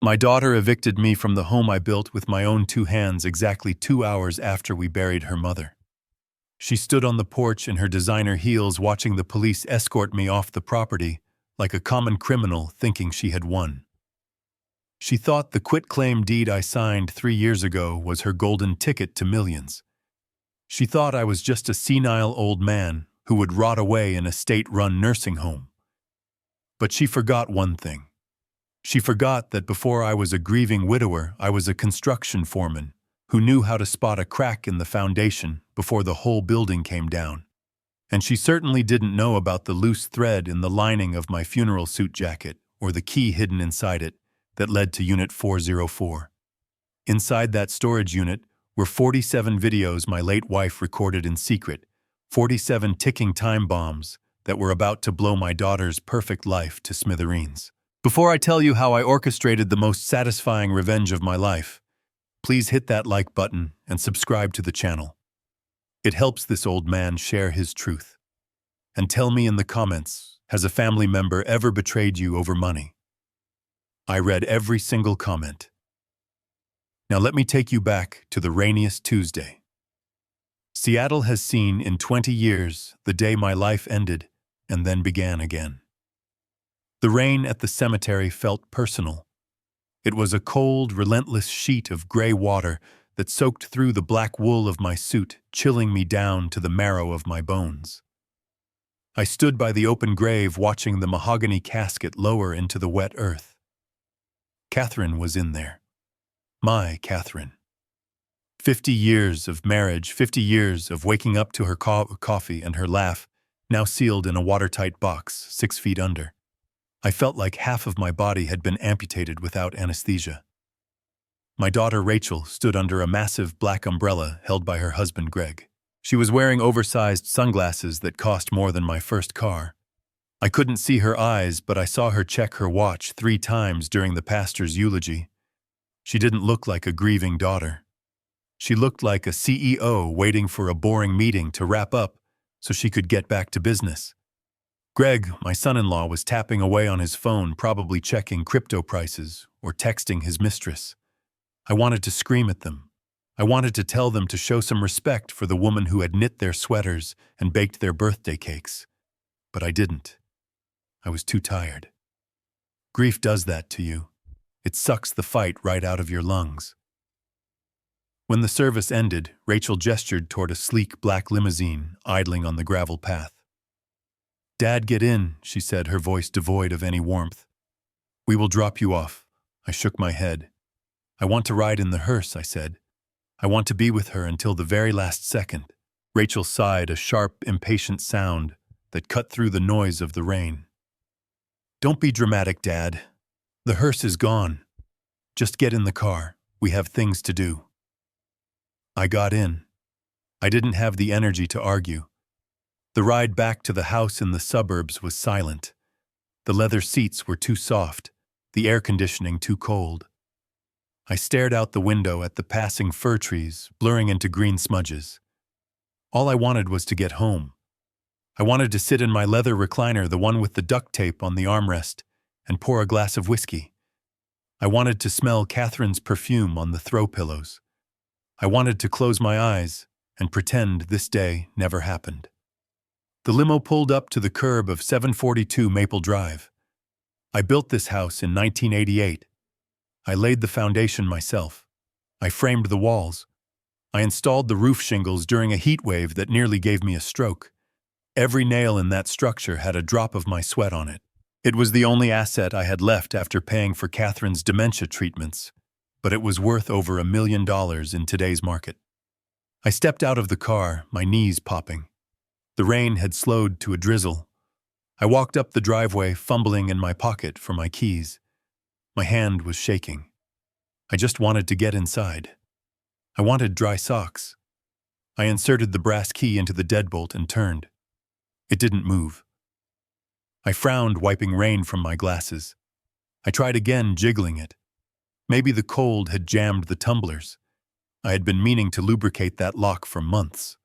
My daughter evicted me from the home I built with my own 2 hands exactly 2 hours after we buried her mother. She stood on the porch in her designer heels watching the police escort me off the property like a common criminal thinking she had won. She thought the quitclaim deed I signed 3 years ago was her golden ticket to millions. She thought I was just a senile old man who would rot away in a state-run nursing home. But she forgot one thing. She forgot that before I was a grieving widower, I was a construction foreman who knew how to spot a crack in the foundation before the whole building came down. And she certainly didn't know about the loose thread in the lining of my funeral suit jacket or the key hidden inside it that led to Unit 404. Inside that storage unit were 47 videos my late wife recorded in secret, 47 ticking time bombs that were about to blow my daughter's perfect life to smithereens. Before I tell you how I orchestrated the most satisfying revenge of my life, please hit that like button and subscribe to the channel. It helps this old man share his truth. And tell me in the comments, has a family member ever betrayed you over money? I read every single comment. Now let me take you back to the rainiest Tuesday. Seattle has seen in 20 years the day my life ended and then began again. The rain at the cemetery felt personal. It was a cold, relentless sheet of gray water that soaked through the black wool of my suit, chilling me down to the marrow of my bones. I stood by the open grave watching the mahogany casket lower into the wet earth. Catherine was in there. My Catherine. 50 years of marriage, 50 years of waking up to her coffee and her laugh, now sealed in a watertight box 6 feet under. I felt like half of my body had been amputated without anesthesia. My daughter Rachel stood under a massive black umbrella held by her husband Greg. She was wearing oversized sunglasses that cost more than my first car. I couldn't see her eyes, but I saw her check her watch 3 times during the pastor's eulogy. She didn't look like a grieving daughter. She looked like a CEO waiting for a boring meeting to wrap up so she could get back to business. Greg, my son-in-law, was tapping away on his phone, probably checking crypto prices or texting his mistress. I wanted to scream at them. I wanted to tell them to show some respect for the woman who had knit their sweaters and baked their birthday cakes. But I didn't. I was too tired. Grief does that to you. It sucks the fight right out of your lungs. When the service ended, Rachel gestured toward a sleek black limousine idling on the gravel path. "Dad, get in," she said, her voice devoid of any warmth. "We will drop you off." I shook my head. "I want to ride in the hearse," I said. "I want to be with her until the very last second." Rachel sighed, a sharp, impatient sound that cut through the noise of the rain. "Don't be dramatic, Dad. The hearse is gone. Just get in the car. We have things to do." I got in. I didn't have the energy to argue. The ride back to the house in the suburbs was silent. The leather seats were too soft, the air conditioning too cold. I stared out the window at the passing fir trees, blurring into green smudges. All I wanted was to get home. I wanted to sit in my leather recliner, the one with the duct tape on the armrest, and pour a glass of whiskey. I wanted to smell Catherine's perfume on the throw pillows. I wanted to close my eyes and pretend this day never happened. The limo pulled up to the curb of 742 Maple Drive. I built this house in 1988. I laid the foundation myself. I framed the walls. I installed the roof shingles during a heat wave that nearly gave me a stroke. Every nail in that structure had a drop of my sweat on it. It was the only asset I had left after paying for Catherine's dementia treatments, but it was worth over $1 million in today's market. I stepped out of the car, my knees popping. The rain had slowed to a drizzle. I walked up the driveway, fumbling in my pocket for my keys. My hand was shaking. I just wanted to get inside. I wanted dry socks. I inserted the brass key into the deadbolt and turned. It didn't move. I frowned, wiping rain from my glasses. I tried again, jiggling it. Maybe the cold had jammed the tumblers. I had been meaning to lubricate that lock for months.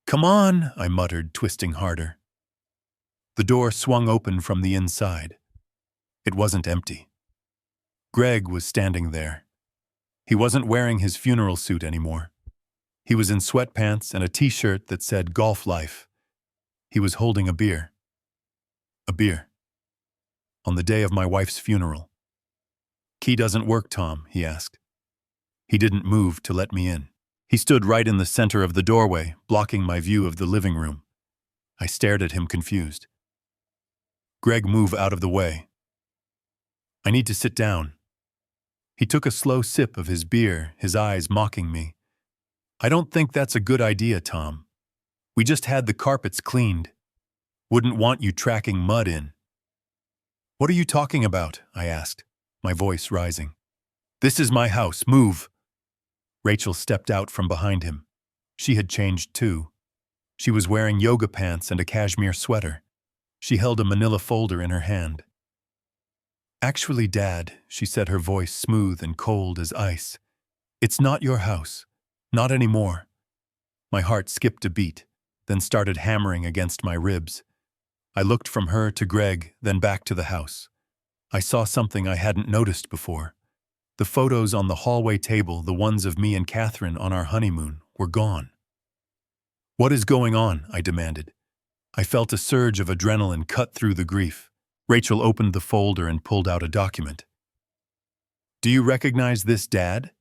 "Come on," I muttered, twisting harder. The door swung open from the inside. It wasn't empty. Greg was standing there. He wasn't wearing his funeral suit anymore. He was in sweatpants and a t-shirt that said Golf Life. He was holding a beer. A beer. On the day of my wife's funeral. "Key doesn't work, Tom?" he asked. He didn't move to let me in. He stood right in the center of the doorway, blocking my view of the living room. I stared at him confused. "Greg, move out of the way. I need to sit down." He took a slow sip of his beer, his eyes mocking me. "I don't think that's a good idea, Tom. We just had the carpets cleaned. Wouldn't want you tracking mud in." "What are you talking about?" I asked, my voice rising. "This is my house. Move." Rachel stepped out from behind him. She had changed too. She was wearing yoga pants and a cashmere sweater. She held a manila folder in her hand. "Actually, Dad," she said, her voice smooth and cold as ice, "it's not your house. Not anymore." My heart skipped a beat, then started hammering against my ribs. I looked from her to Greg, then back to the house. I saw something I hadn't noticed before. The photos on the hallway table, the ones of me and Catherine on our honeymoon, were gone. "What is going on?" I demanded. I felt a surge of adrenaline cut through the grief. Rachel opened the folder and pulled out a document. "Do you recognize this, Dad?"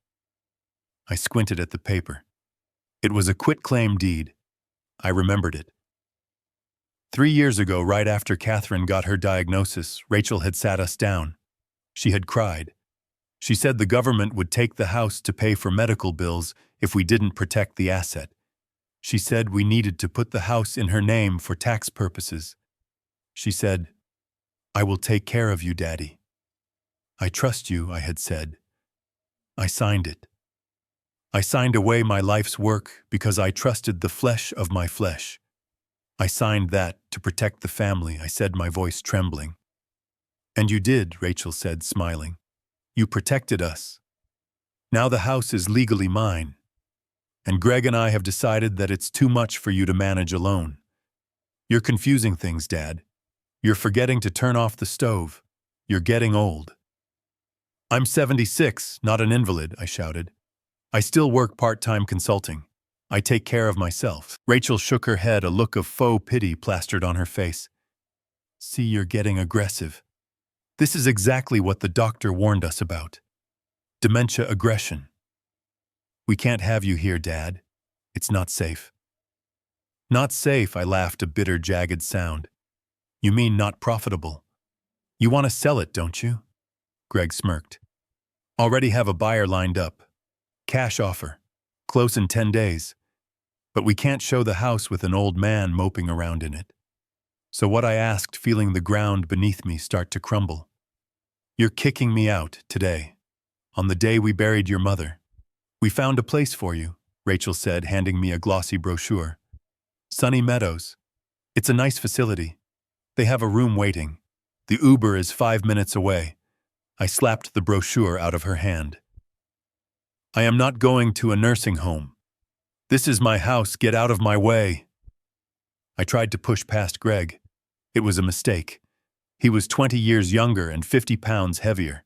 I squinted at the paper. It was a quitclaim deed. I remembered it. 3 years ago, right after Catherine got her diagnosis, Rachel had sat us down. She had cried. She said the government would take the house to pay for medical bills if we didn't protect the asset. She said we needed to put the house in her name for tax purposes. She said, "I will take care of you, Daddy." "I trust you," I had said. I signed it. I signed away my life's work because I trusted the flesh of my flesh. I signed that to protect the family, I said, my voice trembling. "And you did," Rachel said, smiling. "You protected us. Now the house is legally mine. And Greg and I have decided that it's too much for you to manage alone. You're confusing things, Dad. You're forgetting to turn off the stove. You're getting old." "I'm 76, not an invalid," I shouted. "I still work part-time consulting. I take care of myself." Rachel shook her head, a look of faux pity plastered on her face. "See, you're getting aggressive. This is exactly what the doctor warned us about. Dementia aggression. We can't have you here, Dad. It's not safe." "Not safe," I laughed, a bitter, jagged sound. "You mean not profitable? You want to sell it, don't you?" Greg smirked. "Already have a buyer lined up. Cash offer. Close in 10 days. But we can't show the house with an old man moping around in it." So what I asked, feeling the ground beneath me start to crumble. "You're kicking me out today, on the day we buried your mother. We found a place for you," Rachel said, handing me a glossy brochure. "Sunny Meadows. It's a nice facility. They have a room waiting. The Uber is 5 minutes away." I slapped the brochure out of her hand. "I am not going to a nursing home. This is my house. Get out of my way." I tried to push past Greg. It was a mistake. He was 20 years younger and 50 pounds heavier.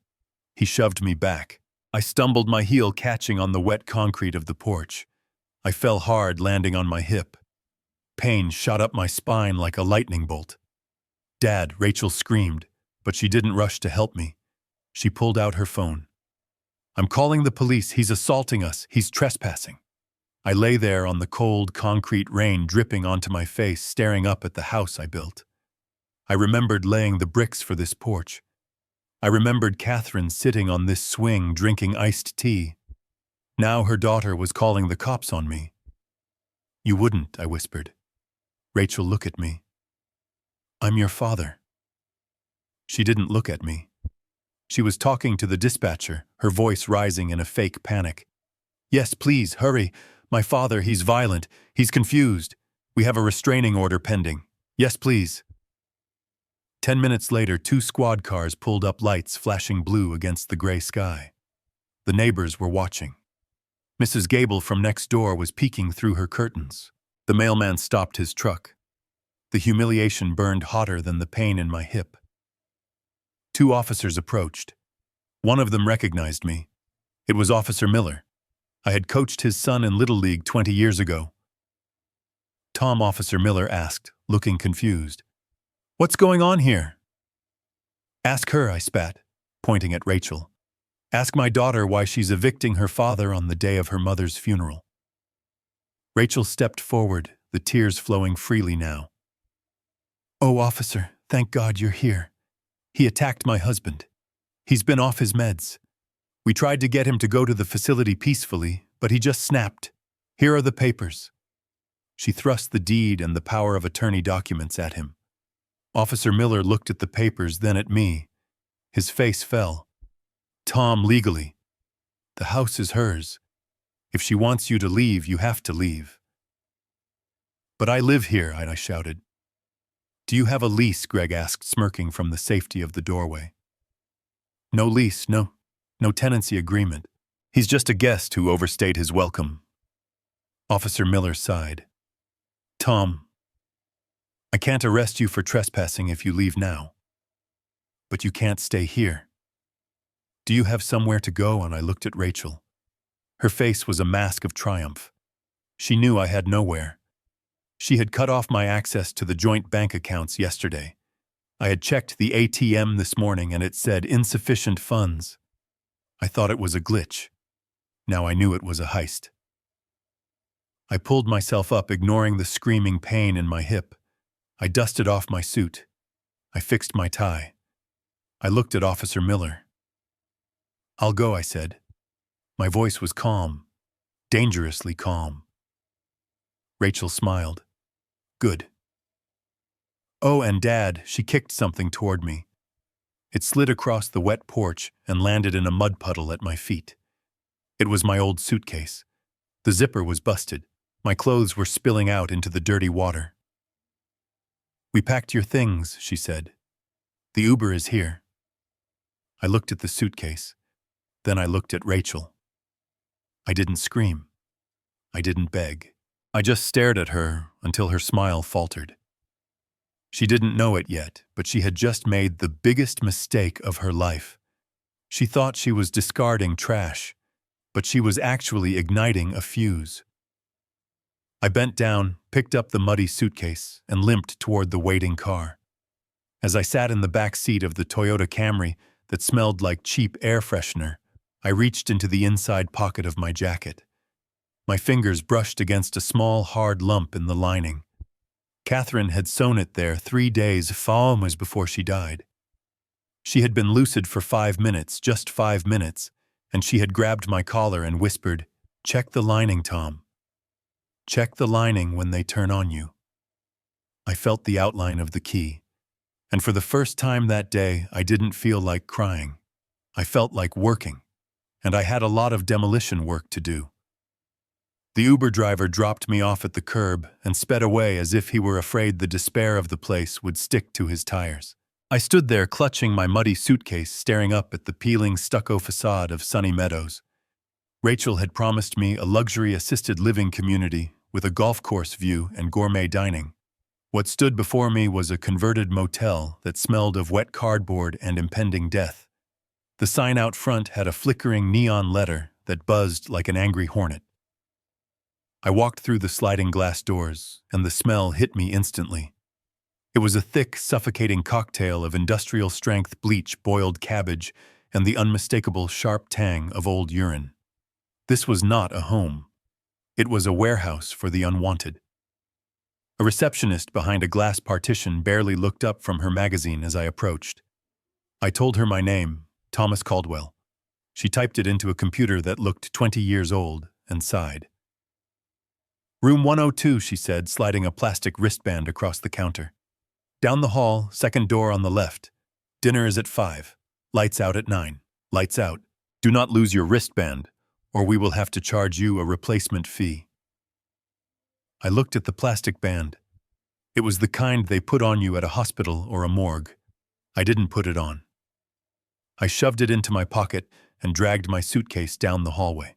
He shoved me back. I stumbled, my heel catching on the wet concrete of the porch. I fell hard, landing on my hip. Pain shot up my spine like a lightning bolt. "Dad," Rachel screamed, but she didn't rush to help me. She pulled out her phone. "I'm calling the police. He's assaulting us. He's trespassing." I lay there on the cold concrete, rain dripping onto my face, staring up at the house I built. I remembered laying the bricks for this porch. I remembered Catherine sitting on this swing drinking iced tea. Now her daughter was calling the cops on me. "You wouldn't," I whispered. "Rachel, look at me. I'm your father." She didn't look at me. She was talking to the dispatcher, her voice rising in a fake panic. "Yes, please, hurry. My father, he's violent. He's confused. We have a restraining order pending. Yes, please." 10 minutes later, 2 squad cars pulled up, lights flashing blue against the gray sky. The neighbors were watching. Mrs. Gable from next door was peeking through her curtains. The mailman stopped his truck. The humiliation burned hotter than the pain in my hip. 2 officers approached. One of them recognized me. It was Officer Miller. I had coached his son in Little League 20 years ago. Tom, Officer Miller asked, looking confused. "What's going on here?" "Ask her," I spat, pointing at Rachel. "Ask my daughter why she's evicting her father on the day of her mother's funeral." Rachel stepped forward, the tears flowing freely now. "Oh, officer, thank God you're here. He attacked my husband. He's been off his meds. We tried to get him to go to the facility peacefully, but he just snapped. Here are the papers." She thrust the deed and the power of attorney documents at him. Officer Miller looked at the papers, then at me. His face fell. "Tom, legally. The house is hers. If she wants you to leave, you have to leave." "But I live here," I shouted. "Do you have a lease?" Greg asked, smirking from the safety of the doorway. "No lease, no tenancy agreement. He's just a guest who overstayed his welcome." Officer Miller sighed. "Tom, I can't arrest you for trespassing if you leave now. But you can't stay here. Do you have somewhere to go?" And I looked at Rachel. Her face was a mask of triumph. She knew I had nowhere. She had cut off my access to the joint bank accounts yesterday. I had checked the ATM this morning and it said insufficient funds. I thought it was a glitch. Now I knew it was a heist. I pulled myself up, ignoring the screaming pain in my hip. I dusted off my suit. I fixed my tie. I looked at Officer Miller. "I'll go," I said. My voice was calm, dangerously calm. Rachel smiled. "Good." "Oh, and Dad," she kicked something toward me. It slid across the wet porch and landed in a mud puddle at my feet. It was my old suitcase. The zipper was busted. My clothes were spilling out into the dirty water. "We packed your things," she said. "The Uber is here." I looked at the suitcase. Then I looked at Rachel. I didn't scream. I didn't beg. I just stared at her until her smile faltered. She didn't know it yet, but she had just made the biggest mistake of her life. She thought she was discarding trash, but she was actually igniting a fuse. I bent down, picked up the muddy suitcase, and limped toward the waiting car. As I sat in the back seat of the Toyota Camry that smelled like cheap air freshener, I reached into the inside pocket of my jacket. My fingers brushed against a small, hard lump in the lining. Catherine had sewn it there 3 days before she died. She had been lucid for 5 minutes, just 5 minutes, and she had grabbed my collar and whispered, "Check the lining, Tom. Check the lining when they turn on you." I felt the outline of the key, and for the first time that day, I didn't feel like crying. I felt like working, and I had a lot of demolition work to do. The Uber driver dropped me off at the curb and sped away as if he were afraid the despair of the place would stick to his tires. I stood there clutching my muddy suitcase, staring up at the peeling stucco facade of Sunny Meadows. Rachel had promised me a luxury assisted living community with a golf course view and gourmet dining. What stood before me was a converted motel that smelled of wet cardboard and impending death. The sign out front had a flickering neon letter that buzzed like an angry hornet. I walked through the sliding glass doors, and the smell hit me instantly. It was a thick, suffocating cocktail of industrial-strength bleach, boiled cabbage, and the unmistakable sharp tang of old urine. This was not a home. It was a warehouse for the unwanted. A receptionist behind a glass partition barely looked up from her magazine as I approached. I told her my name, Thomas Caldwell. She typed it into a computer that looked 20 years old and sighed. "Room 102, she said, sliding a plastic wristband across the counter. "Down the hall, second door on the left. Dinner is at 5. Lights out at 9. Lights out. Do not lose your wristband, or we will have to charge you a replacement fee." I looked at the plastic band. It was the kind they put on you at a hospital or a morgue. I didn't put it on. I shoved it into my pocket and dragged my suitcase down the hallway.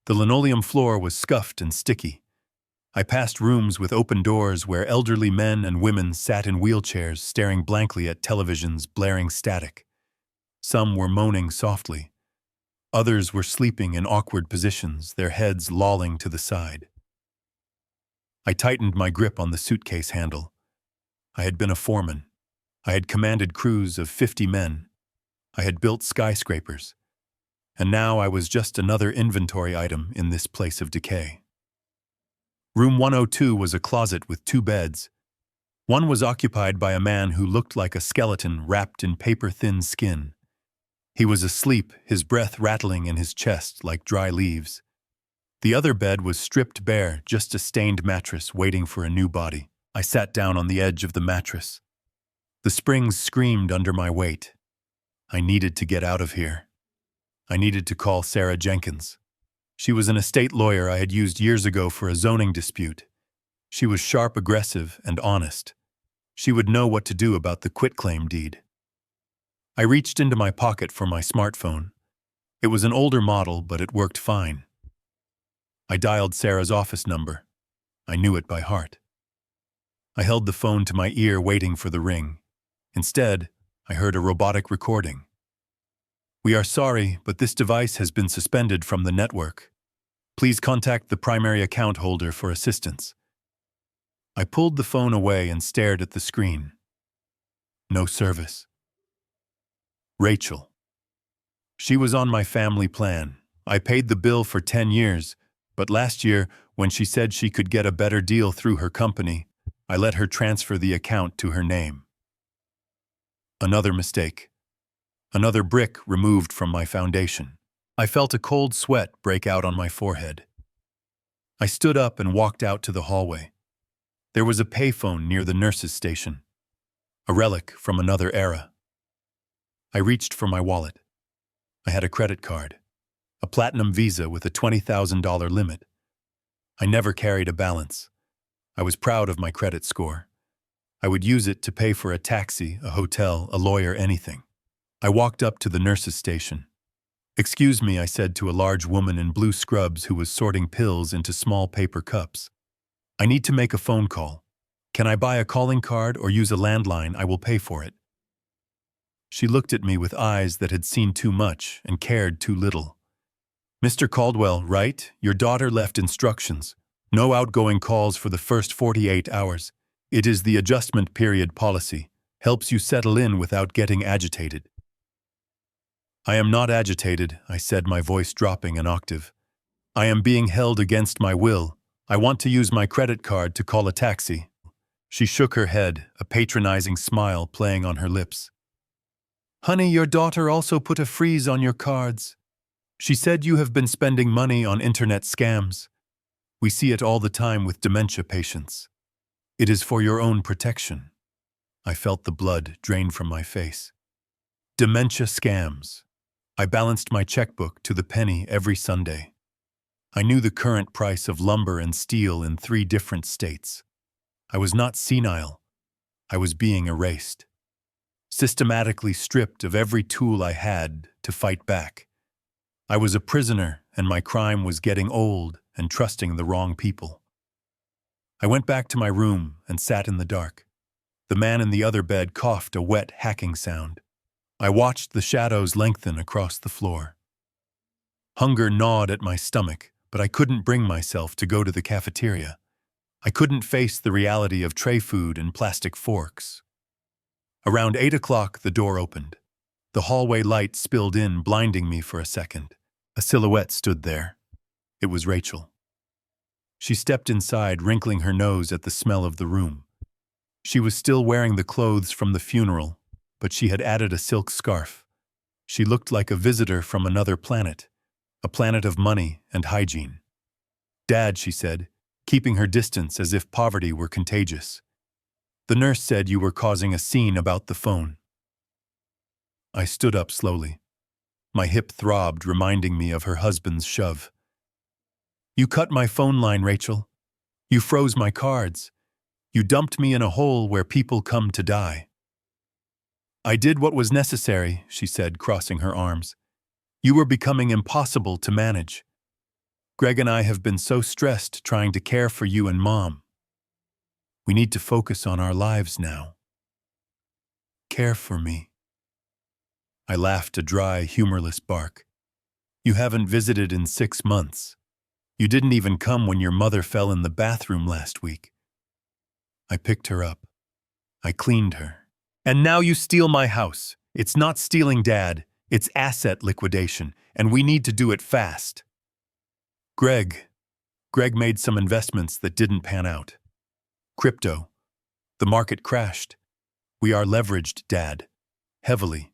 The linoleum floor was scuffed and sticky. I passed rooms with open doors where elderly men and women sat in wheelchairs staring blankly at television's blaring static. Some were moaning softly. Others were sleeping in awkward positions, their heads lolling to the side. I tightened my grip on the suitcase handle. I had been a foreman. I had commanded crews of 50 men. I had built skyscrapers. And now I was just another inventory item in this place of decay. Room 102 was a closet with 2 beds. One was occupied by a man who looked like a skeleton wrapped in paper-thin skin. He was asleep, his breath rattling in his chest like dry leaves. The other bed was stripped bare, just a stained mattress waiting for a new body. I sat down on the edge of the mattress. The springs screamed under my weight. I needed to get out of here. I needed to call Sarah Jenkins. She was an estate lawyer I had used years ago for a zoning dispute. She was sharp, aggressive, and honest. She would know what to do about the quitclaim deed. I reached into my pocket for my smartphone. It was an older model, but it worked fine. I dialed Sarah's office number. I knew it by heart. I held the phone to my ear, waiting for the ring. Instead, I heard a robotic recording. "We are sorry, but this device has been suspended from the network. Please contact the primary account holder for assistance." I pulled the phone away and stared at the screen. No service. Rachel. She was on my family plan. I paid the bill for 10 years, but last year, when she said she could get a better deal through her company, I let her transfer the account to her name. Another mistake. Another brick removed from my foundation. I felt a cold sweat break out on my forehead. I stood up and walked out to the hallway. There was a payphone near the nurse's station, a relic from another era. I reached for my wallet. I had a credit card, a platinum Visa with a $20,000 limit. I never carried a balance. I was proud of my credit score. I would use it to pay for a taxi, a hotel, a lawyer, anything. I walked up to the nurse's station. "Excuse me," I said to a large woman in blue scrubs who was sorting pills into small paper cups. "I need to make a phone call. Can I buy a calling card or use a landline? I will pay for it." She looked at me with eyes that had seen too much and cared too little. "Mr. Caldwell, right? Your daughter left instructions. No outgoing calls for the first 48 hours. It is the adjustment period policy. Helps you settle in without getting agitated." "I am not agitated," I said, my voice dropping an octave. "I am being held against my will. I want to use my credit card to call a taxi." She shook her head, a patronizing smile playing on her lips. "Honey, your daughter also put a freeze on your cards. She said you have been spending money on internet scams. We see it all the time with dementia patients. It is for your own protection." I felt the blood drain from my face. Dementia scams. I balanced my checkbook to the penny every Sunday. I knew the current price of lumber and steel in 3 different states. I was not senile. I was being erased. Systematically stripped of every tool I had to fight back. I was a prisoner, and my crime was getting old and trusting the wrong people. I went back to my room and sat in the dark. The man in the other bed coughed a wet, hacking sound. I watched the shadows lengthen across the floor. Hunger gnawed at my stomach, but I couldn't bring myself to go to the cafeteria. I couldn't face the reality of tray food and plastic forks. Around 8 o'clock, the door opened. The hallway light spilled in, blinding me for a second. A silhouette stood there. It was Rachel. She stepped inside, wrinkling her nose at the smell of the room. She was still wearing the clothes from the funeral, but she had added a silk scarf. She looked like a visitor from another planet, a planet of money and hygiene. "Dad," she said, keeping her distance as if poverty were contagious. "The nurse said you were causing a scene about the phone." I stood up slowly. My hip throbbed, reminding me of her husband's shove. "You cut my phone line, Rachel. You froze my cards. You dumped me in a hole where people come to die." "I did what was necessary," she said, crossing her arms. "You were becoming impossible to manage. Greg and I have been so stressed trying to care for you and Mom. We need to focus on our lives now. Care for me." I laughed a dry, humorless bark. You haven't visited in 6 months. You didn't even come when your mother fell in the bathroom last week. I picked her up. I cleaned her. And now you steal my house. It's not stealing, Dad. It's asset liquidation, and we need to do it fast. Greg made some investments that didn't pan out. Crypto. The market crashed. We are leveraged, Dad. Heavily.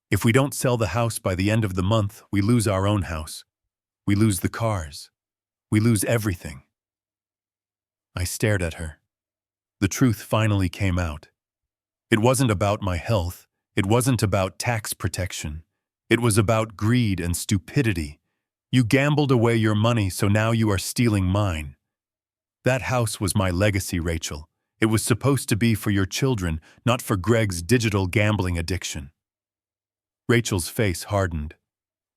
If we don't sell the house by the end of the month, we lose our own house. We lose the cars. We lose everything. I stared at her. The truth finally came out. It wasn't about my health. It wasn't about tax protection. It was about greed and stupidity. You gambled away your money, so now you are stealing mine. That house was my legacy, Rachel. It was supposed to be for your children, not for Greg's digital gambling addiction. Rachel's face hardened.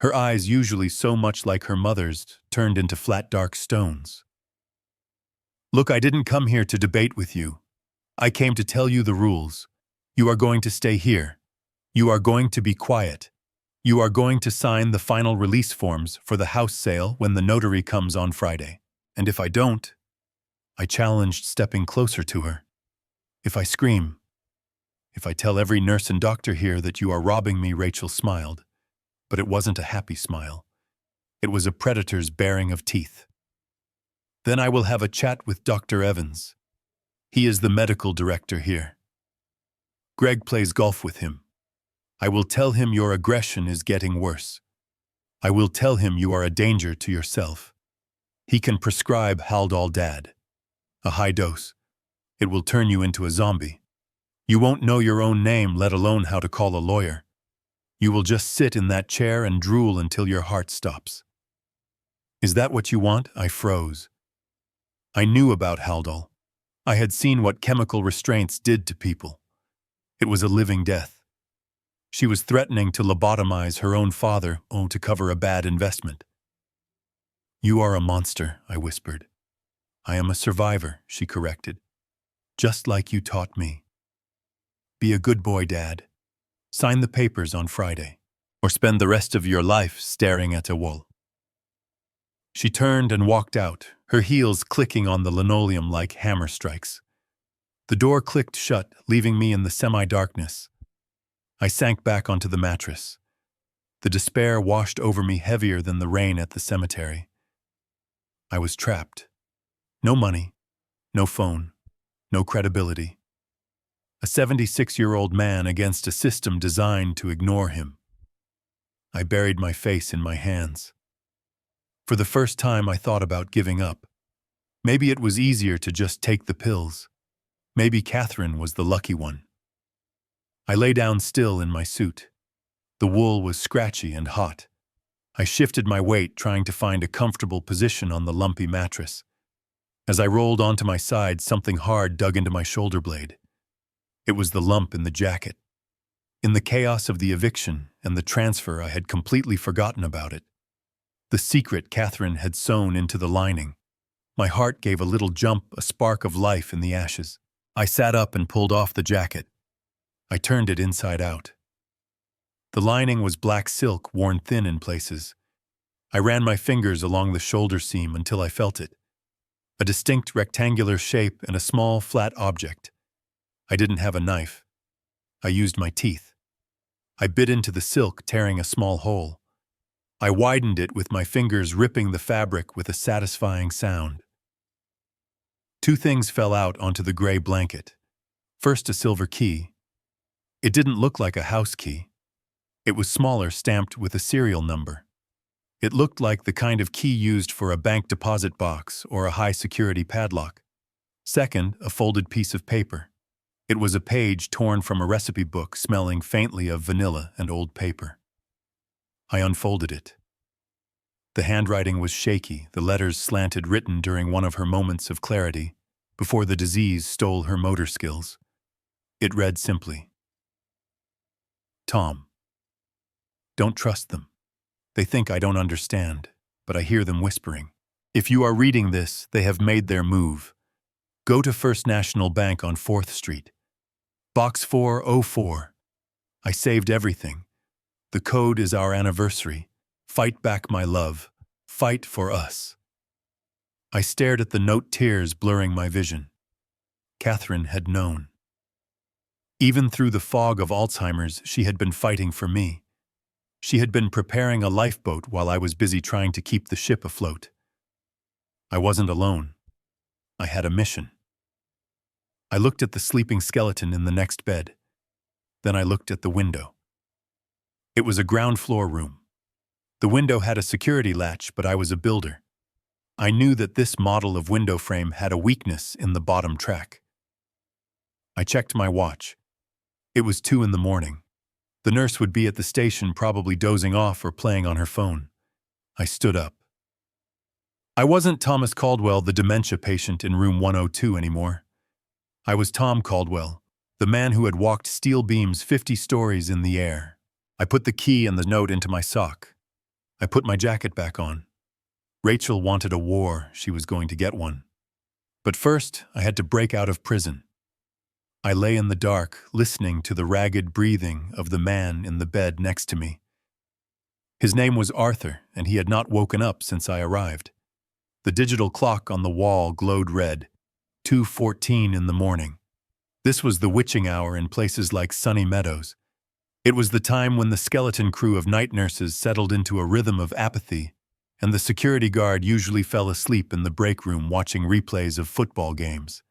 Her eyes, usually so much like her mother's, turned into flat, dark stones. Look, I didn't come here to debate with you. I came to tell you the rules. You are going to stay here. You are going to be quiet. You are going to sign the final release forms for the house sale when the notary comes on Friday. And if I don't, I challenged, stepping closer to her. If I scream, if I tell every nurse and doctor here that you are robbing me, Rachel smiled. But it wasn't a happy smile. It was a predator's baring of teeth. Then I will have a chat with Dr. Evans. He is the medical director here. Greg plays golf with him. I will tell him your aggression is getting worse. I will tell him you are a danger to yourself. He can prescribe Haldol, Dad. A high dose. It will turn you into a zombie. You won't know your own name, let alone how to call a lawyer. You will just sit in that chair and drool until your heart stops. Is that what you want? I froze. I knew about Haldol. I had seen what chemical restraints did to people. It was a living death. She was threatening to lobotomize her own father, to cover a bad investment. You are a monster, I whispered. I am a survivor, she corrected. Just like you taught me. Be a good boy, Dad. Sign the papers on Friday, or spend the rest of your life staring at a wall. She turned and walked out, her heels clicking on the linoleum like hammer strikes. The door clicked shut, leaving me in the semi-darkness. I sank back onto the mattress. The despair washed over me heavier than the rain at the cemetery. I was trapped. No money, no phone, no credibility. A 76-year-old man against a system designed to ignore him. I buried my face in my hands. For the first time, I thought about giving up. Maybe it was easier to just take the pills. Maybe Catherine was the lucky one. I lay down still in my suit. The wool was scratchy and hot. I shifted my weight, trying to find a comfortable position on the lumpy mattress. As I rolled onto my side, something hard dug into my shoulder blade. It was the lump in the jacket. In the chaos of the eviction and the transfer, I had completely forgotten about it. The secret Catherine had sewn into the lining. My heart gave a little jump, a spark of life in the ashes. I sat up and pulled off the jacket. I turned it inside out. The lining was black silk, worn thin in places. I ran my fingers along the shoulder seam until I felt it. A distinct rectangular shape and a small, flat object. I didn't have a knife. I used my teeth. I bit into the silk, tearing a small hole. I widened it with my fingers, ripping the fabric with a satisfying sound. Two things fell out onto the gray blanket. First, a silver key. It didn't look like a house key. It was smaller, stamped with a serial number. It looked like the kind of key used for a bank deposit box or a high-security padlock. Second, a folded piece of paper. It was a page torn from a recipe book, smelling faintly of vanilla and old paper. I unfolded it. The handwriting was shaky, the letters slanted, written during one of her moments of clarity, before the disease stole her motor skills. It read simply, Tom. Don't trust them. They think I don't understand, but I hear them whispering. If you are reading this, they have made their move. Go to First National Bank on 4th Street. Box 404. I saved everything. The code is our anniversary. Fight back, my love. Fight for us. I stared at the note, tears blurring my vision. Catherine had known. Even through the fog of Alzheimer's, she had been fighting for me. She had been preparing a lifeboat while I was busy trying to keep the ship afloat. I wasn't alone. I had a mission. I looked at the sleeping skeleton in the next bed. Then I looked at the window. It was a ground floor room. The window had a security latch, but I was a builder. I knew that this model of window frame had a weakness in the bottom track. I checked my watch. It was 2 a.m. The nurse would be at the station, probably dozing off or playing on her phone. I stood up. I wasn't Thomas Caldwell, the dementia patient in room 102 anymore. I was Tom Caldwell, the man who had walked steel beams 50 stories in the air. I put the key and the note into my sock. I put my jacket back on. Rachel wanted a war. She was going to get one. But first, I had to break out of prison. I lay in the dark, listening to the ragged breathing of the man in the bed next to me. His name was Arthur, and he had not woken up since I arrived. The digital clock on the wall glowed red, 2:14 in the morning. This was the witching hour in places like Sunny Meadows. It was the time when the skeleton crew of night nurses settled into a rhythm of apathy, and the security guard usually fell asleep in the break room watching replays of football games.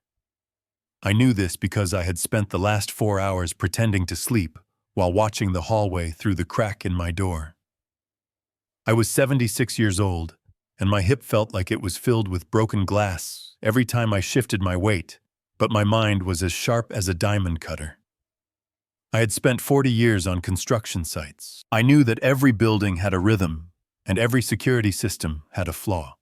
I knew this because I had spent the last 4 hours pretending to sleep while watching the hallway through the crack in my door. I was 76 years old, and my hip felt like it was filled with broken glass every time I shifted my weight, but my mind was as sharp as a diamond cutter. I had spent 40 years on construction sites. I knew that every building had a rhythm, and every security system had a flaw.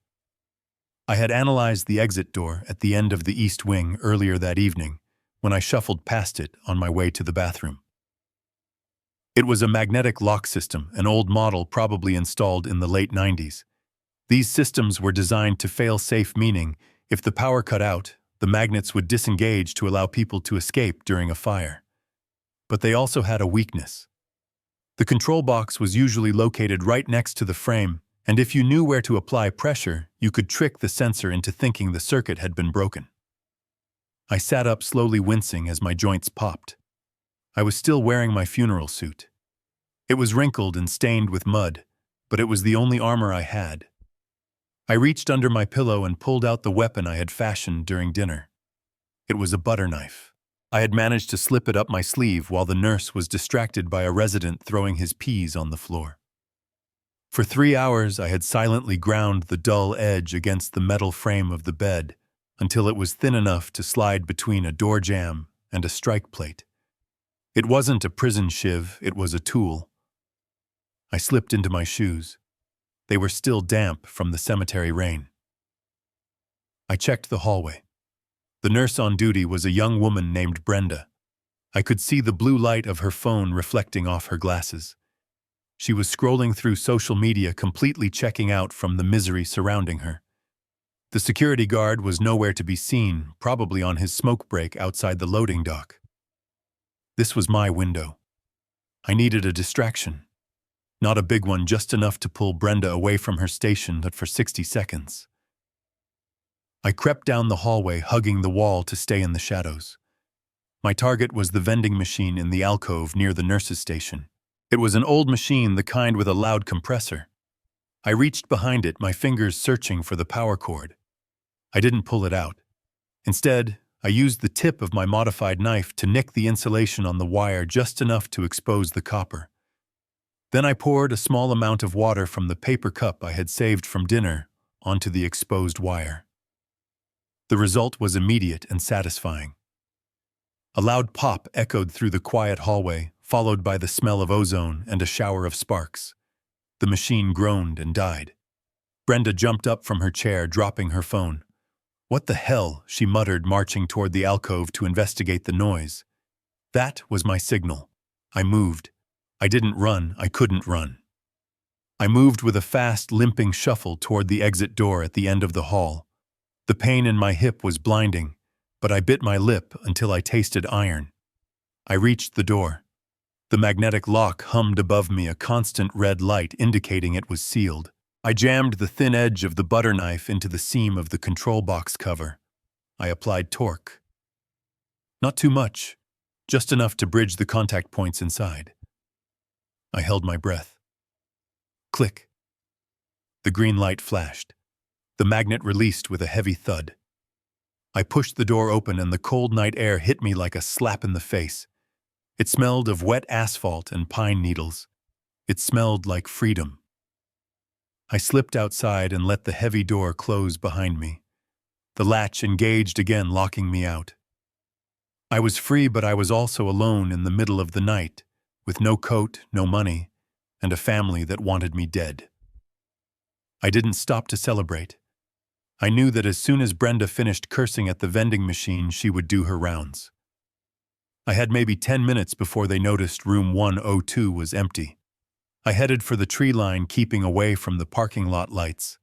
I had analyzed the exit door at the end of the east wing earlier that evening when I shuffled past it on my way to the bathroom. It was a magnetic lock system, an old model probably installed in the late 90s. These systems were designed to fail safe, meaning if the power cut out, the magnets would disengage to allow people to escape during a fire. But they also had a weakness. The control box was usually located right next to the frame, and if you knew where to apply pressure, you could trick the sensor into thinking the circuit had been broken. I sat up, slowly wincing as my joints popped. I was still wearing my funeral suit. It was wrinkled and stained with mud, but it was the only armor I had. I reached under my pillow and pulled out the weapon I had fashioned during dinner. It was a butter knife. I had managed to slip it up my sleeve while the nurse was distracted by a resident throwing his peas on the floor. For 3 hours, I had silently ground the dull edge against the metal frame of the bed until it was thin enough to slide between a door jamb and a strike plate. It wasn't a prison shiv, it was a tool. I slipped into my shoes. They were still damp from the cemetery rain. I checked the hallway. The nurse on duty was a young woman named Brenda. I could see the blue light of her phone reflecting off her glasses. She was scrolling through social media, completely checking out from the misery surrounding her. The security guard was nowhere to be seen, probably on his smoke break outside the loading dock. This was my window. I needed a distraction. Not a big one, just enough to pull Brenda away from her station, but for 60 seconds. I crept down the hallway, hugging the wall to stay in the shadows. My target was the vending machine in the alcove near the nurse's station. It was an old machine, the kind with a loud compressor. I reached behind it, my fingers searching for the power cord. I didn't pull it out. Instead, I used the tip of my modified knife to nick the insulation on the wire just enough to expose the copper. Then I poured a small amount of water from the paper cup I had saved from dinner onto the exposed wire. The result was immediate and satisfying. A loud pop echoed through the quiet hallway, followed by the smell of ozone and a shower of sparks. The machine groaned and died. Brenda jumped up from her chair, dropping her phone. "What the hell?" she muttered, marching toward the alcove to investigate the noise. That was my signal. I moved. I didn't run, I couldn't run. I moved with a fast, limping shuffle toward the exit door at the end of the hall. The pain in my hip was blinding, but I bit my lip until I tasted iron. I reached the door. The magnetic lock hummed above me, a constant red light indicating it was sealed. I jammed the thin edge of the butter knife into the seam of the control box cover. I applied torque. Not too much, just enough to bridge the contact points inside. I held my breath. Click. The green light flashed. The magnet released with a heavy thud. I pushed the door open and the cold night air hit me like a slap in the face. It smelled of wet asphalt and pine needles. It smelled like freedom. I slipped outside and let the heavy door close behind me. The latch engaged again, locking me out. I was free, but I was also alone in the middle of the night, with no coat, no money, and a family that wanted me dead. I didn't stop to celebrate. I knew that as soon as Brenda finished cursing at the vending machine, she would do her rounds. I had maybe 10 minutes before they noticed room 102 was empty. I headed for the tree line, keeping away from the parking lot lights.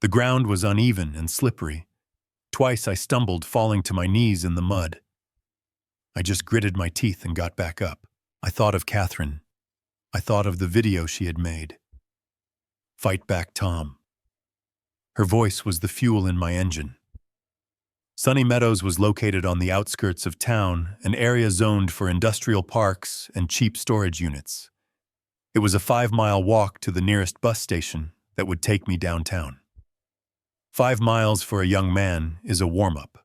The ground was uneven and slippery. Twice I stumbled, falling to my knees in the mud. I just gritted my teeth and got back up. I thought of Catherine. I thought of the video she had made. Fight back, Tom. Her voice was the fuel in my engine. Sunny Meadows was located on the outskirts of town, an area zoned for industrial parks and cheap storage units. It was a 5-mile walk to the nearest bus station that would take me downtown. 5 miles for a young man is a warm-up.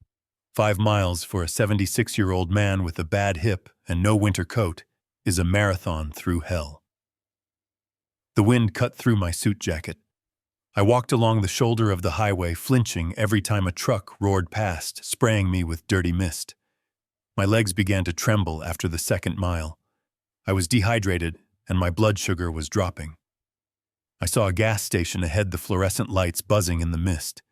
5 miles for a 76-year-old man with a bad hip and no winter coat is a marathon through hell. The wind cut through my suit jacket. I walked along the shoulder of the highway, flinching every time a truck roared past, spraying me with dirty mist. My legs began to tremble after the second mile. I was dehydrated, and my blood sugar was dropping. I saw a gas station ahead, the fluorescent lights buzzing in the mist.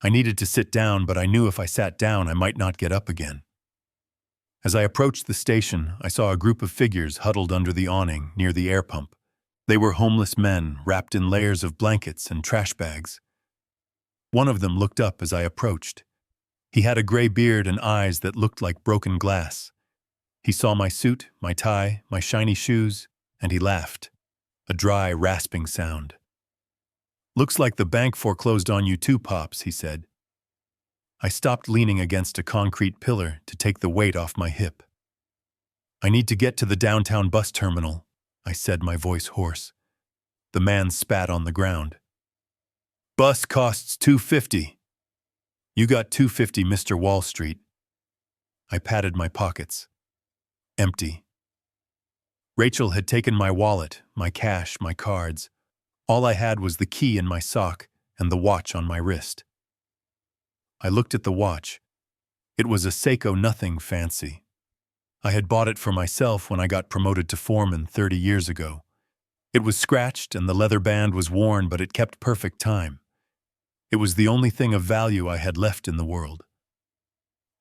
I needed to sit down, but I knew if I sat down, I might not get up again. As I approached the station, I saw a group of figures huddled under the awning near the air pump. They were homeless men, wrapped in layers of blankets and trash bags. One of them looked up as I approached. He had a gray beard and eyes that looked like broken glass. He saw my suit, my tie, my shiny shoes, and he laughed. A dry, rasping sound. "Looks like the bank foreclosed on you too, Pops," he said. I stopped, leaning against a concrete pillar to take the weight off my hip. "I need to get to the downtown bus terminal," I said, my voice hoarse. The man spat on the ground. "Bus costs $2.50. You got $2.50, Mr. Wall Street." I patted my pockets. Empty. Rachel had taken my wallet, my cash, my cards. All I had was the key in my sock and the watch on my wrist. I looked at the watch. It was a Seiko nothing fancy. I had bought it for myself when I got promoted to foreman 30 years ago. It was scratched and the leather band was worn, but it kept perfect time. It was the only thing of value I had left in the world.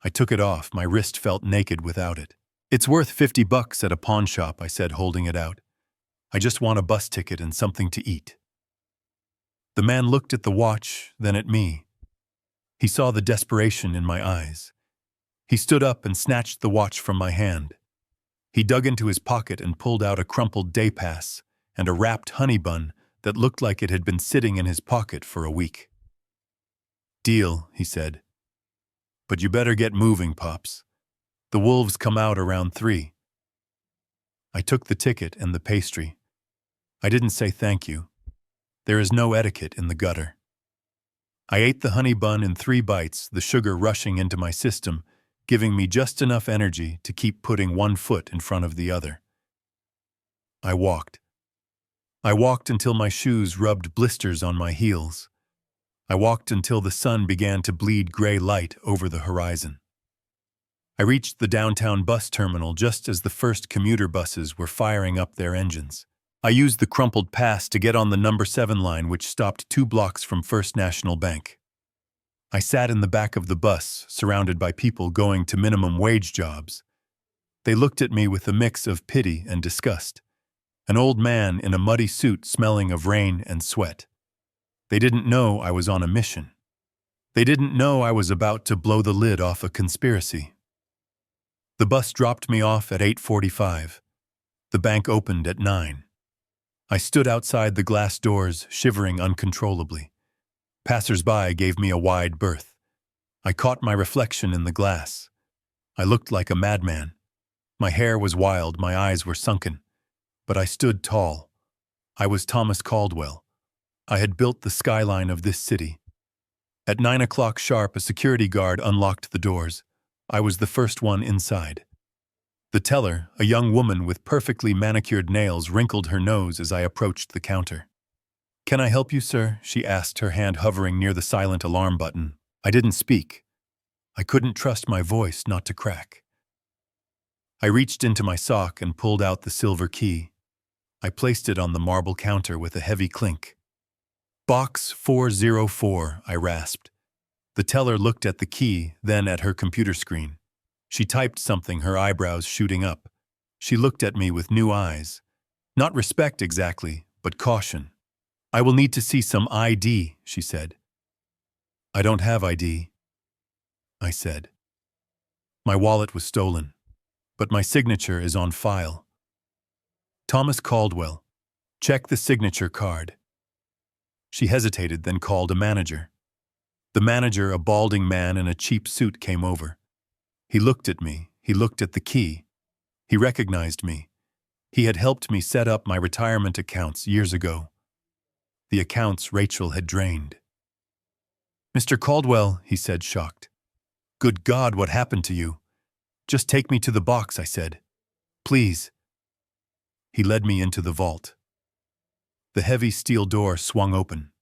I took it off. My wrist felt naked without it. "It's worth $50 at a pawn shop," I said, holding it out. "I just want a bus ticket and something to eat." The man looked at the watch, then at me. He saw the desperation in my eyes. He stood up and snatched the watch from my hand. He dug into his pocket and pulled out a crumpled day pass and a wrapped honey bun that looked like it had been sitting in his pocket for a week. "Deal," he said. "But you better get moving, Pops. The wolves come out around 3. I took the ticket and the pastry. I didn't say thank you. There is no etiquette in the gutter. I ate the honey bun in 3 bites, the sugar rushing into my system, giving me just enough energy to keep putting one foot in front of the other. I walked. I walked until my shoes rubbed blisters on my heels. I walked until the sun began to bleed gray light over the horizon. I reached the downtown bus terminal just as the first commuter buses were firing up their engines. I used the crumpled pass to get on the number 7 line, which stopped 2 blocks from First National Bank. I sat in the back of the bus, surrounded by people going to minimum wage jobs. They looked at me with a mix of pity and disgust. An old man in a muddy suit smelling of rain and sweat. They didn't know I was on a mission. They didn't know I was about to blow the lid off a conspiracy. The bus dropped me off at 8:45. The bank opened at 9. I stood outside the glass doors, shivering uncontrollably. Passers-by gave me a wide berth. I caught my reflection in the glass. I looked like a madman. My hair was wild, my eyes were sunken. But I stood tall. I was Thomas Caldwell. I had built the skyline of this city. At 9 o'clock sharp, a security guard unlocked the doors. I was the first one inside. The teller, a young woman with perfectly manicured nails, wrinkled her nose as I approached the counter. "Can I help you, sir?" she asked, her hand hovering near the silent alarm button. I didn't speak. I couldn't trust my voice not to crack. I reached into my sock and pulled out the silver key. I placed it on the marble counter with a heavy clink. "Box 404, I rasped. The teller looked at the key, then at her computer screen. She typed something, her eyebrows shooting up. She looked at me with new eyes. Not respect exactly, but caution. "I will need to see some ID, she said. "I don't have ID, I said. My wallet was stolen, but my signature is on file. Thomas Caldwell. Check the signature card." She hesitated, then called a manager. The manager, a balding man in a cheap suit, came over. He looked at me. He looked at the key. He recognized me. He had helped me set up my retirement accounts years ago. The accounts Rachel had drained. "Mr. Caldwell," he said, shocked. "Good God, what happened to you?" "Just take me to the box," I said. "Please." He led me into the vault. The heavy steel door swung open.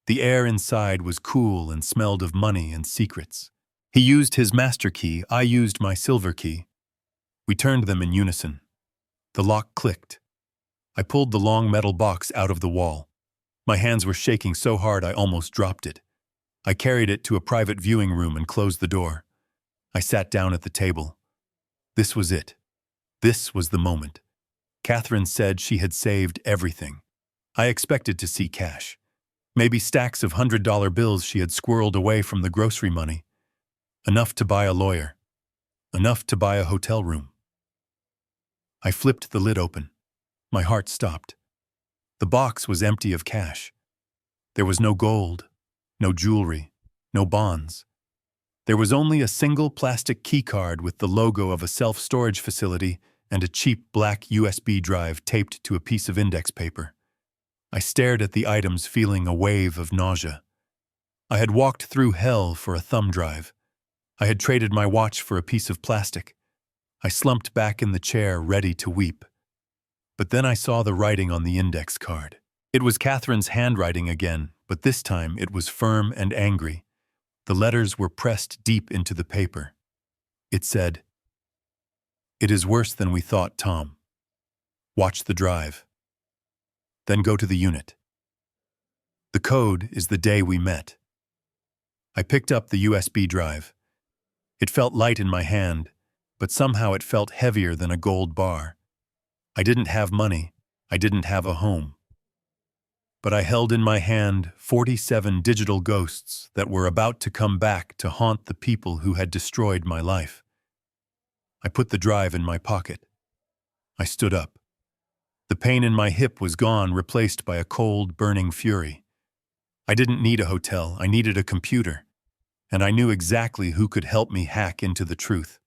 The air inside was cool and smelled of money and secrets. He used his master key, I used my silver key. We turned them in unison. The lock clicked. I pulled the long metal box out of the wall. My hands were shaking so hard I almost dropped it. I carried it to a private viewing room and closed the door. I sat down at the table. This was it. This was the moment. Catherine said she had saved everything. I expected to see cash. Maybe stacks of $100 bills she had squirreled away from the grocery money. Enough to buy a lawyer. Enough to buy a hotel room. I flipped the lid open. My heart stopped. The box was empty of cash. There was no gold, no jewelry, no bonds. There was only a single plastic keycard with the logo of a self-storage facility and a cheap black USB drive taped to a piece of index paper. I stared at the items, feeling a wave of nausea. I had walked through hell for a thumb drive. I had traded my watch for a piece of plastic. I slumped back in the chair, ready to weep. But then I saw the writing on the index card. It was Catherine's handwriting again, but this time it was firm and angry. The letters were pressed deep into the paper. It said, "It is worse than we thought, Tom. Watch the drive. Then go to the unit. The code is the day we met." I picked up the USB drive. It felt light in my hand, but somehow it felt heavier than a gold bar. I didn't have money. I didn't have a home. But I held in my hand 47 digital ghosts that were about to come back to haunt the people who had destroyed my life. I put the drive in my pocket. I stood up. The pain in my hip was gone, replaced by a cold, burning fury. I didn't need a hotel. I needed a computer. And I knew exactly who could help me hack into the truth.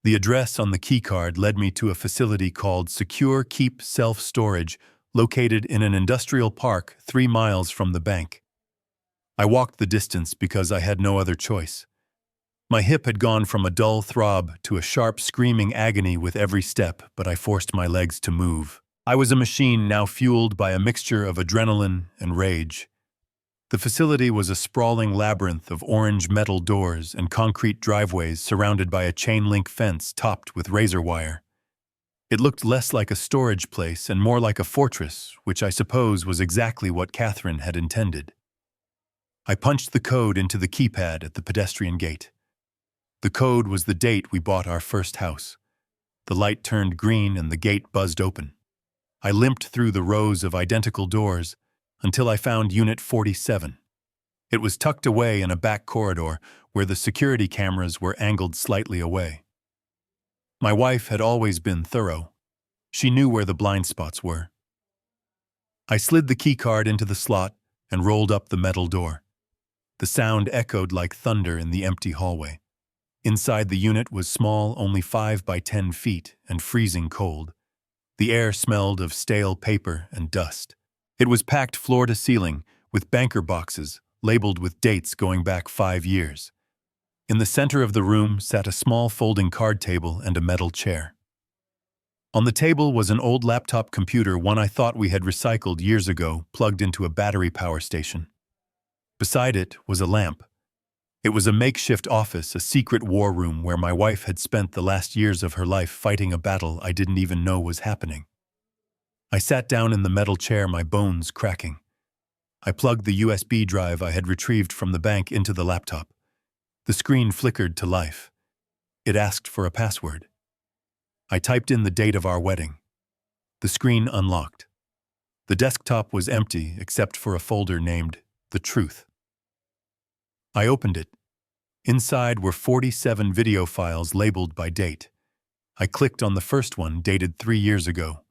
The address on the keycard led me to a facility called Secure Keep Self-Storage, located in an industrial park 3 miles from the bank. I walked the distance because I had no other choice. My hip had gone from a dull throb to a sharp, screaming agony with every step, but I forced my legs to move. I was a machine now fueled by a mixture of adrenaline and rage. The facility was a sprawling labyrinth of orange metal doors and concrete driveways surrounded by a chain-link fence topped with razor wire. It looked less like a storage place and more like a fortress, which I suppose was exactly what Catherine had intended. I punched the code into the keypad at the pedestrian gate. The code was the date we bought our first house. The light turned green and the gate buzzed open. I limped through the rows of identical doors until I found Unit 47. It was tucked away in a back corridor where the security cameras were angled slightly away. My wife had always been thorough. She knew where the blind spots were. I slid the keycard into the slot and rolled up the metal door. The sound echoed like thunder in the empty hallway. Inside the unit was small, only 5 by 10 feet, and freezing cold. The air smelled of stale paper and dust. It was packed floor to ceiling, with banker boxes, labeled with dates going back 5 years. In the center of the room sat a small folding card table and a metal chair. On the table was an old laptop computer, one I thought we had recycled years ago, plugged into a battery power station. Beside it was a lamp. It was a makeshift office, a secret war room where my wife had spent the last years of her life fighting a battle I didn't even know was happening. I sat down in the metal chair, my bones cracking. I plugged the USB drive I had retrieved from the bank into the laptop. The screen flickered to life. It asked for a password. I typed in the date of our wedding. The screen unlocked. The desktop was empty except for a folder named The Truth. I opened it. Inside were 47 video files labeled by date. I clicked on the first one, dated 3 years ago.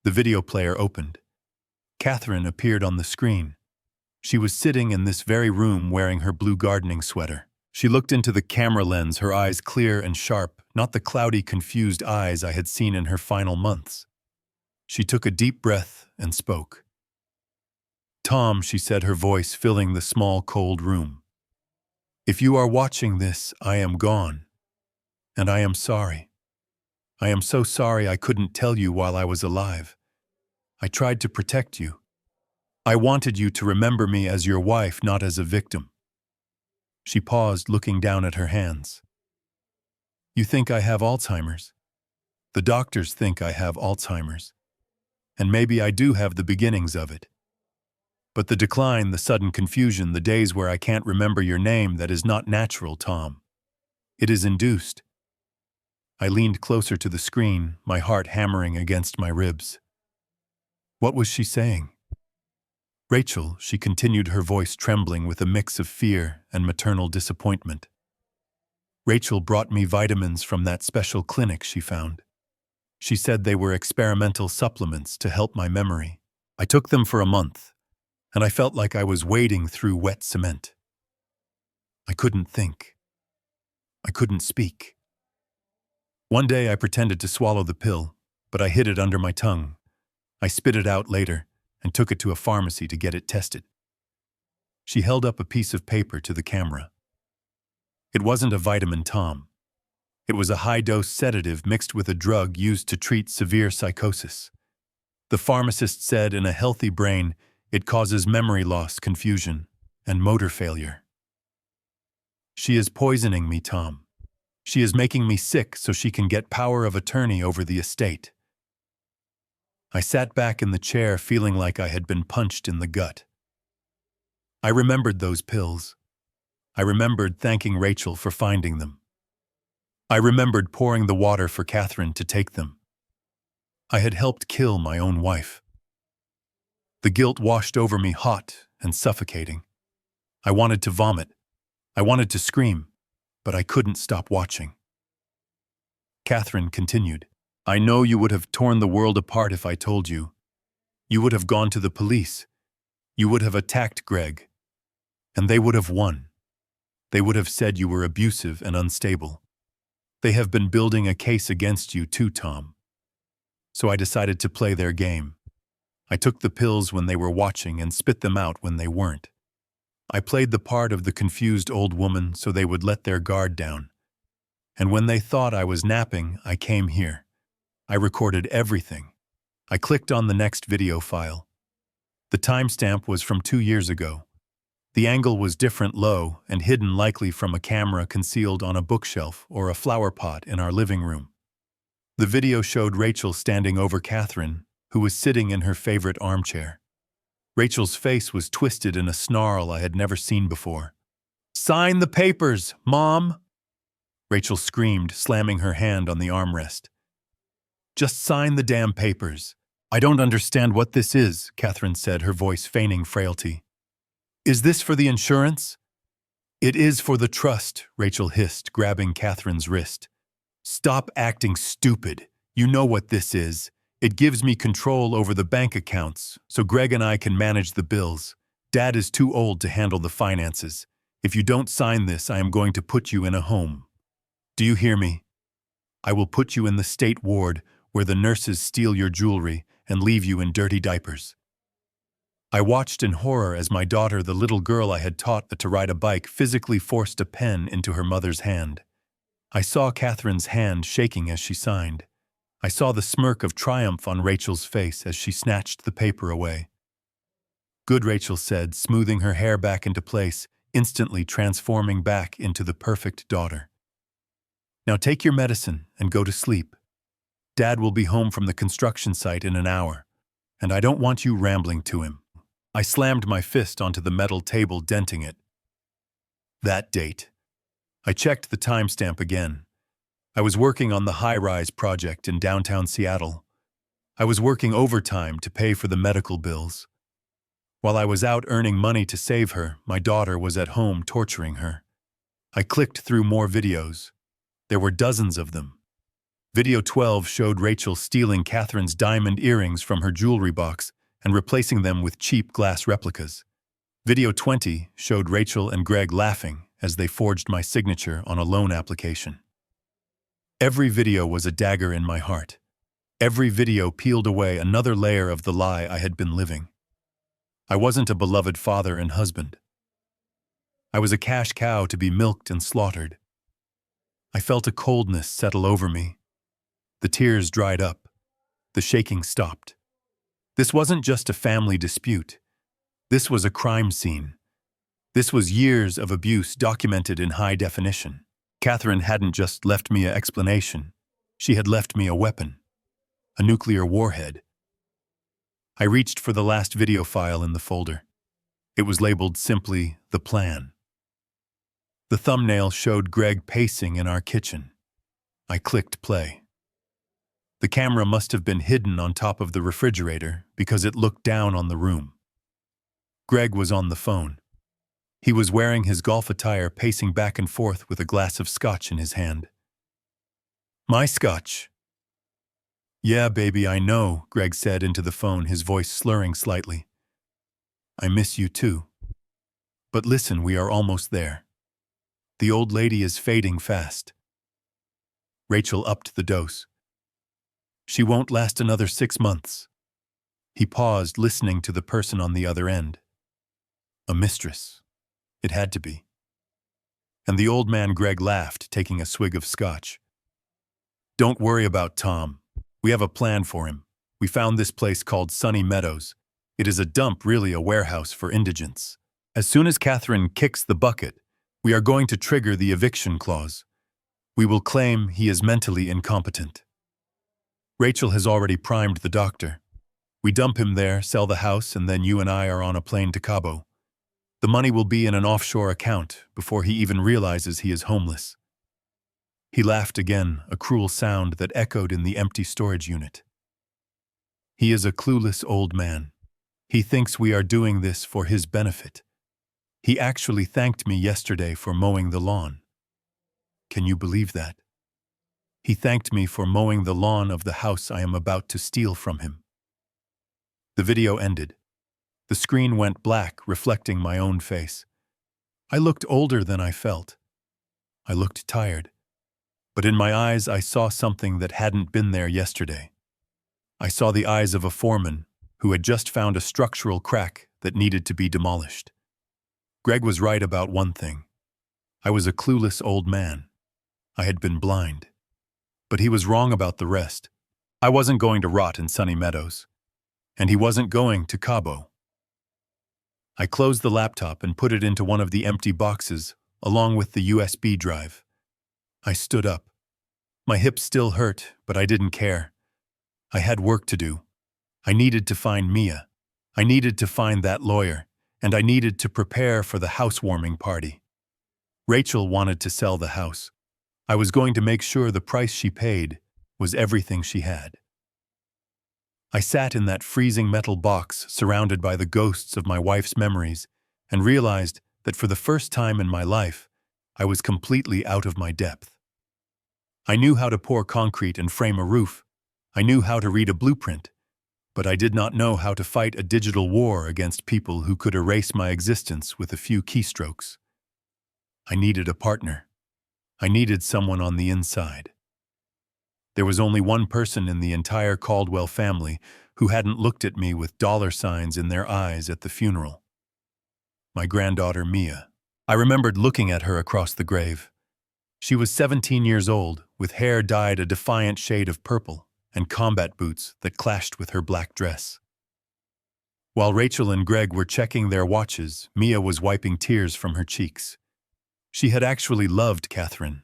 The video player opened. Catherine appeared on the screen. She was sitting in this very room wearing her blue gardening sweater. She looked into the camera lens, her eyes clear and sharp, not the cloudy, confused eyes I had seen in her final months. She took a deep breath and spoke. "Tom," she said, her voice filling the small, cold room. "If you are watching this, I am gone. And I am sorry. I am so sorry I couldn't tell you while I was alive. I tried to protect you. I wanted you to remember me as your wife, not as a victim." She paused, looking down at her hands. "You think I have Alzheimer's? The doctors think I have Alzheimer's. And maybe I do have the beginnings of it. But the decline, the sudden confusion, the days where I can't remember your name, that is not natural, Tom. It is induced." I leaned closer to the screen, my heart hammering against my ribs. What was she saying? "Rachel," she continued, her voice trembling with a mix of fear and maternal disappointment. "Rachel brought me vitamins from that special clinic she found. She said they were experimental supplements to help my memory. I took them for a month, and I felt like I was wading through wet cement. I couldn't think. I couldn't speak. One day I pretended to swallow the pill, but I hid it under my tongue. I spit it out later and took it to a pharmacy to get it tested." She held up a piece of paper to the camera. "It wasn't a vitamin, Tom. It was a high-dose sedative mixed with a drug used to treat severe psychosis. The pharmacist said in a healthy brain, it causes memory loss, confusion, and motor failure. She is poisoning me, Tom. She is making me sick so she can get power of attorney over the estate." I sat back in the chair feeling like I had been punched in the gut. I remembered those pills. I remembered thanking Rachel for finding them. I remembered pouring the water for Catherine to take them. I had helped kill my own wife. The guilt washed over me, hot and suffocating. I wanted to vomit. I wanted to scream, but I couldn't stop watching. Catherine continued, "I know you would have torn the world apart if I told you. You would have gone to the police. You would have attacked Greg. And they would have won. They would have said you were abusive and unstable. They have been building a case against you too, Tom. So I decided to play their game. I took the pills when they were watching and spit them out when they weren't. I played the part of the confused old woman so they would let their guard down. And when they thought I was napping, I came here. I recorded everything. I clicked on the next video file. The timestamp was from 2 years ago. The angle was different, low, and hidden, likely from a camera concealed on a bookshelf or a flower pot in our living room. The video showed Rachel standing over Catherine, who was sitting in her favorite armchair. Rachel's face was twisted in a snarl I had never seen before. "Sign the papers, Mom!" Rachel screamed, slamming her hand on the armrest. "Just sign the damn papers." "I don't understand what this is," Catherine said, her voice feigning frailty. "Is this for the insurance?" "It is for the trust," Rachel hissed, grabbing Catherine's wrist. "Stop acting stupid. You know what this is. It gives me control over the bank accounts, so Greg and I can manage the bills. Dad is too old to handle the finances. If you don't sign this, I am going to put you in a home. Do you hear me? I will put you in the state ward where the nurses steal your jewelry and leave you in dirty diapers. I watched in horror as my daughter, the little girl I had taught to ride a bike, physically forced a pen into her mother's hand. I saw Catherine's hand shaking as she signed. I saw the smirk of triumph on Rachel's face as she snatched the paper away. Good, Rachel said, smoothing her hair back into place, instantly transforming back into the perfect daughter. Now take your medicine and go to sleep. Dad will be home from the construction site in an hour, and I don't want you rambling to him. I slammed my fist onto the metal table, denting it. That date. I checked the timestamp again. I was working on the high-rise project in downtown Seattle. I was working overtime to pay for the medical bills. While I was out earning money to save her, my daughter was at home torturing her. I clicked through more videos. There were dozens of them. Video 12 showed Rachel stealing Catherine's diamond earrings from her jewelry box and replacing them with cheap glass replicas. Video 20 showed Rachel and Greg laughing as they forged my signature on a loan application. Every video was a dagger in my heart. Every video peeled away another layer of the lie I had been living. I wasn't a beloved father and husband. I was a cash cow to be milked and slaughtered. I felt a coldness settle over me. The tears dried up. The shaking stopped. This wasn't just a family dispute. This was a crime scene. This was years of abuse documented in high definition. Catherine hadn't just left me an explanation. She had left me a weapon. A nuclear warhead. I reached for the last video file in the folder. It was labeled simply "The Plan." The thumbnail showed Greg pacing in our kitchen. I clicked play. The camera must have been hidden on top of the refrigerator because it looked down on the room. Greg was on the phone. He was wearing his golf attire, pacing back and forth with a glass of scotch in his hand. "My scotch." "Yeah, baby, I know," Greg said into the phone, his voice slurring slightly. "I miss you too. But listen, we are almost there. The old lady is fading fast." Rachel upped the dose. "She won't last another 6 months." He paused, listening to the person on the other end. A mistress. It had to be. And the old man, Greg laughed, taking a swig of scotch. "Don't worry about Tom. We have a plan for him. We found this place called Sunny Meadows. It is a dump, really a warehouse for indigents. As soon as Catherine kicks the bucket, we are going to trigger the eviction clause. We will claim he is mentally incompetent. Rachel has already primed the doctor. We dump him there, sell the house, and then you and I are on a plane to Cabo. The money will be in an offshore account before he even realizes he is homeless." He laughed again, a cruel sound that echoed in the empty storage unit. "He is a clueless old man. He thinks we are doing this for his benefit. He actually thanked me yesterday for mowing the lawn. Can you believe that? He thanked me for mowing the lawn of the house I am about to steal from him." The video ended. The screen went black, reflecting my own face. I looked older than I felt. I looked tired. But in my eyes, I saw something that hadn't been there yesterday. I saw the eyes of a foreman who had just found a structural crack that needed to be demolished. Greg was right about one thing. I was a clueless old man. I had been blind. But he was wrong about the rest. I wasn't going to rot in Sunny Meadows. And he wasn't going to Cabo. I closed the laptop and put it into one of the empty boxes, along with the USB drive. I stood up. My hips still hurt, but I didn't care. I had work to do. I needed to find Mia. I needed to find that lawyer, and I needed to prepare for the housewarming party. Rachel wanted to sell the house. I was going to make sure the price she paid was everything she had. I sat in that freezing metal box surrounded by the ghosts of my wife's memories and realized that for the first time in my life, I was completely out of my depth. I knew how to pour concrete and frame a roof. I knew how to read a blueprint, but I did not know how to fight a digital war against people who could erase my existence with a few keystrokes. I needed a partner. I needed someone on the inside. There was only one person in the entire Caldwell family who hadn't looked at me with dollar signs in their eyes at the funeral. My granddaughter, Mia. I remembered looking at her across the grave. She was 17 years old, with hair dyed a defiant shade of purple and combat boots that clashed with her black dress. While Rachel and Greg were checking their watches, Mia was wiping tears from her cheeks. She had actually loved Catherine.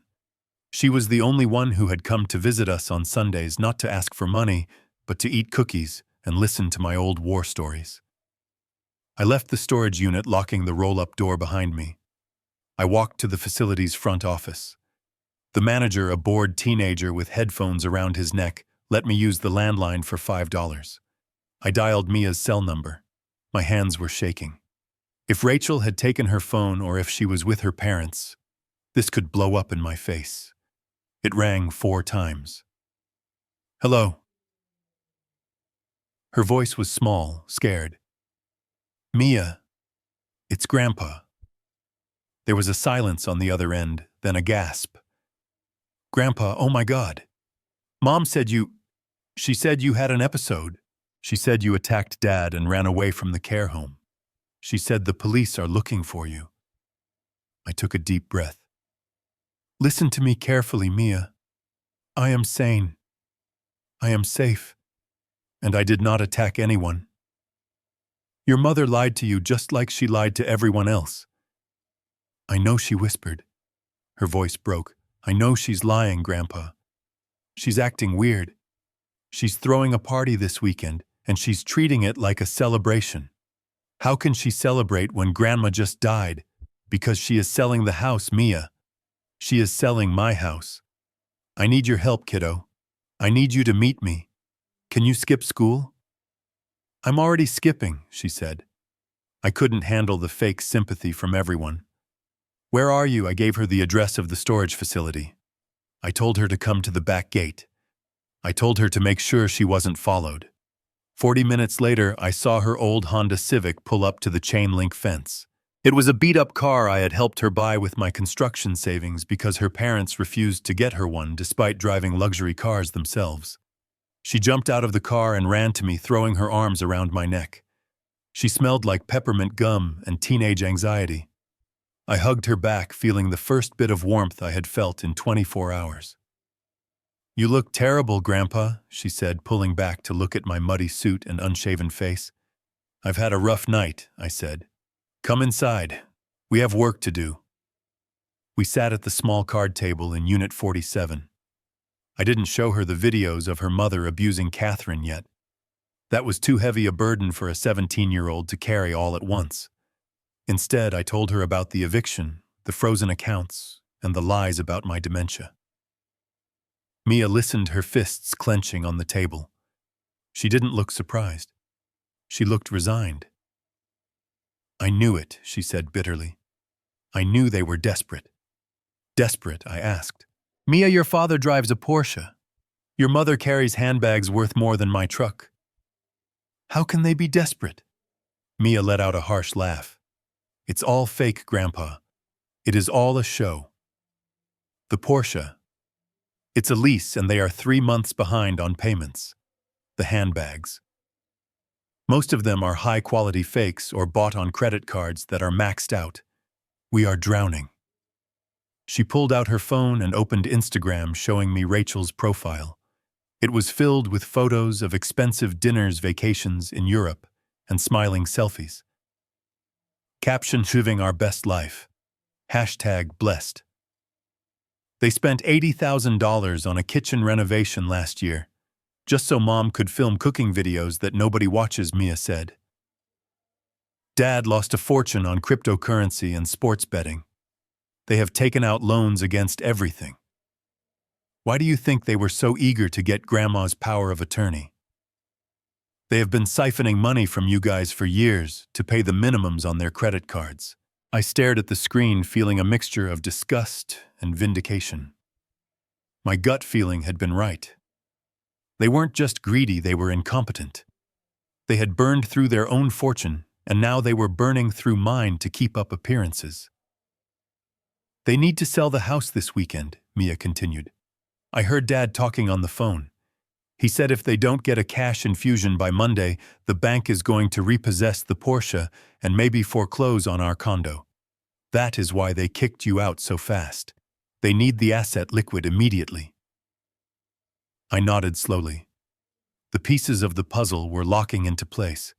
She was the only one who had come to visit us on Sundays not to ask for money, but to eat cookies and listen to my old war stories. I left the storage unit, locking the roll-up door behind me. I walked to the facility's front office. The manager, a bored teenager with headphones around his neck, let me use the landline for $5. I dialed Mia's cell number. My hands were shaking. If Rachel had taken her phone or if she was with her parents, this could blow up in my face. It rang 4 times. Hello. Her voice was small, scared. Mia, it's Grandpa. There was a silence on the other end, then a gasp. Grandpa, oh my God. Mom said she said you had an episode. She said you attacked Dad and ran away from the care home. She said the police are looking for you. I took a deep breath. Listen to me carefully, Mia. I am sane. I am safe. And I did not attack anyone. Your mother lied to you just like she lied to everyone else. I know, she whispered. Her voice broke. I know she's lying, Grandpa. She's acting weird. She's throwing a party this weekend, and she's treating it like a celebration. How can she celebrate when Grandma just died? Because she is selling the house, Mia. She is selling my house. I need your help, kiddo. I need you to meet me. Can you skip school? I'm already skipping, she said. I couldn't handle the fake sympathy from everyone. Where are you? I gave her the address of the storage facility. I told her to come to the back gate. I told her to make sure she wasn't followed. 40 minutes later, I saw her old Honda Civic pull up to the chain-link fence. It was a beat-up car I had helped her buy with my construction savings because her parents refused to get her one despite driving luxury cars themselves. She jumped out of the car and ran to me, throwing her arms around my neck. She smelled like peppermint gum and teenage anxiety. I hugged her back, feeling the first bit of warmth I had felt in 24 hours. You look terrible, Grandpa, she said, pulling back to look at my muddy suit and unshaven face. I've had a rough night, I said. Come inside. We have work to do. We sat at the small card table in Unit 47. I didn't show her the videos of her mother abusing Catherine yet. That was too heavy a burden for a 17-year-old to carry all at once. Instead, I told her about the eviction, the frozen accounts, and the lies about my dementia. Mia listened, her fists clenching on the table. She didn't look surprised. She looked resigned. I knew it, she said bitterly. I knew they were desperate. Desperate, I asked. Mia, your father drives a Porsche. Your mother carries handbags worth more than my truck. How can they be desperate? Mia let out a harsh laugh. It's all fake, Grandpa. It is all a show. The Porsche. It's a lease and they are 3 months behind on payments. The handbags. Most of them are high-quality fakes or bought on credit cards that are maxed out. We are drowning. She pulled out her phone and opened Instagram, showing me Rachel's profile. It was filled with photos of expensive dinners, vacations in Europe, and smiling selfies. Caption: living our best life. #blessed. They spent $80,000 on a kitchen renovation last year, just so Mom could film cooking videos that nobody watches, Mia said. Dad lost a fortune on cryptocurrency and sports betting. They have taken out loans against everything. Why do you think they were so eager to get Grandma's power of attorney? They have been siphoning money from you guys for years to pay the minimums on their credit cards. I stared at the screen, feeling a mixture of disgust and vindication. My gut feeling had been right. They weren't just greedy, they were incompetent. They had burned through their own fortune, and now they were burning through mine to keep up appearances. They need to sell the house this weekend, Mia continued. I heard Dad talking on the phone. He said if they don't get a cash infusion by Monday, the bank is going to repossess the Porsche and maybe foreclose on our condo. That is why they kicked you out so fast. They need the asset liquid immediately. I nodded slowly. The pieces of the puzzle were locking into place.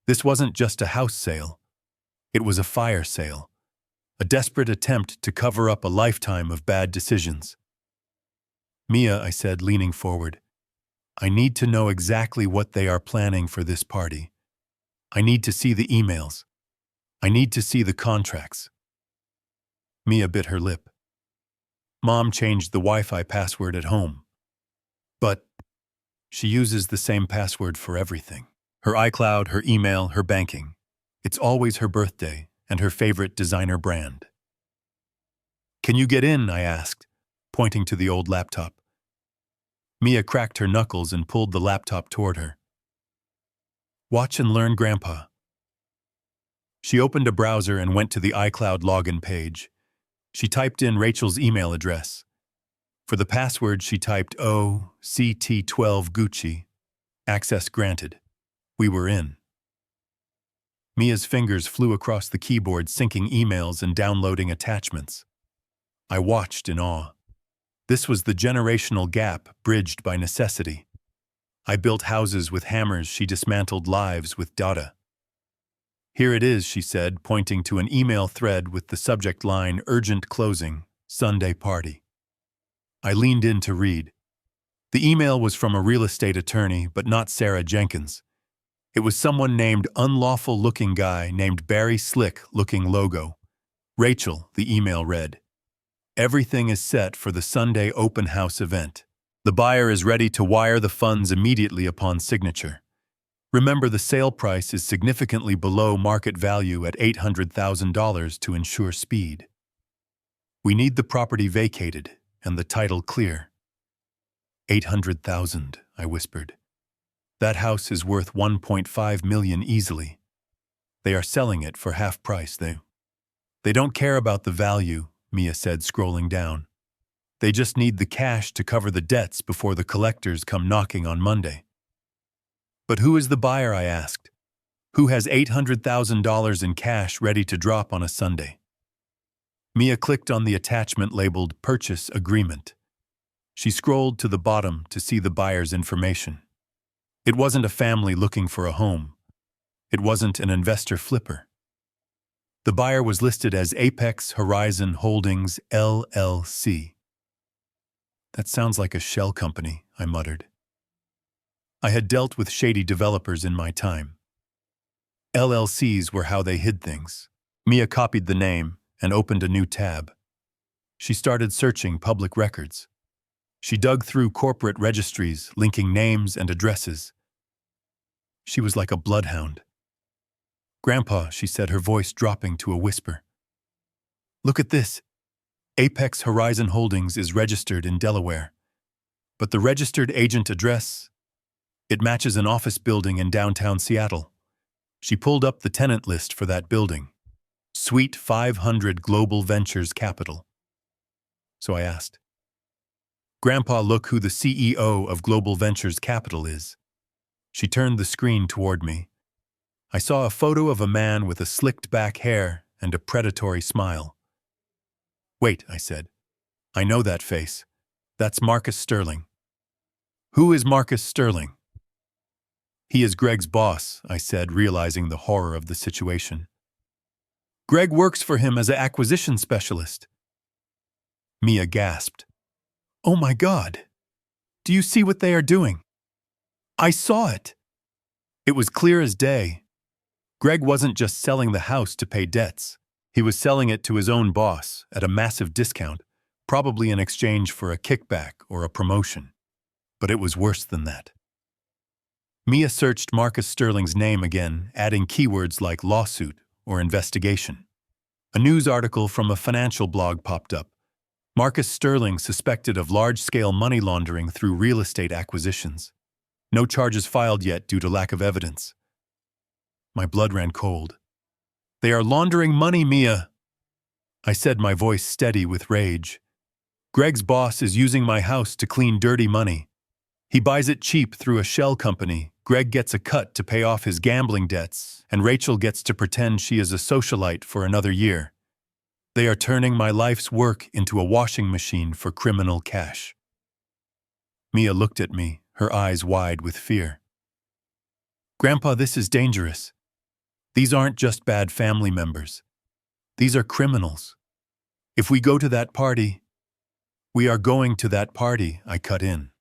This wasn't just a house sale. It was a fire sale. A desperate attempt to cover up a lifetime of bad decisions. Mia, I said, leaning forward, I need to know exactly what they are planning for this party. I need to see the emails. I need to see the contracts. Mia bit her lip. Mom changed the Wi-Fi password at home. But she uses the same password for everything. Her iCloud, her email, her banking. It's always her birthday and her favorite designer brand. Can you get in? I asked, pointing to the old laptop. Mia cracked her knuckles and pulled the laptop toward her. Watch and learn, Grandpa. She opened a browser and went to the iCloud login page. She typed in Rachel's email address. For the password, she typed OCT12 Gucci. Access granted. We were in. Mia's fingers flew across the keyboard, syncing emails and downloading attachments. I watched in awe. This was the generational gap bridged by necessity. I built houses with hammers, she dismantled lives with data. Here it is, she said, pointing to an email thread with the subject line, Urgent Closing, Sunday Party. I leaned in to read. The email was from a real estate attorney, but not Sarah Jenkins. It was someone named Unlawful-Looking Guy named Barry Slick-Looking Logo. Rachel, the email read. Everything is set for the Sunday open house event. The buyer is ready to wire the funds immediately upon signature. Remember, the sale price is significantly below market value at $800,000 to ensure speed. We need the property vacated and the title clear. $800,000, I whispered. That house is worth $1.5 million easily. They are selling it for half price. They don't care about the value, Mia said, scrolling down. They just need the cash to cover the debts before the collectors come knocking on Monday. But who is the buyer, I asked? Who has $800,000 in cash ready to drop on a Sunday? Mia clicked on the attachment labeled Purchase Agreement. She scrolled to the bottom to see the buyer's information. It wasn't a family looking for a home. It wasn't an investor flipper. The buyer was listed as Apex Horizon Holdings, LLC. That sounds like a shell company, I muttered. I had dealt with shady developers in my time. LLCs were how they hid things. Mia copied the name and opened a new tab. She started searching public records. She dug through corporate registries, linking names and addresses. She was like a bloodhound. Grandpa, she said, her voice dropping to a whisper. Look at this. Apex Horizon Holdings is registered in Delaware. But the registered agent address, it matches an office building in downtown Seattle. She pulled up the tenant list for that building. Suite 500 Global Ventures Capital. So I asked, Grandpa, look who the CEO of Global Ventures Capital is. She turned the screen toward me. I saw a photo of a man with a slicked back hair and a predatory smile. Wait, I said. I know that face. That's Marcus Sterling. Who is Marcus Sterling? He is Greg's boss, I said, realizing the horror of the situation. Greg works for him as an acquisition specialist. Mia gasped. Oh my God! Do you see what they are doing? I saw it. It was clear as day. Greg wasn't just selling the house to pay debts. He was selling it to his own boss at a massive discount, probably in exchange for a kickback or a promotion. But it was worse than that. Mia searched Marcus Sterling's name again, adding keywords like lawsuit or investigation. A news article from a financial blog popped up. Marcus Sterling suspected of large-scale money laundering through real estate acquisitions. No charges filed yet due to lack of evidence. My blood ran cold. "They are laundering money, Mia," I said, my voice steady with rage. "Greg's boss is using my house to clean dirty money. He buys it cheap through a shell company. Greg gets a cut to pay off his gambling debts, and Rachel gets to pretend she is a socialite for another year. They are turning my life's work into a washing machine for criminal cash." Mia looked at me, her eyes wide with fear. "Grandpa, this is dangerous. These aren't just bad family members. These are criminals. If we go to that party—" "We are going to that party," I cut in.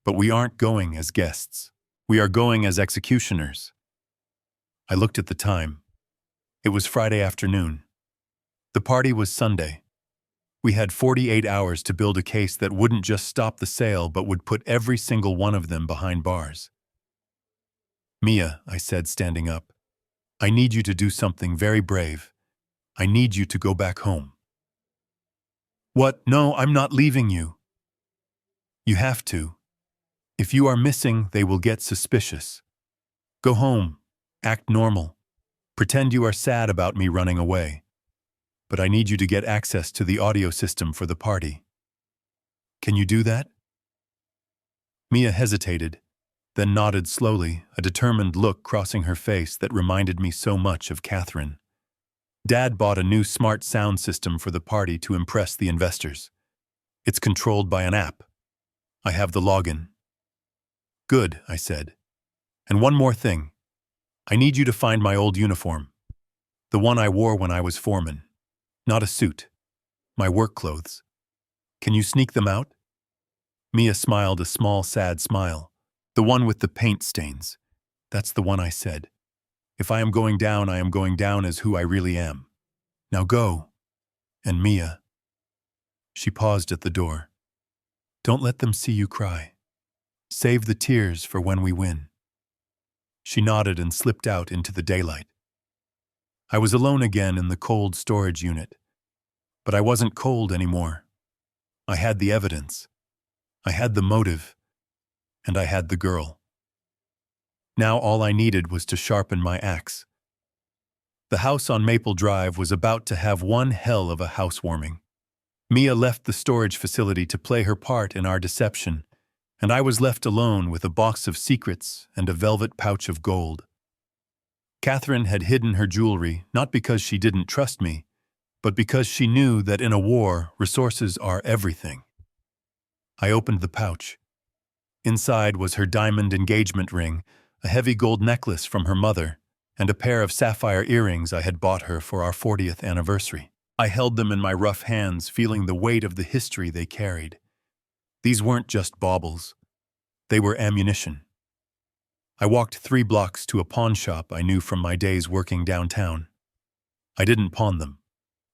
"But we aren't going as guests. We are going as executioners." I looked at the time. It was Friday afternoon. The party was Sunday. We had 48 hours to build a case that wouldn't just stop the sale but would put every single one of them behind bars. "Mia," I said, standing up, "I need you to do something very brave. I need you to go back home." "What? No, I'm not leaving you." "You have to. If you are missing, they will get suspicious. Go home. Act normal. Pretend you are sad about me running away. But I need you to get access to the audio system for the party. Can you do that?" Mia hesitated, then nodded slowly, a determined look crossing her face that reminded me so much of Catherine. Dad bought a new smart sound system for the party to impress the investors. It's controlled by an app. I have the login. "Good," I said. "And one more thing. I need you to find my old uniform. The one I wore when I was foreman. Not a suit. My work clothes. Can you sneak them out?" Mia smiled a small, sad smile. "The one with the paint stains. That's the one," I said. "If I am going down, I am going down as who I really am. Now go. And Mia." She paused at the door. "Don't let them see you cry. Save the tears for when we win." She nodded and slipped out into the daylight. I was alone again in the cold storage unit. But I wasn't cold anymore. I had the evidence. I had the motive. And I had the girl. Now all I needed was to sharpen my axe. The house on Maple Drive was about to have one hell of a housewarming. Mia left the storage facility to play her part in our deception, and I was left alone with a box of secrets and a velvet pouch of gold. Catherine had hidden her jewelry not because she didn't trust me, but because she knew that in a war, resources are everything. I opened the pouch. Inside was her diamond engagement ring, a heavy gold necklace from her mother, and a pair of sapphire earrings I had bought her for our 40th anniversary. I held them in my rough hands, feeling the weight of the history they carried. These weren't just baubles. They were ammunition. I walked 3 blocks to a pawn shop I knew from my days working downtown. I didn't pawn them.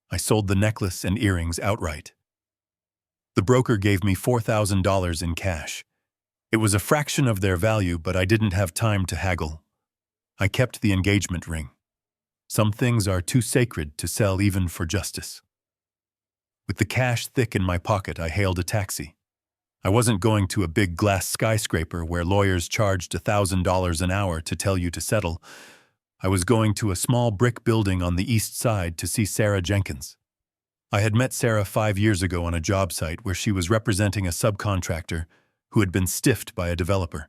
I sold the necklace and earrings outright. The broker gave me $4,000 in cash. It was a fraction of their value, but I didn't have time to haggle. I kept the engagement ring. Some things are too sacred to sell even for justice. With the cash thick in my pocket, I hailed a taxi. I wasn't going to a big glass skyscraper where lawyers charged $1,000 an hour to tell you to settle. I was going to a small brick building on the east side to see Sarah Jenkins. I had met Sarah 5 years ago on a job site where she was representing a subcontractor who had been stiffed by a developer.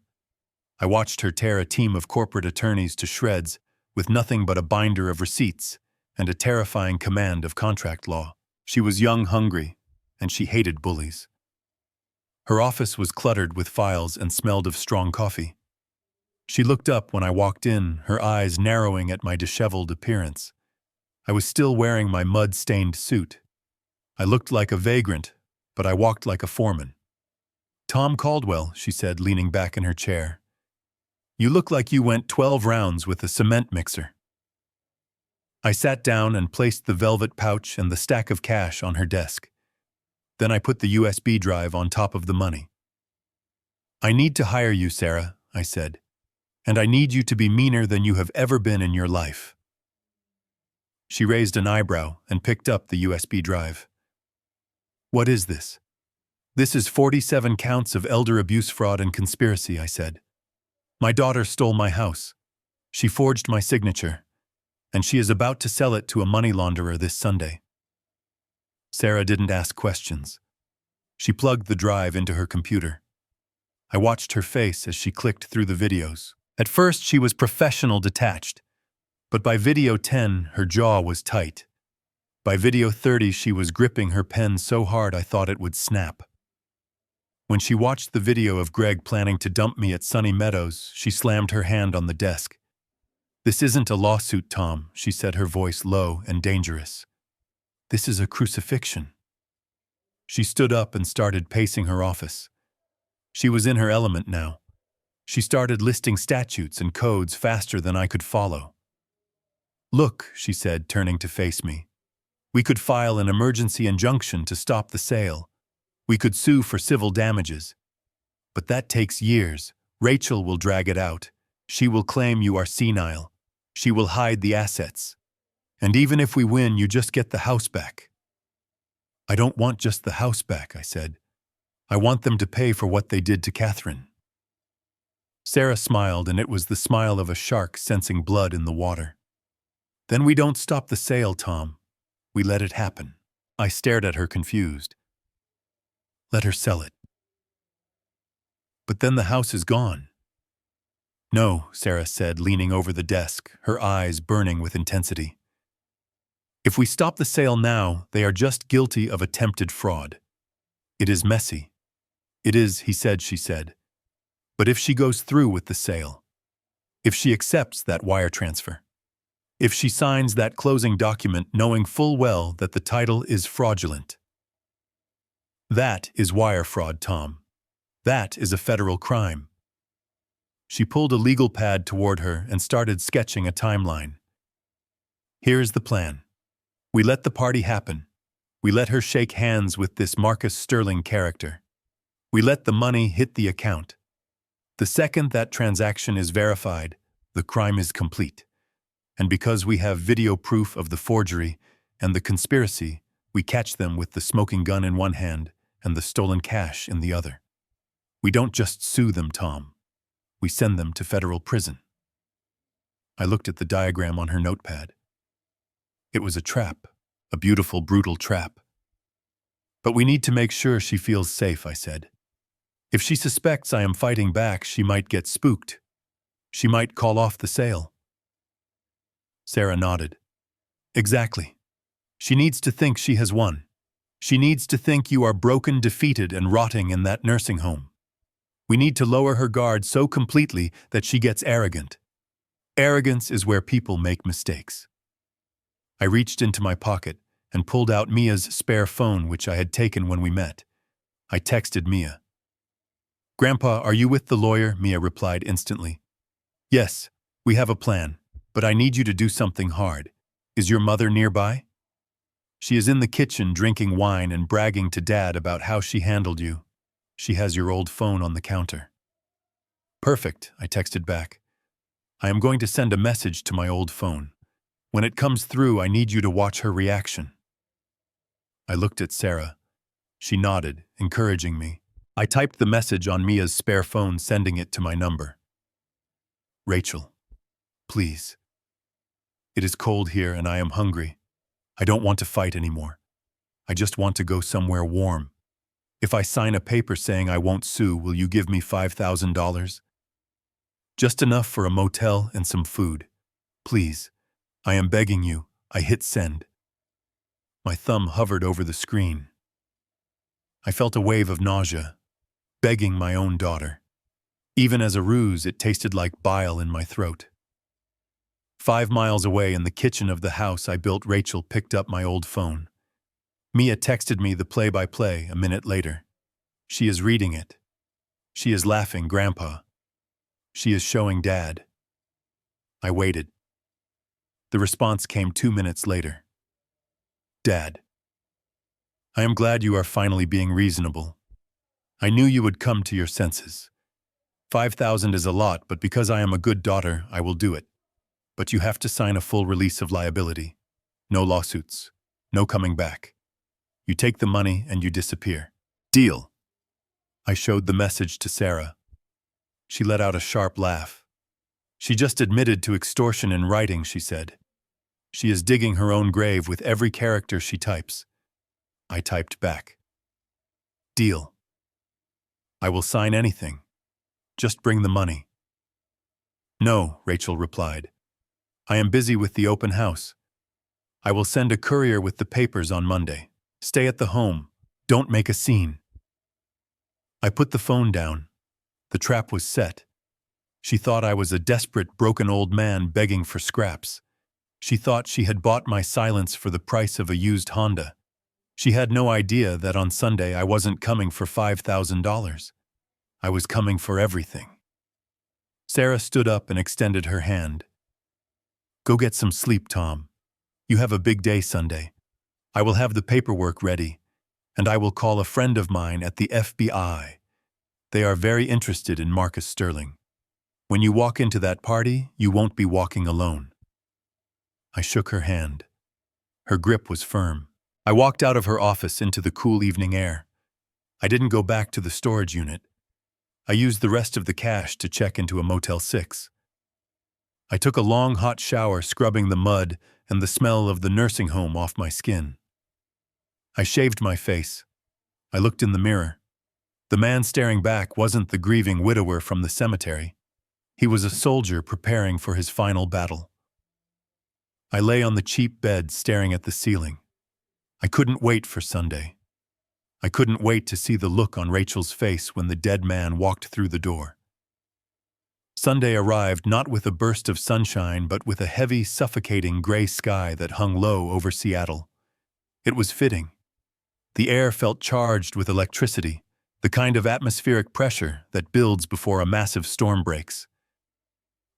I watched her tear a team of corporate attorneys to shreds with nothing but a binder of receipts and a terrifying command of contract law. She was young, hungry, and she hated bullies. Her office was cluttered with files and smelled of strong coffee. She looked up when I walked in, her eyes narrowing at my disheveled appearance. I was still wearing my mud-stained suit. I looked like a vagrant, but I walked like a foreman. "Tom Caldwell," she said, leaning back in her chair. "You look like you went 12 rounds with a cement mixer." I sat down and placed the velvet pouch and the stack of cash on her desk. Then I put the USB drive on top of the money. "I need to hire you, Sarah," I said. "And I need you to be meaner than you have ever been in your life." She raised an eyebrow and picked up the USB drive. What is this? This is 47 counts of elder abuse, fraud, and conspiracy, I said. My daughter stole my house. She forged my signature, and she is about to sell it to a money launderer this Sunday. Sarah didn't ask questions. She plugged the drive into her computer. I watched her face as she clicked through the videos. At first, she was professional detached, but by video 10, her jaw was tight. By video 30, she was gripping her pen so hard I thought it would snap. When she watched the video of Greg planning to dump me at Sunny Meadows, she slammed her hand on the desk. "This isn't a lawsuit, Tom," she said, her voice low and dangerous. "This is a crucifixion." She stood up and started pacing her office. She was in her element now. She started listing statutes and codes faster than I could follow. "Look," she said, turning to face me. "We could file an emergency injunction to stop the sale. We could sue for civil damages. But that takes years. Rachel will drag it out. She will claim you are senile. She will hide the assets. And even if we win, you just get the house back." "I don't want just the house back," I said. "I want them to pay for what they did to Catherine." Sarah smiled, and it was the smile of a shark sensing blood in the water. "Then we don't stop the sale, Tom. We let it happen." I stared at her confused. "Let her sell it." "But then the house is gone." "No," Sarah said, leaning over the desk, her eyes burning with intensity. "If we stop the sale now, they are just guilty of attempted fraud. It is messy." "It is," he said, she said. "But if she goes through with the sale, if she accepts that wire transfer, if she signs that closing document knowing full well that the title is fraudulent, that is wire fraud, Tom. That is a federal crime." She pulled a legal pad toward her and started sketching a timeline. "Here's the plan. We let the party happen. We let her shake hands with this Marcus Sterling character. We let the money hit the account. The second that transaction is verified, the crime is complete. And because we have video proof of the forgery and the conspiracy, we catch them with the smoking gun in one hand and the stolen cash in the other. We don't just sue them, Tom. We send them to federal prison." I looked at the diagram on her notepad. It was a trap, a beautiful, brutal trap. "But we need to make sure she feels safe," I said. "If she suspects I am fighting back, she might get spooked. She might call off the sale." Sarah nodded. "Exactly. She needs to think she has won. She needs to think you are broken, defeated, and rotting in that nursing home. We need to lower her guard so completely that she gets arrogant. Arrogance is where people make mistakes." I reached into my pocket and pulled out Mia's spare phone, which I had taken when we met. I texted Mia. "Grandpa, are you with the lawyer?" Mia replied instantly. "Yes, we have a plan, but I need you to do something hard. Is your mother nearby?" "She is in the kitchen drinking wine and bragging to Dad about how she handled you. She has your old phone on the counter." "Perfect," I texted back. "I am going to send a message to my old phone. When it comes through, I need you to watch her reaction." I looked at Sarah. She nodded, encouraging me. I typed the message on Mia's spare phone, sending it to my number. "Rachel, please. It is cold here and I am hungry. I don't want to fight anymore. I just want to go somewhere warm. If I sign a paper saying I won't sue, will you give me $5,000? Just enough for a motel and some food. Please. I am begging you." I hit send. My thumb hovered over the screen. I felt a wave of nausea, begging my own daughter. Even as a ruse, it tasted like bile in my throat. 5 miles away in the kitchen of the house I built, Rachel picked up my old phone. Mia texted me the play-by-play a minute later. She is reading it. She is laughing, "Grandpa." She is showing Dad. I waited. The response came 2 minutes later. "Dad, I am glad you are finally being reasonable. I knew you would come to your senses. 5,000 is a lot, but because I am a good daughter, I will do it. But you have to sign a full release of liability. No lawsuits. No coming back. You take the money and you disappear. Deal. I showed the message to Sarah. She let out a sharp laugh. She just admitted to extortion in writing, she said. She is digging her own grave with every character she types. I typed back. Deal. I will sign anything. Just bring the money. No, Rachel replied. I am busy with the open house. I will send a courier with the papers on Monday. Stay at the home. Don't make a scene. I put the phone down. The trap was set. She thought I was a desperate, broken old man begging for scraps. She thought she had bought my silence for the price of a used Honda. She had no idea that on Sunday I wasn't coming for $5,000. I was coming for everything. Sarah stood up and extended her hand. Go get some sleep, Tom. You have a big day Sunday. I will have the paperwork ready, and I will call a friend of mine at the FBI. They are very interested in Marcus Sterling. When you walk into that party, you won't be walking alone. I shook her hand. Her grip was firm. I walked out of her office into the cool evening air. I didn't go back to the storage unit. I used the rest of the cash to check into a Motel 6. I took a long hot shower, scrubbing the mud and the smell of the nursing home off my skin. I shaved my face. I looked in the mirror. The man staring back wasn't the grieving widower from the cemetery. He was a soldier preparing for his final battle. I lay on the cheap bed staring at the ceiling. I couldn't wait for Sunday. I couldn't wait to see the look on Rachel's face when the dead man walked through the door. Sunday arrived not with a burst of sunshine, but with a heavy, suffocating gray sky that hung low over Seattle. It was fitting. The air felt charged with electricity, the kind of atmospheric pressure that builds before a massive storm breaks.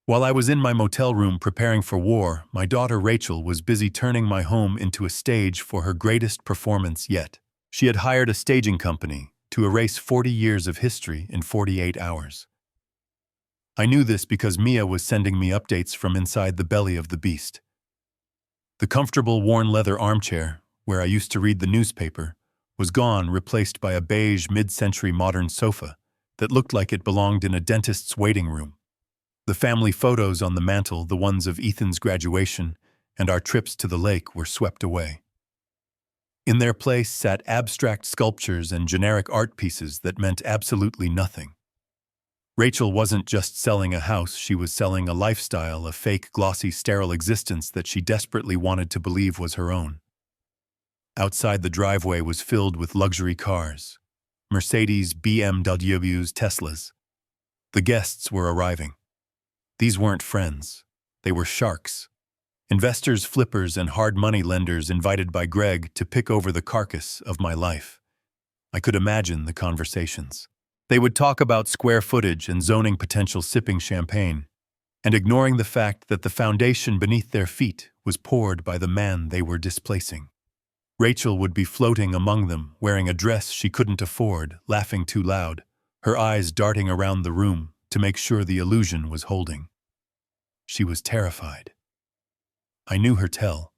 While I was in my motel room preparing for war, my daughter Rachel was busy turning my home into a stage for her greatest performance yet. She had hired a staging company to erase 40 years of history in 48 hours. I knew this because Mia was sending me updates from inside the belly of the beast. The comfortable worn leather armchair, where I used to read the newspaper, was gone, replaced by a beige mid-century modern sofa that looked like it belonged in a dentist's waiting room. The family photos on the mantel, the ones of Ethan's graduation and our trips to the lake, were swept away. In their place sat abstract sculptures and generic art pieces that meant absolutely nothing. Rachel wasn't just selling a house, she was selling a lifestyle, a fake, glossy, sterile existence that she desperately wanted to believe was her own. Outside, the driveway was filled with luxury cars, Mercedes, BMWs, Teslas. The guests were arriving. These weren't friends. They were sharks. Investors, flippers, and hard money lenders invited by Greg to pick over the carcass of my life. I could imagine the conversations. They would talk about square footage and zoning potential, sipping champagne, and ignoring the fact that the foundation beneath their feet was poured by the man they were displacing. Rachel would be floating among them, wearing a dress she couldn't afford, laughing too loud, her eyes darting around the room to make sure the illusion was holding. She was terrified. I knew her tell.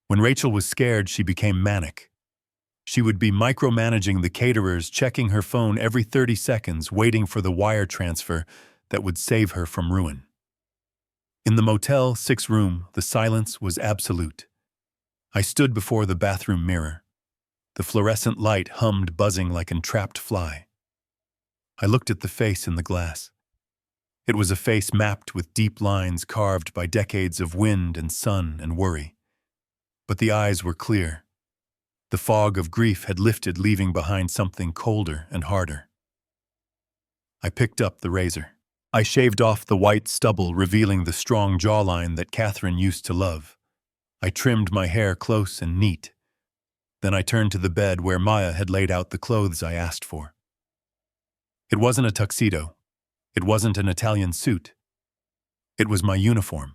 When Rachel was scared, she became manic. She would be micromanaging the caterers, checking her phone every 30 seconds, waiting for the wire transfer that would save her from ruin. In the Motel 6 room, the silence was absolute. I stood before the bathroom mirror. The fluorescent light hummed, buzzing like an entrapped fly. I looked at the face in the glass. It was a face mapped with deep lines carved by decades of wind and sun and worry. But the eyes were clear. The fog of grief had lifted, leaving behind something colder and harder. I picked up the razor. I shaved off the white stubble, revealing the strong jawline that Catherine used to love. I trimmed my hair close and neat. Then I turned to the bed where Maya had laid out the clothes I asked for. It wasn't a tuxedo. It wasn't an Italian suit. It was my uniform.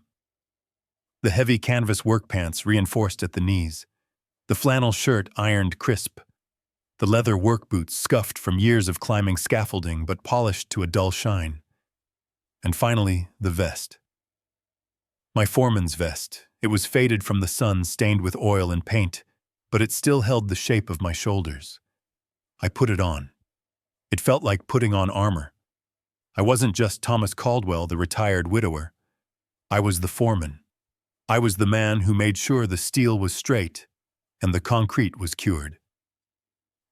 The heavy canvas work pants reinforced at the knees. The flannel shirt ironed crisp. The leather work boots scuffed from years of climbing scaffolding but polished to a dull shine. And finally, the vest. My foreman's vest. It was faded from the sun, stained with oil and paint, but it still held the shape of my shoulders. I put it on. It felt like putting on armor. I wasn't just Thomas Caldwell, the retired widower. I was the foreman. I was the man who made sure the steel was straight and the concrete was cured.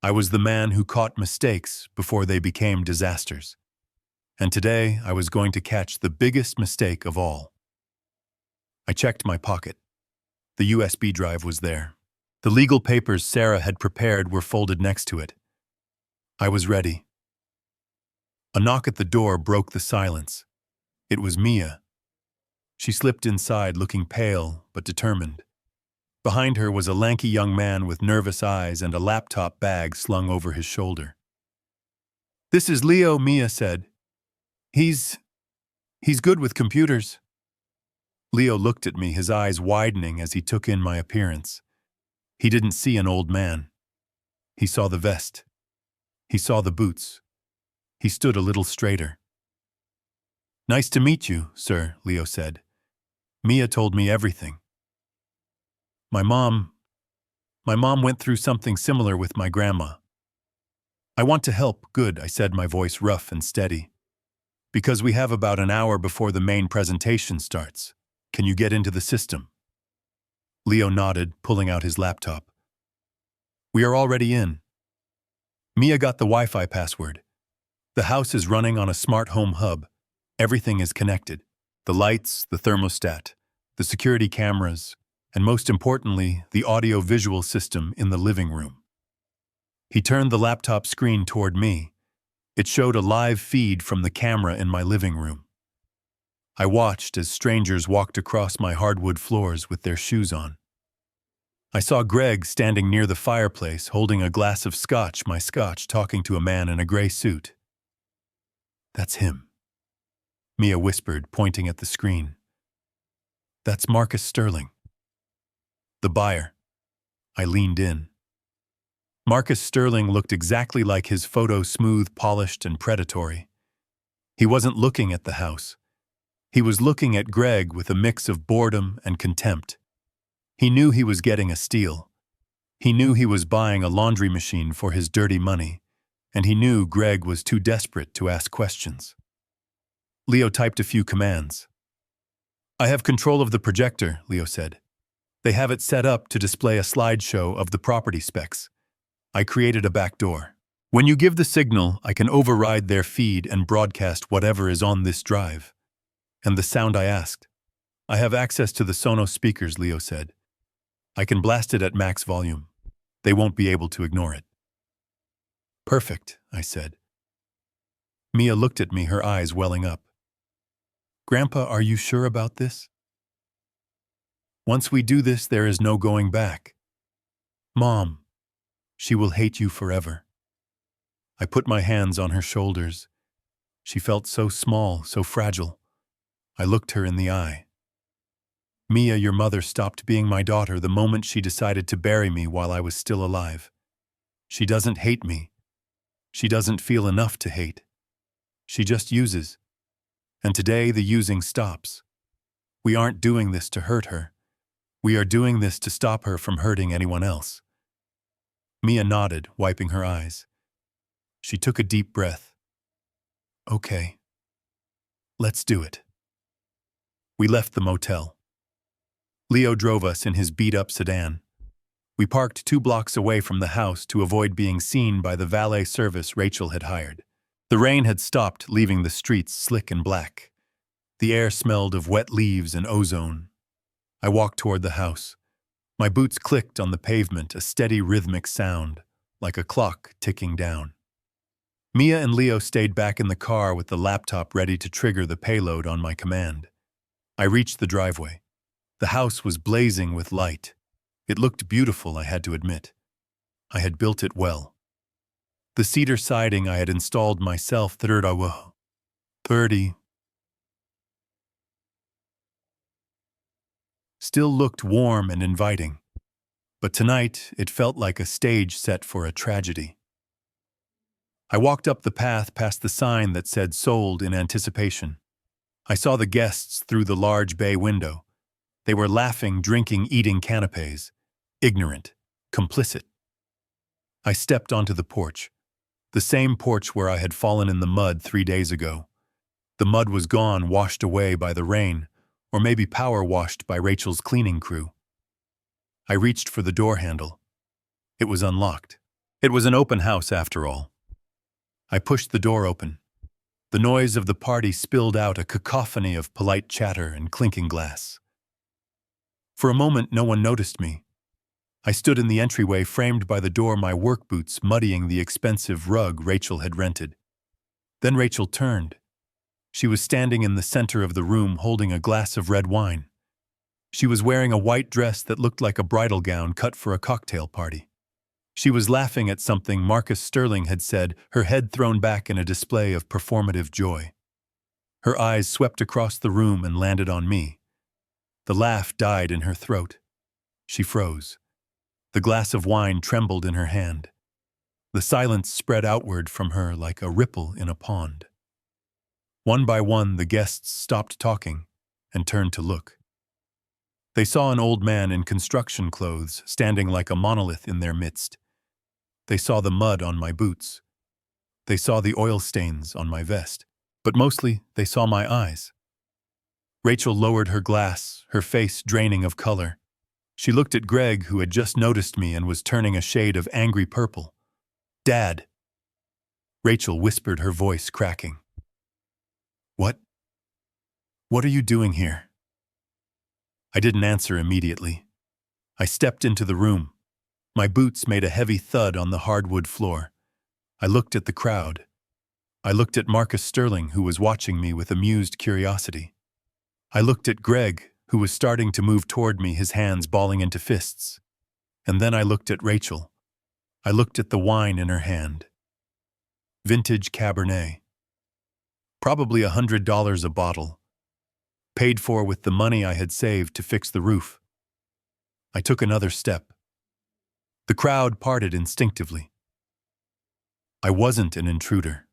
I was the man who caught mistakes before they became disasters. And today I was going to catch the biggest mistake of all. I checked my pocket. The USB drive was there. The legal papers Sarah had prepared were folded next to it. I was ready. A knock at the door broke the silence. It was Mia. She slipped inside looking pale but determined. Behind her was a lanky young man with nervous eyes and a laptop bag slung over his shoulder. "This is Leo," Mia said. He's good with computers." Leo looked at me, his eyes widening as he took in my appearance. He didn't see an old man. He saw the vest. He saw the boots. He stood a little straighter. "Nice to meet you, sir," Leo said. "Mia told me everything. My mom went through something similar with my grandma." "I want to help." "Good," I said, my voice rough and steady. "Because we have about an hour before the main presentation starts. Can you get into the system?" Leo nodded, pulling out his laptop. "We are already in." Mia got the Wi-Fi password. "The house is running on a smart home hub. Everything is connected. The lights, the thermostat, the security cameras, and most importantly, the audio-visual system in the living room." He turned the laptop screen toward me. It showed a live feed from the camera in my living room. I watched as strangers walked across my hardwood floors with their shoes on. I saw Greg standing near the fireplace, holding a glass of scotch, talking to a man in a gray suit. "That's him," Mia whispered, pointing at the screen. "That's Marcus Sterling, the buyer." I leaned in. Marcus Sterling looked exactly like his photo, smooth, polished, and predatory. He wasn't looking at the house. He was looking at Greg with a mix of boredom and contempt. He knew he was getting a steal. He knew he was buying a laundry machine for his dirty money, and he knew Greg was too desperate to ask questions. Leo typed a few commands. "I have control of the projector," Leo said. "They have it set up to display a slideshow of the property specs. I created a backdoor. When you give the signal, I can override their feed and broadcast whatever is on this drive." "And the sound?" I asked. "I have access to the Sonos speakers," Leo said. "I can blast it at max volume. They won't be able to ignore it." "Perfect," I said. Mia looked at me, her eyes welling up. "Grandpa, are you sure about this?" "Once we do this, there is no going back. Mom, she will hate you forever." I put my hands on her shoulders. She felt so small, so fragile. I looked her in the eye. "Mia, your mother stopped being my daughter the moment she decided to bury me while I was still alive. She doesn't hate me. She doesn't feel enough to hate. She just uses. And today the using stops. We aren't doing this to hurt her. We are doing this to stop her from hurting anyone else." Mia nodded, wiping her eyes. She took a deep breath. "Okay. Let's do it." We left the motel. Leo drove us in his beat-up sedan. We parked 2 blocks away from the house to avoid being seen by the valet service Rachel had hired. The rain had stopped, leaving the streets slick and black. The air smelled of wet leaves and ozone. I walked toward the house. My boots clicked on the pavement, a steady rhythmic sound, like a clock ticking down. Mia and Leo stayed back in the car with the laptop ready to trigger the payload on my command. I reached the driveway. The house was blazing with light. It looked beautiful, I had to admit. I had built it well. The cedar siding I had installed myself 30 still looked warm and inviting. But tonight, it felt like a stage set for a tragedy. I walked up the path past the sign that said "Sold" in anticipation. I saw the guests through the large bay window. They were laughing, drinking, eating canapes. Ignorant, complicit. I stepped onto the porch, the same porch where I had fallen in the mud 3 days ago. The mud was gone, washed away by the rain, or maybe power washed by Rachel's cleaning crew. I reached for the door handle. It was unlocked. It was an open house after all. I pushed the door open. The noise of the party spilled out a cacophony of polite chatter and clinking glass. For a moment, no one noticed me. I stood in the entryway, framed by the door, my work boots muddying the expensive rug Rachel had rented. Then Rachel turned. She was standing in the center of the room, holding a glass of red wine. She was wearing a white dress that looked like a bridal gown cut for a cocktail party. She was laughing at something Marcus Sterling had said, her head thrown back in a display of performative joy. Her eyes swept across the room and landed on me. The laugh died in her throat. She froze. The glass of wine trembled in her hand. The silence spread outward from her like a ripple in a pond. One by one, the guests stopped talking and turned to look. They saw an old man in construction clothes standing like a monolith in their midst. They saw the mud on my boots. They saw the oil stains on my vest. But mostly, they saw my eyes. Rachel lowered her glass, her face draining of color. She looked at Greg, who had just noticed me and was turning a shade of angry purple. "Dad." Rachel whispered, her voice cracking. "What? What are you doing here?" I didn't answer immediately. I stepped into the room. My boots made a heavy thud on the hardwood floor. I looked at the crowd. I looked at Marcus Sterling, who was watching me with amused curiosity. I looked at Greg, who was starting to move toward me, his hands balling into fists. And then I looked at Rachel. I looked at the wine in her hand. Vintage Cabernet. Probably $100 a bottle. Paid for with the money I had saved to fix the roof. I took another step. The crowd parted instinctively. I wasn't an intruder.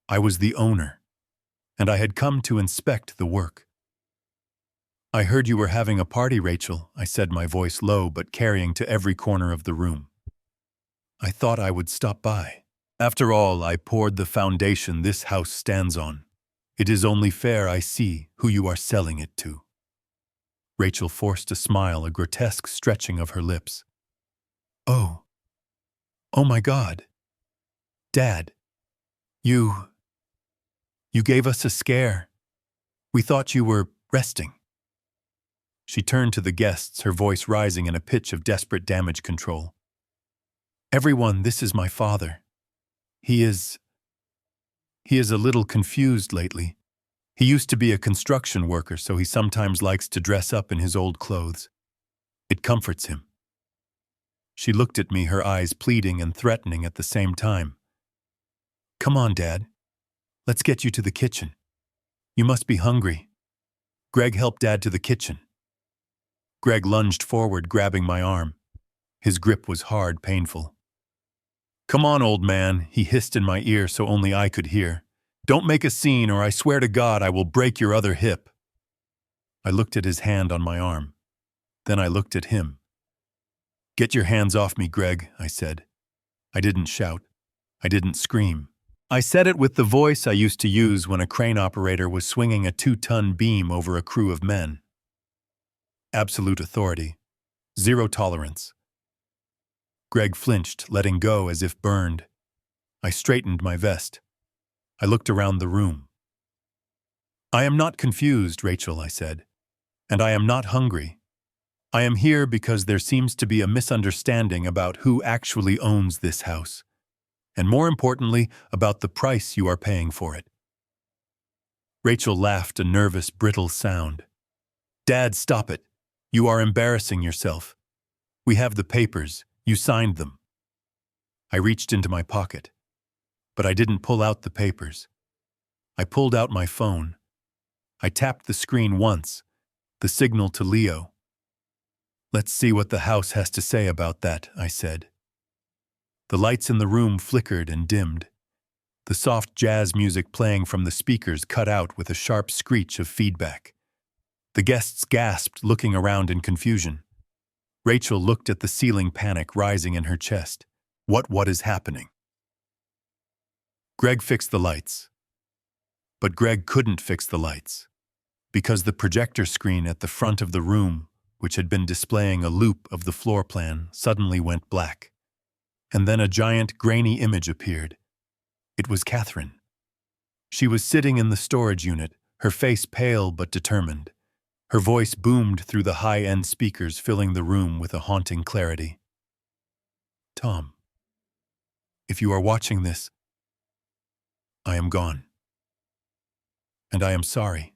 I was the owner, and I had come to inspect the work. "I heard you were having a party, Rachel," I said, my voice low but carrying to every corner of the room. "I thought I would stop by. After all, I poured the foundation this house stands on. It is only fair I see who you are selling it to." Rachel forced a smile, a grotesque stretching of her lips. Oh my God. Dad, you gave us a scare. We thought you were resting." She turned to the guests, her voice rising in a pitch of desperate damage control. "Everyone, this is my father. He is a little confused lately. He used to be a construction worker, so he sometimes likes to dress up in his old clothes. It comforts him." She looked at me, her eyes pleading and threatening at the same time. "Come on, Dad. Let's get you to the kitchen. You must be hungry." Greg helped Dad to the kitchen. Greg lunged forward, grabbing my arm. His grip was hard, painful. "Come on, old man," he hissed in my ear so only I could hear. "Don't make a scene, or I swear to God I will break your other hip." I looked at his hand on my arm. Then I looked at him. "Get your hands off me, Greg," I said. I didn't shout. I didn't scream. I said it with the voice I used to use when a crane operator was swinging a 2-ton beam over a crew of men. Absolute authority. Zero tolerance. Greg flinched, letting go as if burned. I straightened my vest. I looked around the room. "I am not confused, Rachel," I said. "And I am not hungry. I am here because there seems to be a misunderstanding about who actually owns this house. And more importantly, about the price you are paying for it." Rachel laughed, a nervous, brittle sound. "Dad, stop it. You are embarrassing yourself. We have the papers. You signed them." I reached into my pocket. But I didn't pull out the papers. I pulled out my phone. I tapped the screen once, the signal to Leo. "Let's see what the house has to say about that," I said. The lights in the room flickered and dimmed. The soft jazz music playing from the speakers cut out with a sharp screech of feedback. The guests gasped, looking around in confusion. Rachel looked at the ceiling, panic rising in her chest. What is happening? Greg fixed the lights. But Greg couldn't fix the lights, because the projector screen at the front of the room, which had been displaying a loop of the floor plan, suddenly went black. And then a giant, grainy image appeared. It was Catherine. She was sitting in the storage unit, her face pale but determined. Her voice boomed through the high-end speakers, filling the room with a haunting clarity. Tom, if you are watching this, I am gone. And I am sorry.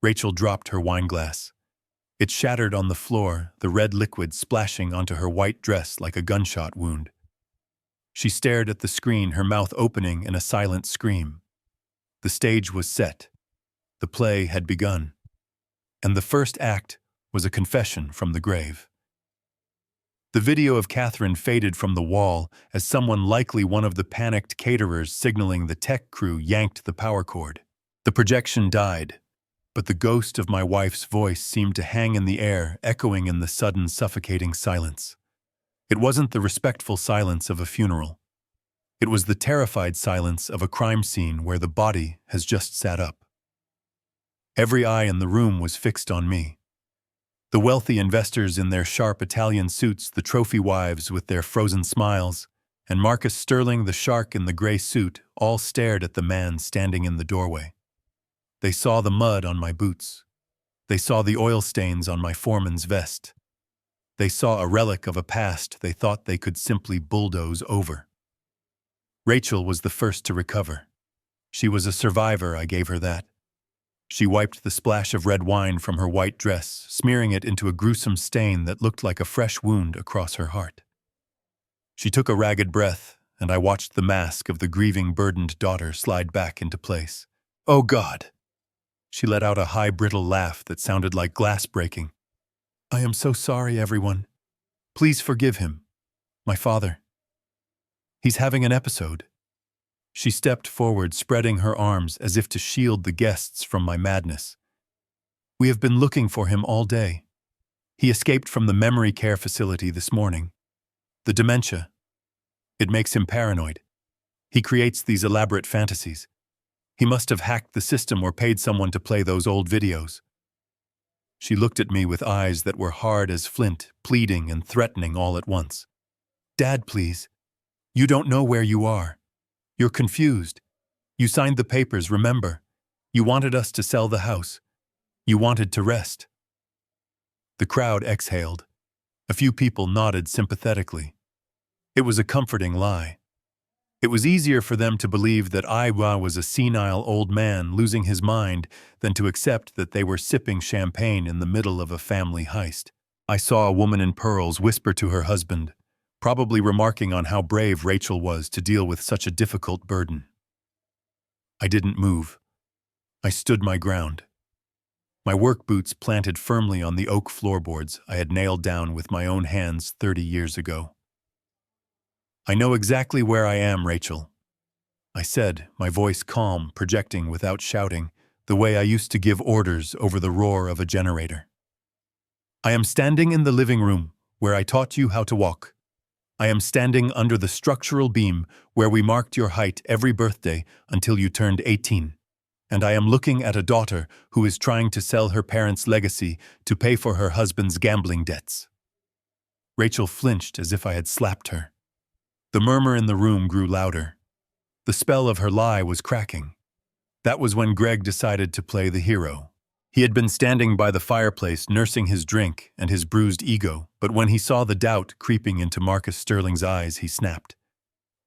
Rachel dropped her wineglass. It shattered on the floor, the red liquid splashing onto her white dress like a gunshot wound. She stared at the screen, her mouth opening in a silent scream. The stage was set. The play had begun. And the first act was a confession from the grave. The video of Catherine faded from the wall as someone, likely one of the panicked caterers signaling the tech crew, yanked the power cord. The projection died, but the ghost of my wife's voice seemed to hang in the air, echoing in the sudden, suffocating silence. It wasn't the respectful silence of a funeral. It was the terrified silence of a crime scene where the body has just sat up. Every eye in the room was fixed on me. The wealthy investors in their sharp Italian suits, the trophy wives with their frozen smiles, and Marcus Sterling, the shark in the gray suit, all stared at the man standing in the doorway. They saw the mud on my boots. They saw the oil stains on my foreman's vest. They saw a relic of a past they thought they could simply bulldoze over. Rachel was the first to recover. She was a survivor, I gave her that. She wiped the splash of red wine from her white dress, smearing it into a gruesome stain that looked like a fresh wound across her heart. She took a ragged breath, and I watched the mask of the grieving, burdened daughter slide back into place. Oh, God! She let out a high, brittle laugh that sounded like glass breaking. I am so sorry, everyone. Please forgive him. My father. He's having an episode. She stepped forward, spreading her arms as if to shield the guests from my madness. We have been looking for him all day. He escaped from the memory care facility this morning. The dementia. It makes him paranoid. He creates these elaborate fantasies. He must have hacked the system or paid someone to play those old videos. She looked at me with eyes that were hard as flint, pleading and threatening all at once. Dad, please. You don't know where you are. You're confused. You signed the papers, remember? You wanted us to sell the house. You wanted to rest. The crowd exhaled. A few people nodded sympathetically. It was a comforting lie. It was easier for them to believe that I was a senile old man losing his mind than to accept that they were sipping champagne in the middle of a family heist. I saw a woman in pearls whisper to her husband, probably remarking on how brave Rachel was to deal with such a difficult burden. I didn't move. I stood my ground. My work boots planted firmly on the oak floorboards I had nailed down with my own hands 30 years ago. I know exactly where I am, Rachel, I said, my voice calm, projecting without shouting, the way I used to give orders over the roar of a generator. I am standing in the living room where I taught you how to walk. I am standing under the structural beam where we marked your height every birthday until you turned 18. And I am looking at a daughter who is trying to sell her parents' legacy to pay for her husband's gambling debts. Rachel flinched as if I had slapped her. The murmur in the room grew louder. The spell of her lie was cracking. That was when Greg decided to play the hero. He had been standing by the fireplace nursing his drink and his bruised ego, but when he saw the doubt creeping into Marcus Sterling's eyes, he snapped.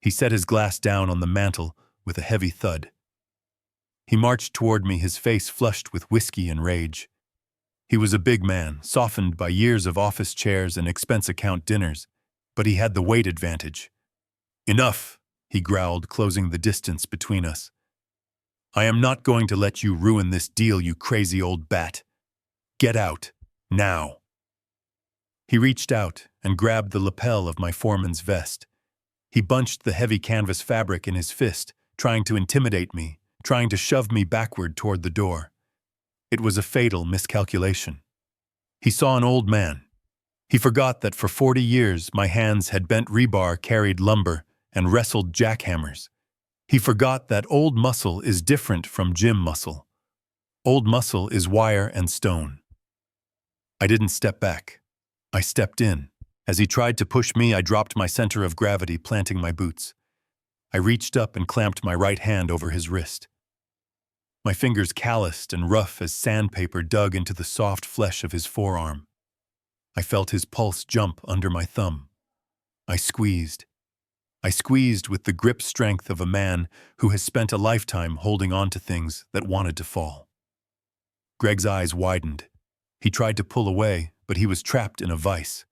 He set his glass down on the mantel with a heavy thud. He marched toward me, his face flushed with whiskey and rage. He was a big man, softened by years of office chairs and expense account dinners, but he had the weight advantage. Enough, he growled, closing the distance between us. I am not going to let you ruin this deal, you crazy old bat. Get out, now. He reached out and grabbed the lapel of my foreman's vest. He bunched the heavy canvas fabric in his fist, trying to intimidate me, trying to shove me backward toward the door. It was a fatal miscalculation. He saw an old man. He forgot that for 40 years my hands had bent rebar, carried lumber, and wrestled jackhammers. He forgot that old muscle is different from gym muscle. Old muscle is wire and stone. I didn't step back. I stepped in. As he tried to push me, I dropped my center of gravity, planting my boots. I reached up and clamped my right hand over his wrist. My fingers calloused and rough as sandpaper dug into the soft flesh of his forearm. I felt his pulse jump under my thumb. I squeezed. I squeezed with the grip strength of a man who has spent a lifetime holding on to things that wanted to fall. Greg's eyes widened. He tried to pull away, but he was trapped in a vice.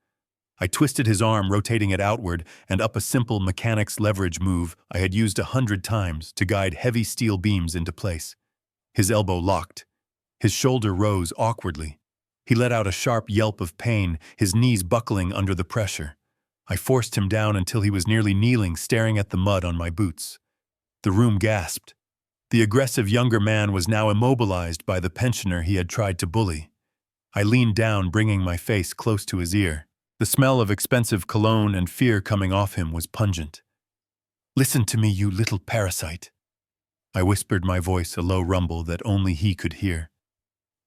I twisted his arm, rotating it outward and up a simple mechanics leverage move I had used 100 times to guide heavy steel beams into place. His elbow locked. His shoulder rose awkwardly. He let out a sharp yelp of pain, his knees buckling under the pressure. I forced him down until he was nearly kneeling, staring at the mud on my boots. The room gasped. The aggressive younger man was now immobilized by the pensioner he had tried to bully. I leaned down, bringing my face close to his ear. The smell of expensive cologne and fear coming off him was pungent. "Listen to me, you little parasite." I whispered, my voice a low rumble that only he could hear.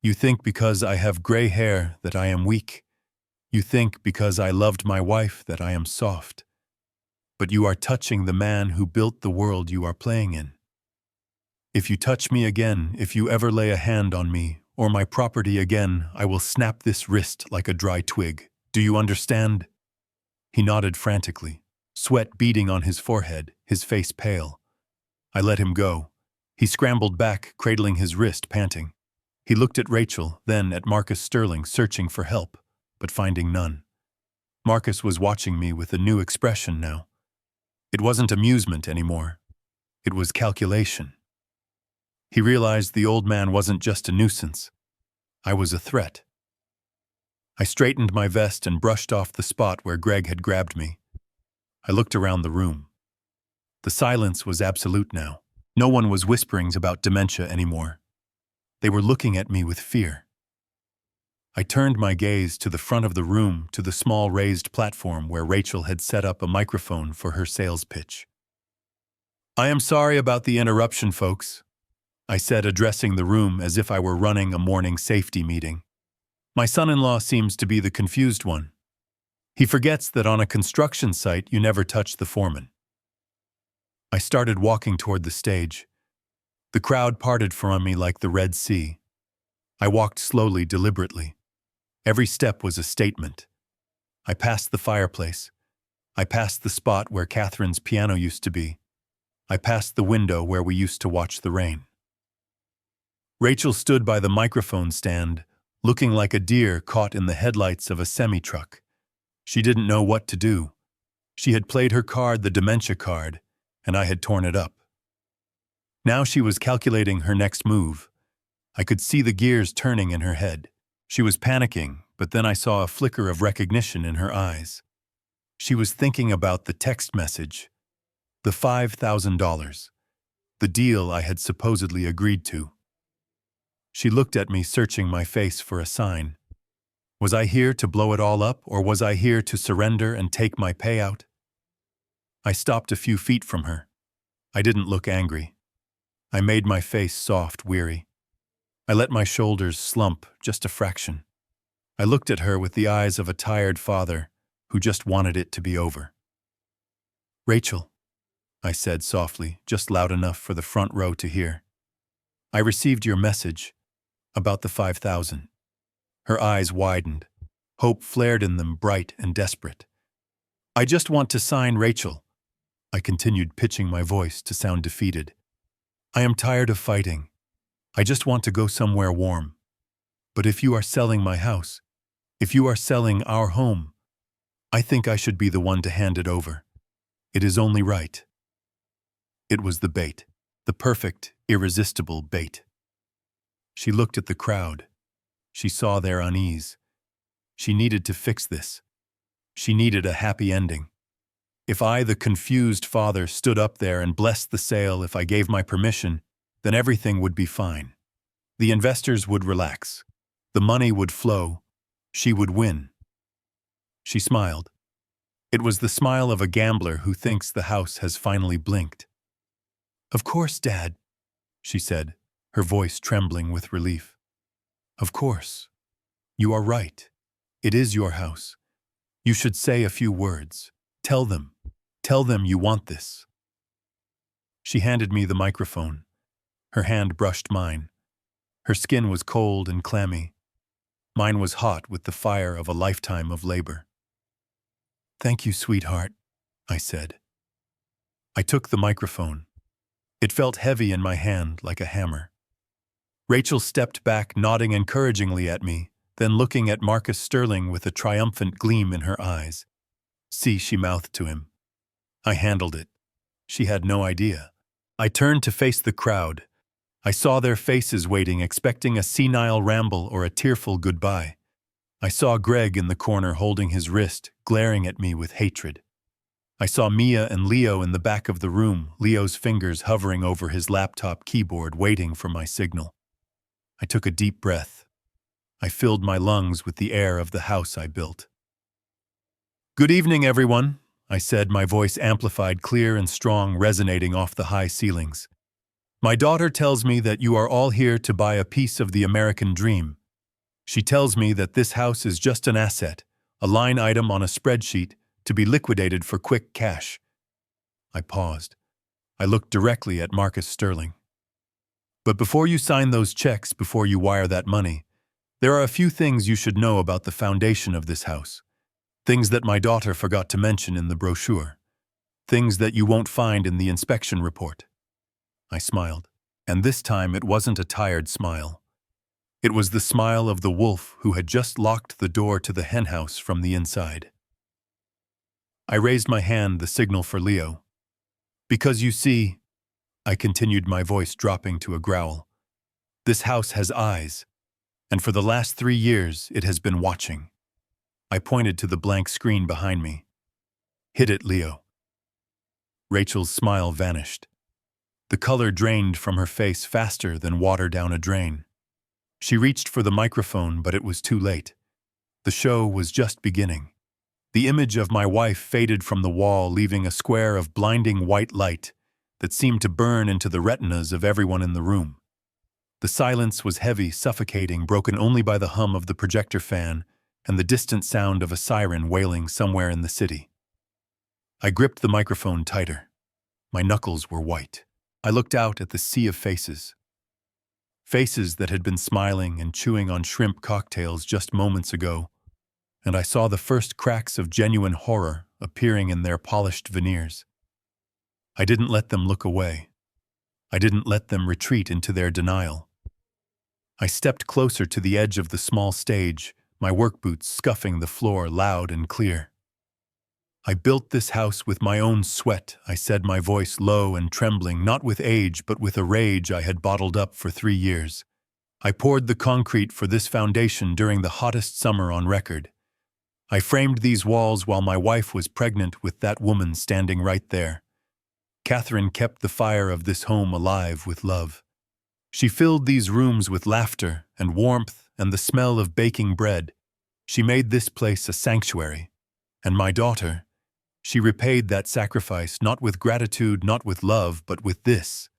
"You think because I have gray hair that I am weak. You think because I loved my wife that I am soft. But you are touching the man who built the world you are playing in. If you touch me again, if you ever lay a hand on me, or my property again, I will snap this wrist like a dry twig. Do you understand?" He nodded frantically, sweat beading on his forehead, his face pale. I let him go. He scrambled back, cradling his wrist, panting. He looked at Rachel, then at Marcus Sterling, searching for help, but finding none. Marcus was watching me with a new expression now. It wasn't amusement anymore. It was calculation. He realized the old man wasn't just a nuisance. I was a threat. I straightened my vest and brushed off the spot where Greg had grabbed me. I looked around the room. The silence was absolute now. No one was whispering about dementia anymore. They were looking at me with fear. I turned my gaze to the front of the room, to the small raised platform where Rachel had set up a microphone for her sales pitch. "I am sorry about the interruption, folks," I said, addressing the room as if I were running a morning safety meeting. "My son-in-law seems to be the confused one. He forgets that on a construction site you never touch the foreman." I started walking toward the stage. The crowd parted from me like the Red Sea. I walked slowly, deliberately. Every step was a statement. I passed the fireplace. I passed the spot where Catherine's piano used to be. I passed the window where we used to watch the rain. Rachel stood by the microphone stand, looking like a deer caught in the headlights of a semi-truck. She didn't know what to do. She had played her card, the dementia card, and I had torn it up. Now she was calculating her next move. I could see the gears turning in her head. She was panicking, but then I saw a flicker of recognition in her eyes. She was thinking about the text message, the $5,000, the deal I had supposedly agreed to. She looked at me, searching my face for a sign. Was I here to blow it all up, or was I here to surrender and take my payout? I stopped a few feet from her. I didn't look angry. I made my face soft, weary. I let my shoulders slump just a fraction. I looked at her with the eyes of a tired father who just wanted it to be over. "Rachel," I said softly, just loud enough for the front row to hear. "I received your message about the 5,000. Her eyes widened. Hope flared in them, bright and desperate. "I just want to sign, Rachel." I continued, pitching my voice to sound defeated. "I am tired of fighting. I just want to go somewhere warm. But if you are selling my house, if you are selling our home, I think I should be the one to hand it over. It is only right." It was the bait, the perfect, irresistible bait. She looked at the crowd. She saw their unease. She needed to fix this. She needed a happy ending. If I, the confused father, stood up there and blessed the sale, if I gave my permission, then everything would be fine. The investors would relax. The money would flow. She would win. She smiled. It was the smile of a gambler who thinks the house has finally blinked. "Of course, Dad," she said, her voice trembling with relief. "Of course. You are right. It is your house. You should say a few words. Tell them you want this." She handed me the microphone. Her hand brushed mine. Her skin was cold and clammy. Mine was hot with the fire of a lifetime of labor. "Thank you, sweetheart," I said. I took the microphone. It felt heavy in my hand like a hammer. Rachel stepped back, nodding encouragingly at me, then looking at Marcus Sterling with a triumphant gleam in her eyes. "See," she mouthed to him. I handled it. She had no idea. I turned to face the crowd. I saw their faces waiting, expecting a senile ramble or a tearful goodbye. I saw Greg in the corner holding his wrist, glaring at me with hatred. I saw Mia and Leo in the back of the room, Leo's fingers hovering over his laptop keyboard, waiting for my signal. I took a deep breath. I filled my lungs with the air of the house I built. "Good evening, everyone," I said, my voice amplified, clear and strong, resonating off the high ceilings. "My daughter tells me that you are all here to buy a piece of the American dream. She tells me that this house is just an asset, a line item on a spreadsheet, to be liquidated for quick cash." I paused. I looked directly at Marcus Sterling. "But before you sign those checks, before you wire that money, there are a few things you should know about the foundation of this house. Things that my daughter forgot to mention in the brochure. Things that you won't find in the inspection report." I smiled, and this time it wasn't a tired smile. It was the smile of the wolf who had just locked the door to the henhouse from the inside. I raised my hand, the signal for Leo. "Because you see," I continued, my voice dropping to a growl, "this house has eyes, and for the last 3 years it has been watching." I pointed to the blank screen behind me. "Hit it, Leo." Rachel's smile vanished. The color drained from her face faster than water down a drain. She reached for the microphone, but it was too late. The show was just beginning. The image of my wife faded from the wall, leaving a square of blinding white light that seemed to burn into the retinas of everyone in the room. The silence was heavy, suffocating, broken only by the hum of the projector fan and the distant sound of a siren wailing somewhere in the city. I gripped the microphone tighter. My knuckles were white. I looked out at the sea of faces. Faces that had been smiling and chewing on shrimp cocktails just moments ago, and I saw the first cracks of genuine horror appearing in their polished veneers. I didn't let them look away. I didn't let them retreat into their denial. I stepped closer to the edge of the small stage, my work boots scuffing the floor loud and clear. "I built this house with my own sweat," I said, my voice low and trembling, not with age but with a rage I had bottled up for 3 years. "I poured the concrete for this foundation during the hottest summer on record. I framed these walls while my wife was pregnant with that woman standing right there. Catherine kept the fire of this home alive with love. She filled these rooms with laughter and warmth and the smell of baking bread. She made this place a sanctuary. And my daughter, she repaid that sacrifice not with gratitude, not with love, but with this."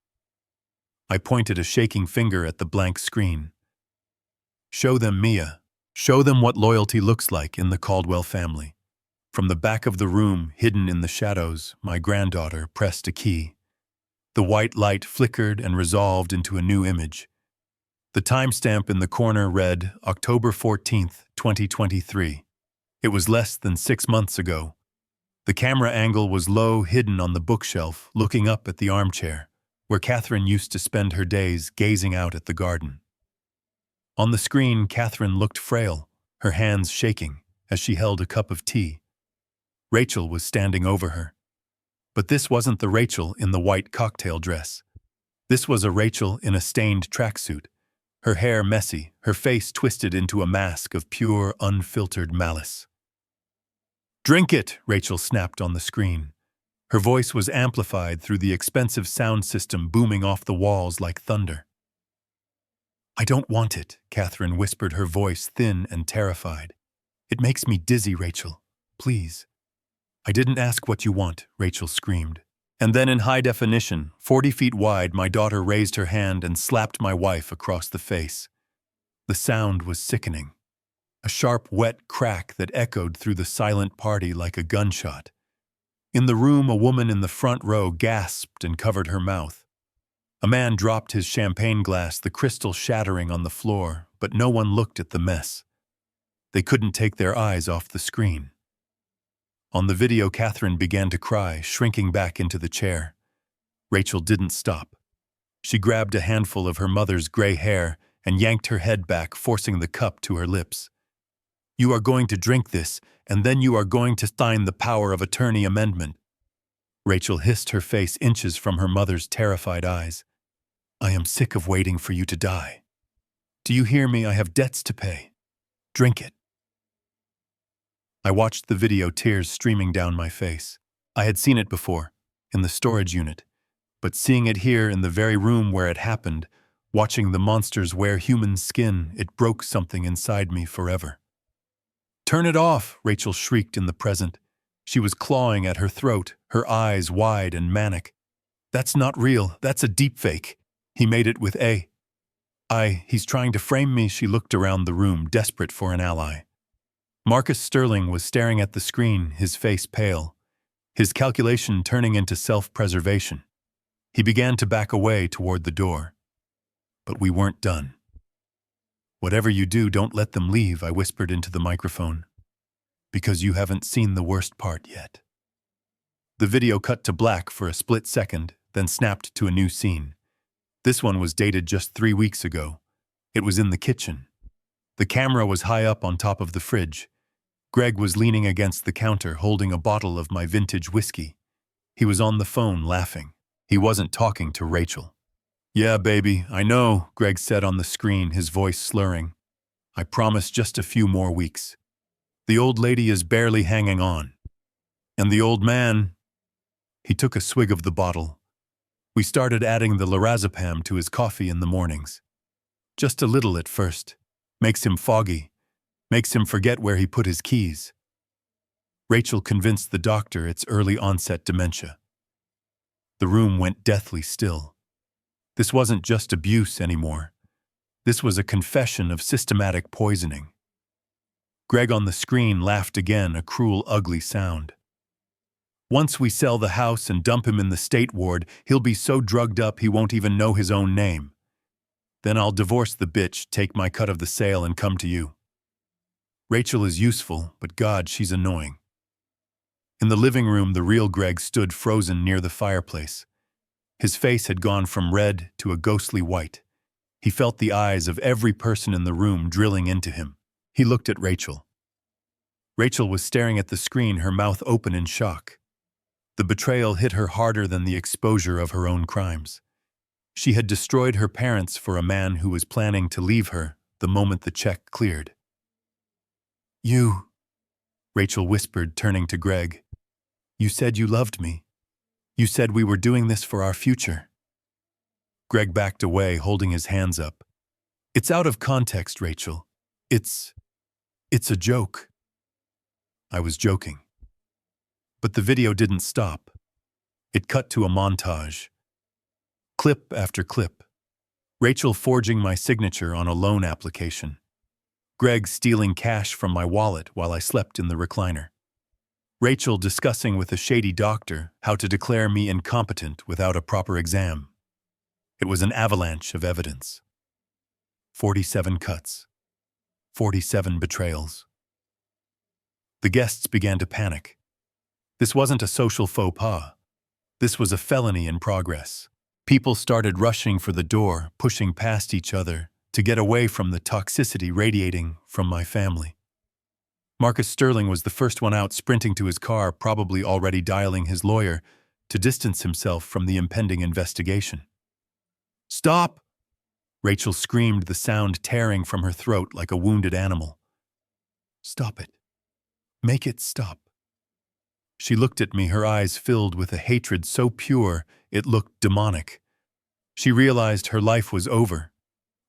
I pointed a shaking finger at the blank screen. "Show them, Mia. Show them what loyalty looks like in the Caldwell family." From the back of the room, hidden in the shadows, my granddaughter pressed a key. The white light flickered and resolved into a new image. The timestamp in the corner read October 14th, 2023. It was less than 6 months ago. The camera angle was low, hidden on the bookshelf, looking up at the armchair, where Catherine used to spend her days gazing out at the garden. On the screen, Catherine looked frail, her hands shaking as she held a cup of tea. Rachel was standing over her. But this wasn't the Rachel in the white cocktail dress. This was a Rachel in a stained tracksuit, her hair messy, her face twisted into a mask of pure, unfiltered malice. "Drink it," Rachel snapped on the screen. Her voice was amplified through the expensive sound system booming off the walls like thunder. "I don't want it," Catherine whispered, her voice thin and terrified. "It makes me dizzy, Rachel. please." "I didn't ask what you want," Rachel screamed. And then in high definition, 40 feet wide, my daughter raised her hand and slapped my wife across the face. The sound was sickening. A sharp, wet crack that echoed through the silent party like a gunshot. In the room, a woman in the front row gasped and covered her mouth. A man dropped his champagne glass, the crystal shattering on the floor, but no one looked at the mess. They couldn't take their eyes off the screen. On the video, Catherine began to cry, shrinking back into the chair. Rachel didn't stop. She grabbed a handful of her mother's gray hair and yanked her head back, forcing the cup to her lips. "You are going to drink this, and then you are going to sign the power of attorney amendment." Rachel hissed, her face inches from her mother's terrified eyes. "I am sick of waiting for you to die. Do you hear me? I have debts to pay. Drink it." I watched the video, tears streaming down my face. I had seen it before, in the storage unit, but seeing it here in the very room where it happened, watching the monsters wear human skin, it broke something inside me forever. "Turn it off!" Rachel shrieked in the present. She was clawing at her throat, her eyes wide and manic. "That's not real. That's a deepfake. He made it with A. He's trying to frame me." She looked around the room, desperate for an ally. Marcus Sterling was staring at the screen, his face pale, his calculation turning into self-preservation. He began to back away toward the door. But we weren't done. "Whatever you do, don't let them leave," I whispered into the microphone. "Because you haven't seen the worst part yet." The video cut to black for a split second, then snapped to a new scene. This one was dated just 3 weeks ago. It was in the kitchen. The camera was high up on top of the fridge. Greg was leaning against the counter, holding a bottle of my vintage whiskey. He was on the phone, laughing. He wasn't talking to Rachel. "Yeah, baby, I know," Greg said on the screen, his voice slurring. "I promise just a few more weeks. The old lady is barely hanging on. And the old man..." He took a swig of the bottle. We started adding the lorazepam to his coffee in the mornings. Just a little at first. Makes him foggy. Makes him forget where he put his keys. Rachel convinced the doctor it's early onset dementia. The room went deathly still. This wasn't just abuse anymore. This was a confession of systematic poisoning. Greg on the screen laughed again, a cruel, ugly sound. "Once we sell the house and dump him in the state ward, he'll be so drugged up he won't even know his own name. Then I'll divorce the bitch, take my cut of the sale, and come to you." Rachel is useful, but God, she's annoying. In the living room, the real Greg stood frozen near the fireplace. His face had gone from red to a ghostly white. He felt the eyes of every person in the room drilling into him. He looked at Rachel. Rachel was staring at the screen, her mouth open in shock. The betrayal hit her harder than the exposure of her own crimes. She had destroyed her parents for a man who was planning to leave her the moment the check cleared. "You," Rachel whispered, turning to Greg. "You said you loved me. You said we were doing this for our future." Greg backed away, holding his hands up. "It's out of context, Rachel. It's a joke." I was joking. But the video didn't stop. It cut to a montage. Clip after clip. Rachel forging my signature on a loan application. Greg stealing cash from my wallet while I slept in the recliner. Rachel discussing with a shady doctor how to declare me incompetent without a proper exam. It was an avalanche of evidence. 47 cuts. 47 betrayals. The guests began to panic. This wasn't a social faux pas. This was a felony in progress. People started rushing for the door, pushing past each other to get away from the toxicity radiating from my family. Marcus Sterling was the first one out, sprinting to his car, probably already dialing his lawyer to distance himself from the impending investigation. "Stop!" Rachel screamed, the sound tearing from her throat like a wounded animal. "Stop it. Make it stop." She looked at me, her eyes filled with a hatred so pure it looked demonic. She realized her life was over.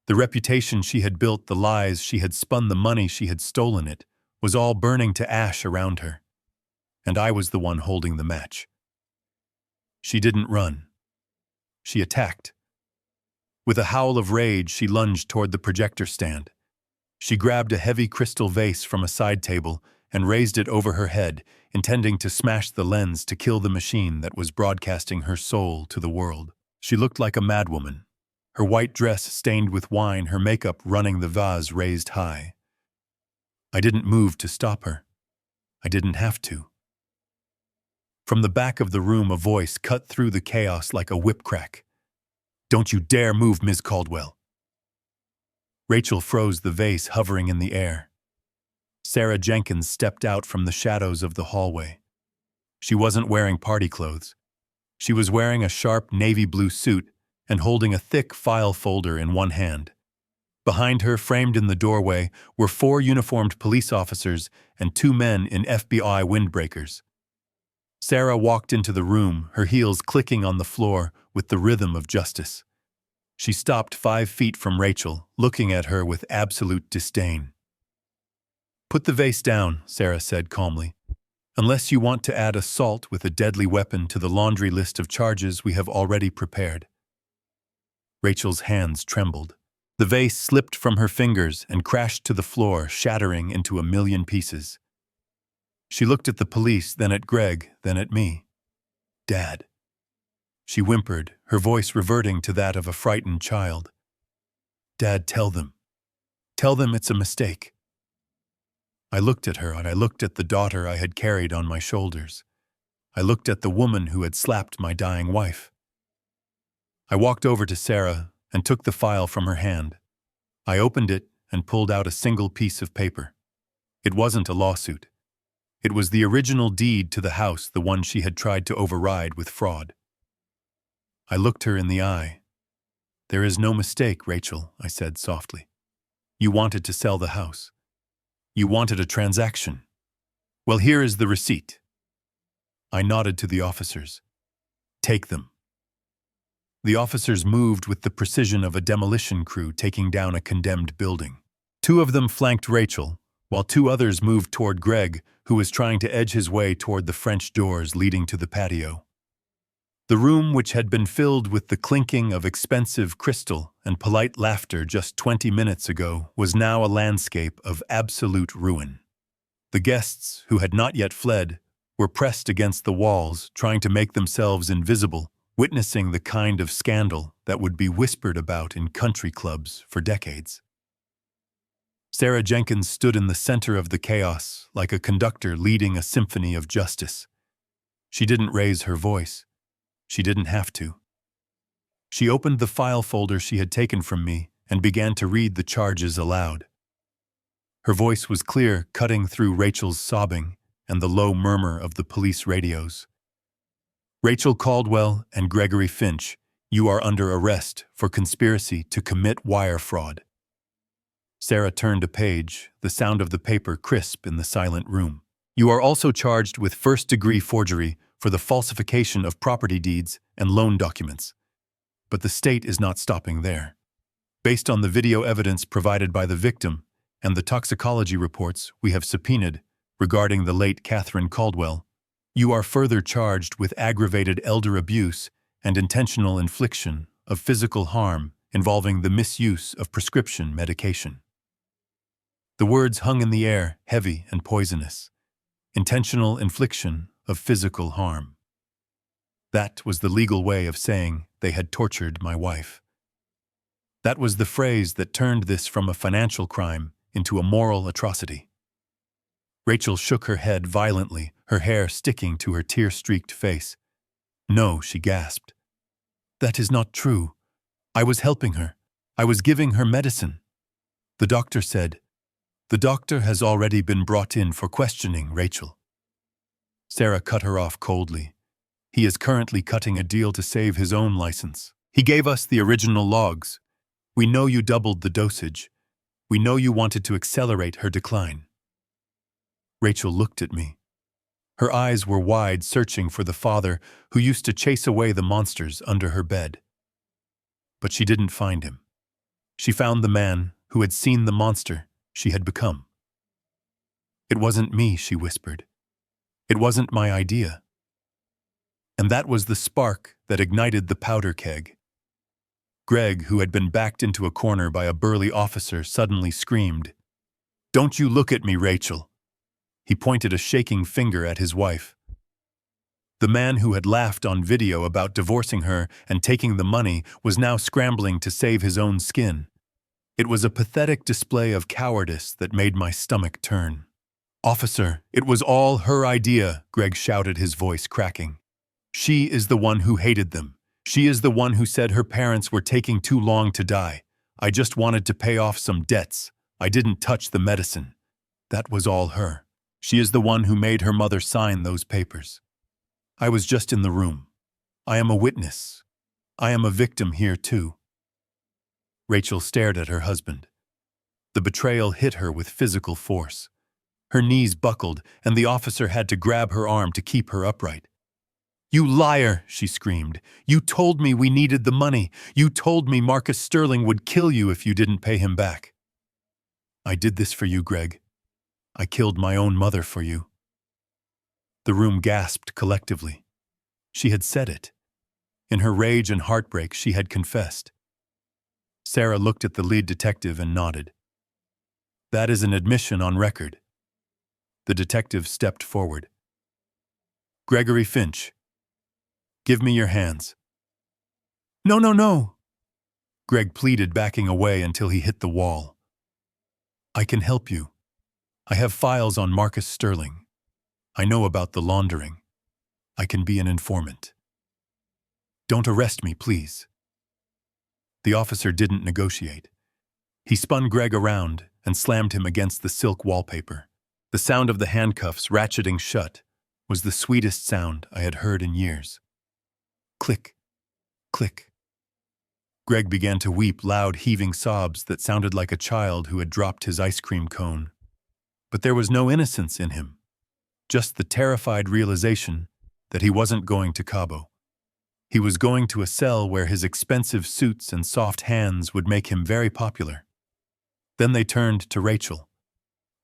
The reputation she had built, the lies she had spun, the money she had stolen, it was all burning to ash around her. and I was the one holding the match. She didn't run. She attacked. With a howl of rage, she lunged toward the projector stand. She grabbed a heavy crystal vase from a side table and raised it over her head, intending to smash the lens to kill the machine that was broadcasting her soul to the world. She looked like a madwoman, her white dress stained with wine, her makeup running the vase raised high. I didn't move to stop her. I didn't have to. From the back of the room, a voice cut through the chaos like a whip crack. "Don't you dare move, Ms. Caldwell." Rachel froze, the vase hovering in the air. Sarah Jenkins stepped out from the shadows of the hallway. She wasn't wearing party clothes. She was wearing a sharp navy blue suit and holding a thick file folder in one hand. Behind her, framed in the doorway, were 4 uniformed police officers and 2 men in FBI windbreakers. Sarah walked into the room, her heels clicking on the floor with the rhythm of justice. She stopped 5 feet from Rachel, looking at her with absolute disdain. "Put the vase down," Sarah said calmly, "unless you want to add assault with a deadly weapon to the laundry list of charges we have already prepared." Rachel's hands trembled. The vase slipped from her fingers and crashed to the floor, shattering into a million pieces. She looked at the police, then at Greg, then at me. "Dad." She whimpered, her voice reverting to that of a frightened child. "Dad, tell them. Tell them it's a mistake." I looked at her, and I looked at the daughter I had carried on my shoulders. I looked at the woman who had slapped my dying wife. I walked over to Sarah and took the file from her hand. I opened it and pulled out a single piece of paper. It wasn't a lawsuit. It was the original deed to the house, the one she had tried to override with fraud. I looked her in the eye. "There is no mistake, Rachel," I said softly. "You wanted to sell the house. You wanted a transaction. Well, here is the receipt." I nodded to the officers. "Take them." The officers moved with the precision of a demolition crew taking down a condemned building. 2 of them flanked Rachel, while 2 others moved toward Greg, who was trying to edge his way toward the French doors leading to the patio. The room, which had been filled with the clinking of expensive crystal and polite laughter just 20 minutes ago, was now a landscape of absolute ruin. The guests, who had not yet fled, were pressed against the walls, trying to make themselves invisible, witnessing the kind of scandal that would be whispered about in country clubs for decades. Sarah Jenkins stood in the center of the chaos, like a conductor leading a symphony of justice. She didn't raise her voice. She didn't have to. She opened the file folder she had taken from me and began to read the charges aloud. Her voice was clear, cutting through Rachel's sobbing and the low murmur of the police radios. "Rachel Caldwell and Gregory Finch, you are under arrest for conspiracy to commit wire fraud." Sarah turned a page, the sound of the paper crisp in the silent room. "You are also charged with first-degree forgery for the falsification of property deeds and loan documents. But the state is not stopping there. Based on the video evidence provided by the victim and the toxicology reports we have subpoenaed regarding the late Catherine Caldwell, you are further charged with aggravated elder abuse and intentional infliction of physical harm involving the misuse of prescription medication." The words hung in the air, heavy and poisonous. Intentional infliction of physical harm. That was the legal way of saying they had tortured my wife. That was the phrase that turned this from a financial crime into a moral atrocity. Rachel shook her head violently, her hair sticking to her tear-streaked face. "No," she gasped. "That is not true. I was helping her. I was giving her medicine." The doctor said, "The doctor has already been brought in for questioning, Rachel." Sarah cut her off coldly. "He is currently cutting a deal to save his own license. He gave us the original logs. We know you doubled the dosage. We know you wanted to accelerate her decline." Rachel looked at me. Her eyes were wide, searching for the father who used to chase away the monsters under her bed. But she didn't find him. She found the man who had seen the monster she had become. "It wasn't me," she whispered. It wasn't my idea. And that was the spark that ignited the powder keg. Greg, who had been backed into a corner by a burly officer, suddenly screamed, "Don't you look at me, Rachel!" He pointed a shaking finger at his wife. The man who had laughed on video about divorcing her and taking the money was now scrambling to save his own skin. It was a pathetic display of cowardice that made my stomach turn. "Officer, it was all her idea," Greg shouted, his voice cracking. "She is the one who hated them. She is the one who said her parents were taking too long to die. I just wanted to pay off some debts. I didn't touch the medicine. That was all her. She is the one who made her mother sign those papers. I was just in the room. I am a witness. I am a victim here too." Rachel stared at her husband. The betrayal hit her with physical force. Her knees buckled, and the officer had to grab her arm to keep her upright. "You liar!" she screamed. "You told me we needed the money. You told me Marcus Sterling would kill you if you didn't pay him back." "I did this for you, Greg. I killed my own mother for you." The room gasped collectively. She had said it. In her rage and heartbreak, she had confessed. Sarah looked at the lead detective and nodded. "That is an admission on record." The detective stepped forward. "Gregory Finch, give me your hands." "No, no, no," Greg pleaded, backing away until he hit the wall. "I can help you. I have files on Marcus Sterling. I know about the laundering. I can be an informant. Don't arrest me, please." The officer didn't negotiate. He spun Greg around and slammed him against the silk wallpaper. The sound of the handcuffs ratcheting shut was the sweetest sound I had heard in years. Click, click. Greg began to weep loud, heaving sobs that sounded like a child who had dropped his ice cream cone. But there was no innocence in him, just the terrified realization that he wasn't going to Cabo. He was going to a cell where his expensive suits and soft hands would make him very popular. Then they turned to Rachel.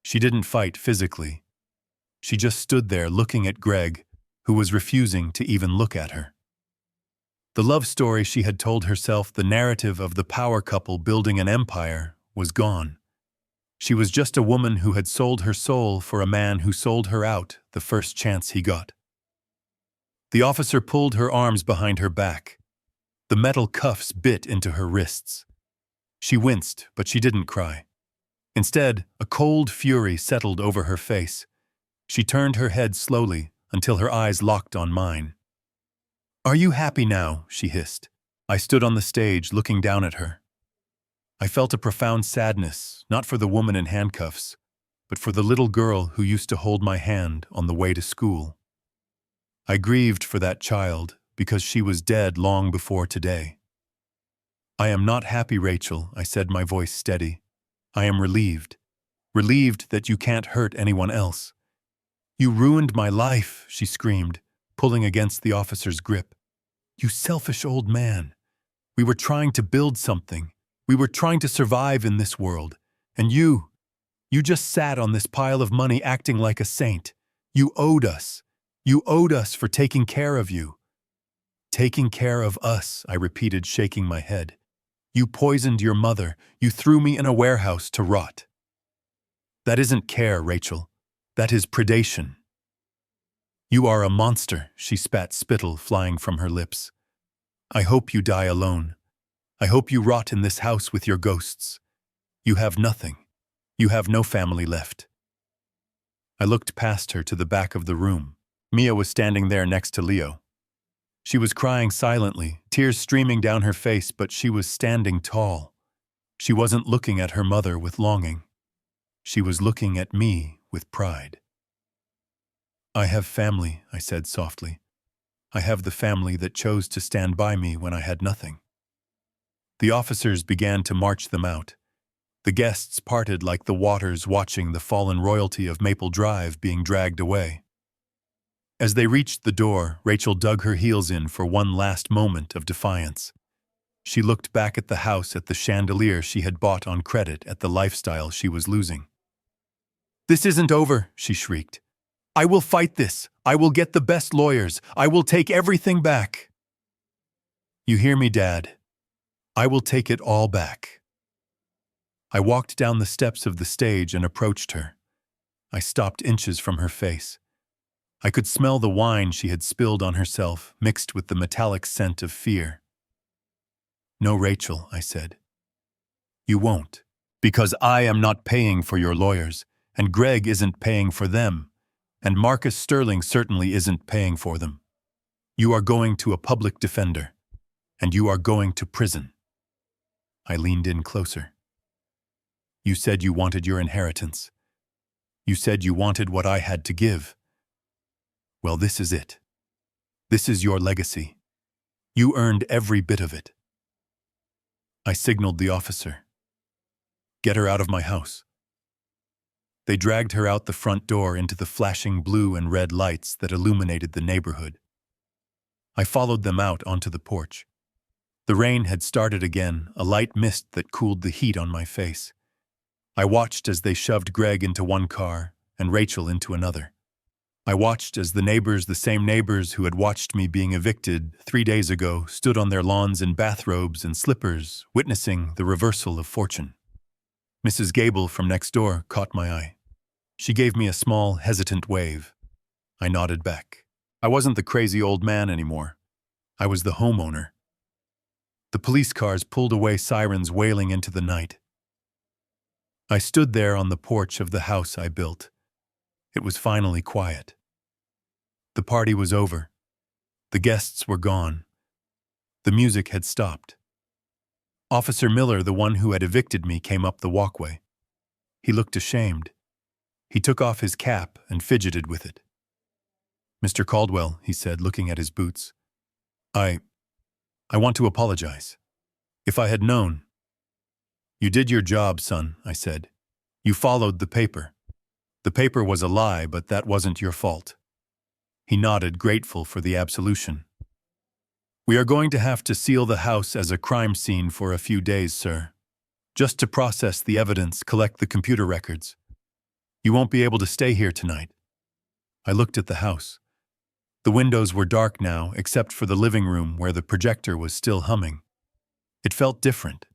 She didn't fight physically. She just stood there looking at Greg, who was refusing to even look at her. The love story she had told herself, the narrative of the power couple building an empire, was gone. She was just a woman who had sold her soul for a man who sold her out the first chance he got. The officer pulled her arms behind her back. The metal cuffs bit into her wrists. She winced, but she didn't cry. Instead, a cold fury settled over her face. She turned her head slowly until her eyes locked on mine. "Are you happy now?" she hissed. I stood on the stage looking down at her. I felt a profound sadness, not for the woman in handcuffs, but for the little girl who used to hold my hand on the way to school. I grieved for that child because she was dead long before today. "I am not happy, Rachel," I said, my voice steady. "I am relieved. Relieved that you can't hurt anyone else." "You ruined my life," she screamed, pulling against the officer's grip. "You selfish old man. We were trying to build something. We were trying to survive in this world. And you just sat on this pile of money acting like a saint. You owed us. You owed us for taking care of you." "Taking care of us," I repeated, shaking my head. "You poisoned your mother. You threw me in a warehouse to rot." "That isn't care, Rachel. That is predation." "You are a monster," she spat, spittle flying from her lips. "I hope you die alone. I hope you rot in this house with your ghosts. You have nothing. You have no family left." I looked past her to the back of the room. Mia was standing there next to Leo. She was crying silently, tears streaming down her face, but she was standing tall. She wasn't looking at her mother with longing. She was looking at me with pride. "I have family," I said softly. "I have the family that chose to stand by me when I had nothing." The officers began to march them out. The guests parted like the waters watching the fallen royalty of Maple Drive being dragged away. As they reached the door, Rachel dug her heels in for one last moment of defiance. She looked back at the house, at the chandelier she had bought on credit, at the lifestyle she was losing. "This isn't over," she shrieked. I will fight this. I will get the best lawyers. I will take everything back. You hear me, Dad? I will take it all back. I walked down the steps of the stage and approached her. I stopped inches from her face. I could smell the wine she had spilled on herself, mixed with the metallic scent of fear. No, Rachel, I said. You won't, because I am not paying for your lawyers, and Greg isn't paying for them, and Marcus Sterling certainly isn't paying for them. You are going to a public defender, and you are going to prison. I leaned in closer. You said you wanted your inheritance. You said you wanted what I had to give. Well, this is it. This is your legacy. You earned every bit of it. I signaled the officer. Get her out of my house. They dragged her out the front door into the flashing blue and red lights that illuminated the neighborhood. I followed them out onto the porch. The rain had started again, a light mist that cooled the heat on my face. I watched as they shoved Greg into one car and Rachel into another. I watched as the neighbors, the same neighbors who had watched me being evicted 3 days ago, stood on their lawns in bathrobes and slippers, witnessing the reversal of fortune. Mrs. Gable from next door caught my eye. She gave me a small, hesitant wave. I nodded back. I wasn't the crazy old man anymore. I was the homeowner. The police cars pulled away, sirens wailing into the night. I stood there on the porch of the house I built. It was finally quiet. The party was over. The guests were gone. The music had stopped. Officer Miller, the one who had evicted me, came up the walkway. He looked ashamed. He took off his cap and fidgeted with it. Mr. Caldwell, he said, looking at his boots. I want to apologize. If I had known. You did your job, son, I said. You followed the paper. The paper was a lie, but that wasn't your fault. He nodded, grateful for the absolution. We are going to have to seal the house as a crime scene for a few days, sir. Just to process the evidence, collect the computer records. You won't be able to stay here tonight. I looked at the house. The windows were dark now, except for the living room where the projector was still humming. It felt different.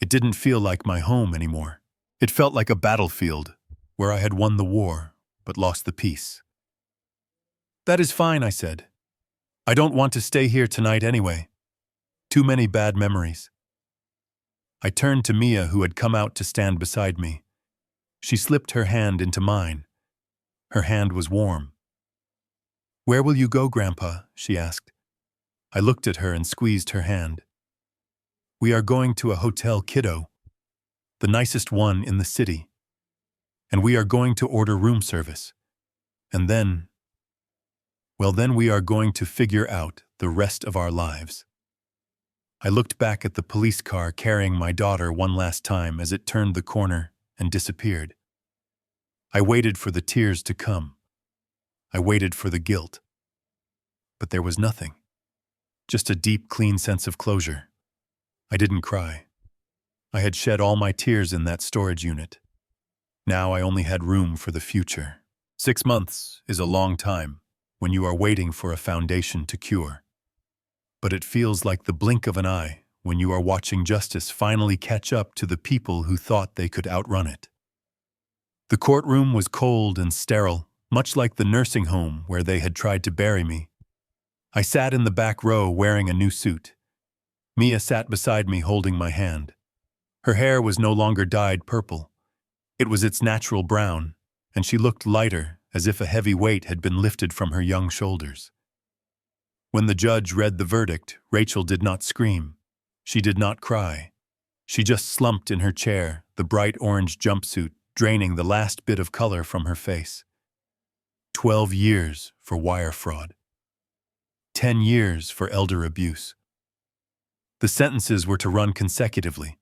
It didn't feel like my home anymore. It felt like a battlefield, where I had won the war, but lost the peace. That is fine, I said. I don't want to stay here tonight anyway. Too many bad memories. I turned to Mia, who had come out to stand beside me. She slipped her hand into mine. Her hand was warm. Where will you go, Grandpa? She asked. I looked at her and squeezed her hand. We are going to a hotel, kiddo. The nicest one in the city. And we are going to order room service. And then we are going to figure out the rest of our lives. I looked back at the police car carrying my daughter one last time as it turned the corner and disappeared. I waited for the tears to come. I waited for the guilt. But there was nothing. Just a deep, clean sense of closure. I didn't cry. I had shed all my tears in that storage unit. Now I only had room for the future. 6 months is a long time when you are waiting for a foundation to cure. But it feels like the blink of an eye when you are watching justice finally catch up to the people who thought they could outrun it. The courtroom was cold and sterile, much like the nursing home where they had tried to bury me. I sat in the back row wearing a new suit. Mia sat beside me holding my hand. Her hair was no longer dyed purple. It was its natural brown, and she looked lighter, as if a heavy weight had been lifted from her young shoulders. When the judge read the verdict, Rachel did not scream. She did not cry. She just slumped in her chair, the bright orange jumpsuit draining the last bit of color from her face. 12 years for wire fraud. 10 years for elder abuse. The sentences were to run consecutively.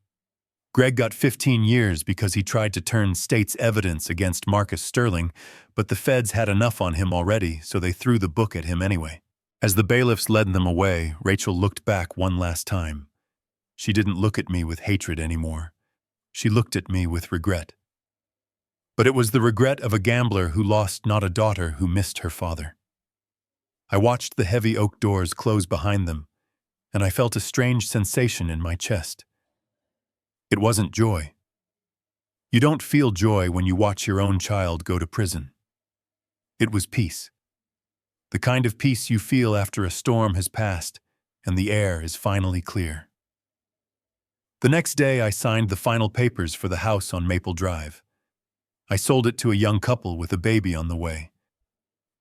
Greg got 15 years because he tried to turn state's evidence against Marcus Sterling, but the feds had enough on him already, so they threw the book at him anyway. As the bailiffs led them away, Rachel looked back one last time. She didn't look at me with hatred anymore. She looked at me with regret. But it was the regret of a gambler who lost not a daughter who missed her father. I watched the heavy oak doors close behind them, and I felt a strange sensation in my chest. It wasn't joy. You don't feel joy when you watch your own child go to prison. It was peace. The kind of peace you feel after a storm has passed and the air is finally clear. The next day, I signed the final papers for the house on Maple Drive. I sold it to a young couple with a baby on the way.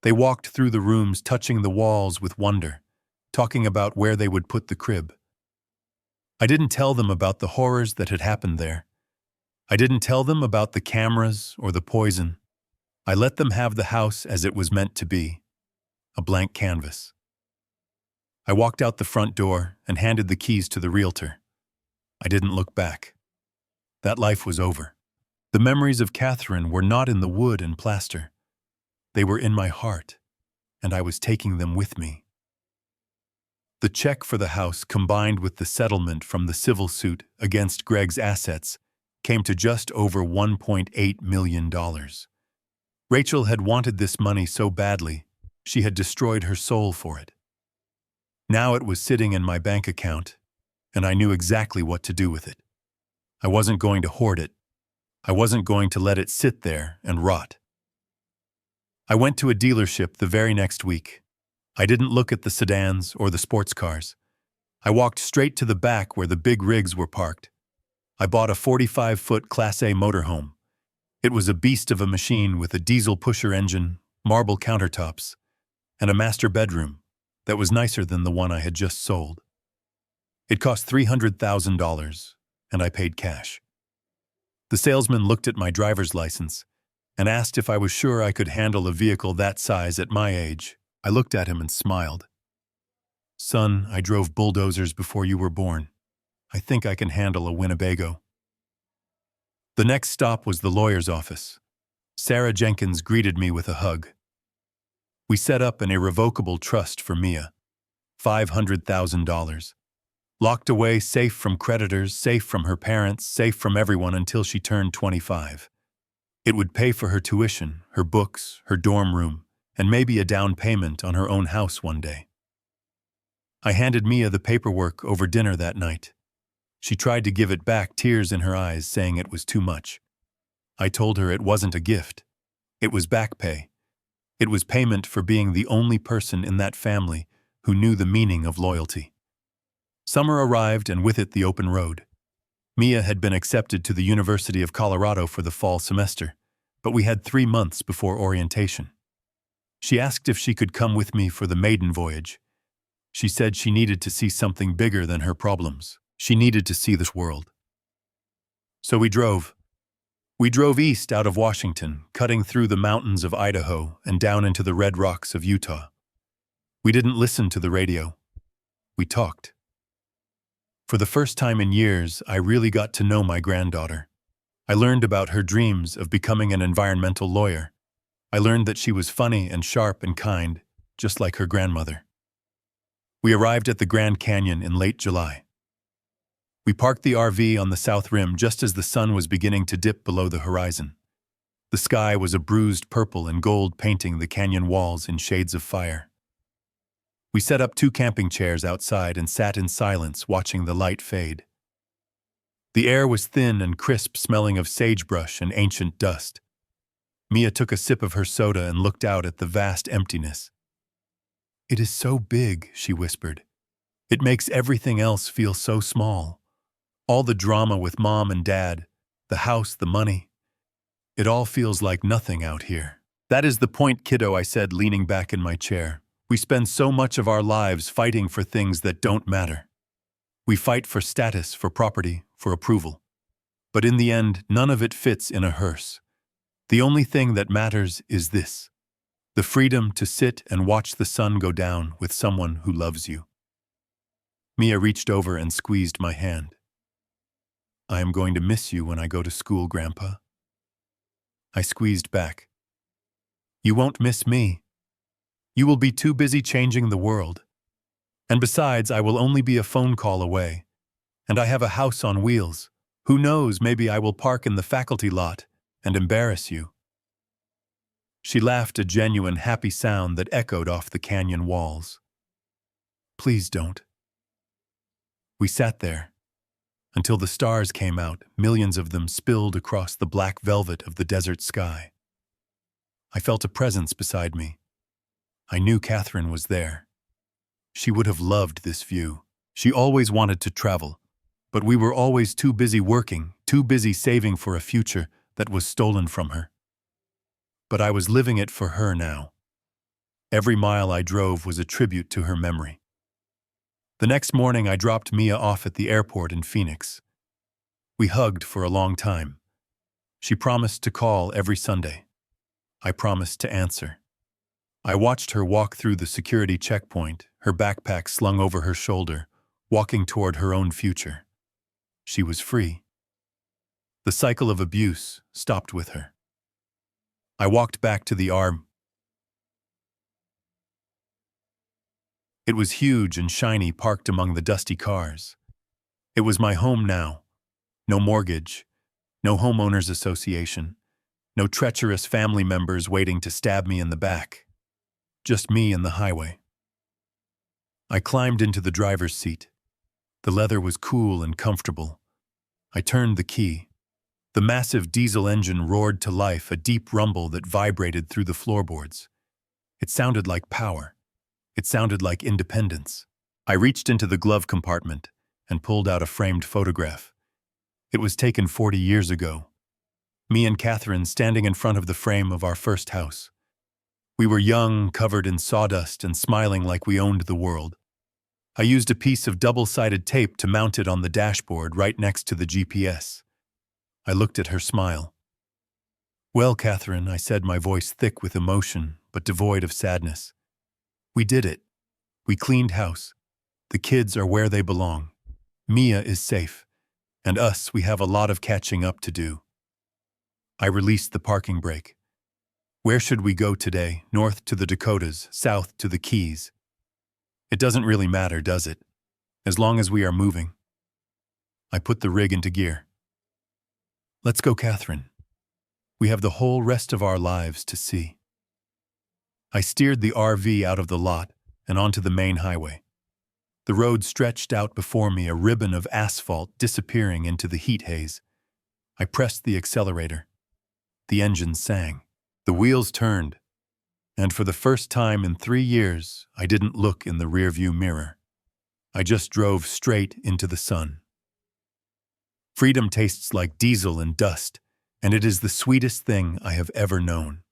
They walked through the rooms, touching the walls with wonder, talking about where they would put the crib. I didn't tell them about the horrors that had happened there. I didn't tell them about the cameras or the poison. I let them have the house as it was meant to be, a blank canvas. I walked out the front door and handed the keys to the realtor. I didn't look back. That life was over. The memories of Catherine were not in the wood and plaster. They were in my heart, and I was taking them with me. The check for the house, combined with the settlement from the civil suit against Greg's assets, came to just over $1.8 million. Rachel had wanted this money so badly, she had destroyed her soul for it. Now it was sitting in my bank account, and I knew exactly what to do with it. I wasn't going to hoard it. I wasn't going to let it sit there and rot. I went to a dealership the very next week. I didn't look at the sedans or the sports cars. I walked straight to the back where the big rigs were parked. I bought a 45-foot Class A motorhome. It was a beast of a machine with a diesel pusher engine, marble countertops, and a master bedroom that was nicer than the one I had just sold. It cost $300,000, and I paid cash. The salesman looked at my driver's license and asked if I was sure I could handle a vehicle that size at my age. I looked at him and smiled. "Son, I drove bulldozers before you were born. I think I can handle a Winnebago." The next stop was the lawyer's office. Sarah Jenkins greeted me with a hug. We set up an irrevocable trust for Mia, $500,000. Locked away, safe from creditors, safe from her parents, safe from everyone until she turned 25. It would pay for her tuition, her books, her dorm room, and maybe a down payment on her own house one day. I handed Mia the paperwork over dinner that night. She tried to give it back, tears in her eyes, saying it was too much. I told her it wasn't a gift. It was back pay. It was payment for being the only person in that family who knew the meaning of loyalty. Summer arrived, and with it the open road. Mia had been accepted to the University of Colorado for the fall semester, but we had 3 months before orientation. She asked if she could come with me for the maiden voyage. She said she needed to see something bigger than her problems. She needed to see this world. So we drove. We drove east out of Washington, cutting through the mountains of Idaho and down into the red rocks of Utah. We didn't listen to the radio. We talked. For the first time in years, I really got to know my granddaughter. I learned about her dreams of becoming an environmental lawyer. I learned that she was funny and sharp and kind, just like her grandmother. We arrived at the Grand Canyon in late July. We parked the RV on the south rim just as the sun was beginning to dip below the horizon. The sky was a bruised purple and gold, painting the canyon walls in shades of fire. We set up 2 camping chairs outside and sat in silence, watching the light fade. The air was thin and crisp, smelling of sagebrush and ancient dust. Mia took a sip of her soda and looked out at the vast emptiness. "It is so big," she whispered. "It makes everything else feel so small. All the drama with Mom and Dad, the house, the money. It all feels like nothing out here." "That is the point, kiddo," I said, leaning back in my chair. "We spend so much of our lives fighting for things that don't matter. We fight for status, for property, for approval. But in the end, none of it fits in a hearse. The only thing that matters is this: the freedom to sit and watch the sun go down with someone who loves you." Mia reached over and squeezed my hand. "I am going to miss you when I go to school, Grandpa." I squeezed back. "You won't miss me. You will be too busy changing the world. And besides, I will only be a phone call away. And I have a house on wheels. Who knows, maybe I will park in the faculty lot and embarrass you." She laughed, a genuine, happy sound that echoed off the canyon walls. "Please don't." We sat there until the stars came out, millions of them spilled across the black velvet of the desert sky. I felt a presence beside me. I knew Catherine was there. She would have loved this view. She always wanted to travel, but we were always too busy working, too busy saving for a future that was stolen from her. But I was living it for her now. Every mile I drove was a tribute to her memory. The next morning I dropped Mia off at the airport in Phoenix. We hugged for a long time. She promised to call every Sunday. I promised to answer. I watched her walk through the security checkpoint, her backpack slung over her shoulder, walking toward her own future. She was free. The cycle of abuse stopped with her. I walked back to the arm. It was huge and shiny, parked among the dusty cars. It was my home now. No mortgage, no homeowners association, no treacherous family members waiting to stab me in the back. Just me and the highway. I climbed into the driver's seat. The leather was cool and comfortable. I turned the key. The massive diesel engine roared to life, a deep rumble that vibrated through the floorboards. It sounded like power. It sounded like independence. I reached into the glove compartment and pulled out a framed photograph. It was taken 40 years ago. Me and Catherine standing in front of the frame of our first house. We were young, covered in sawdust, and smiling like we owned the world. I used a piece of double-sided tape to mount it on the dashboard right next to the GPS. I looked at her smile. "Well, Catherine," I said, my voice thick with emotion, but devoid of sadness. "We did it. We cleaned house. The kids are where they belong. Mia is safe. And us, we have a lot of catching up to do." I released the parking brake. Where should we go today? North to the Dakotas, south to the Keys. It doesn't really matter, does it? As long as we are moving. I put the rig into gear. "Let's go, Catherine. We have the whole rest of our lives to see." I steered the RV out of the lot and onto the main highway. The road stretched out before me, a ribbon of asphalt disappearing into the heat haze. I pressed the accelerator. The engine sang. The wheels turned. And for the first time in 3 years, I didn't look in the rearview mirror. I just drove straight into the sun. Freedom tastes like diesel and dust, and it is the sweetest thing I have ever known.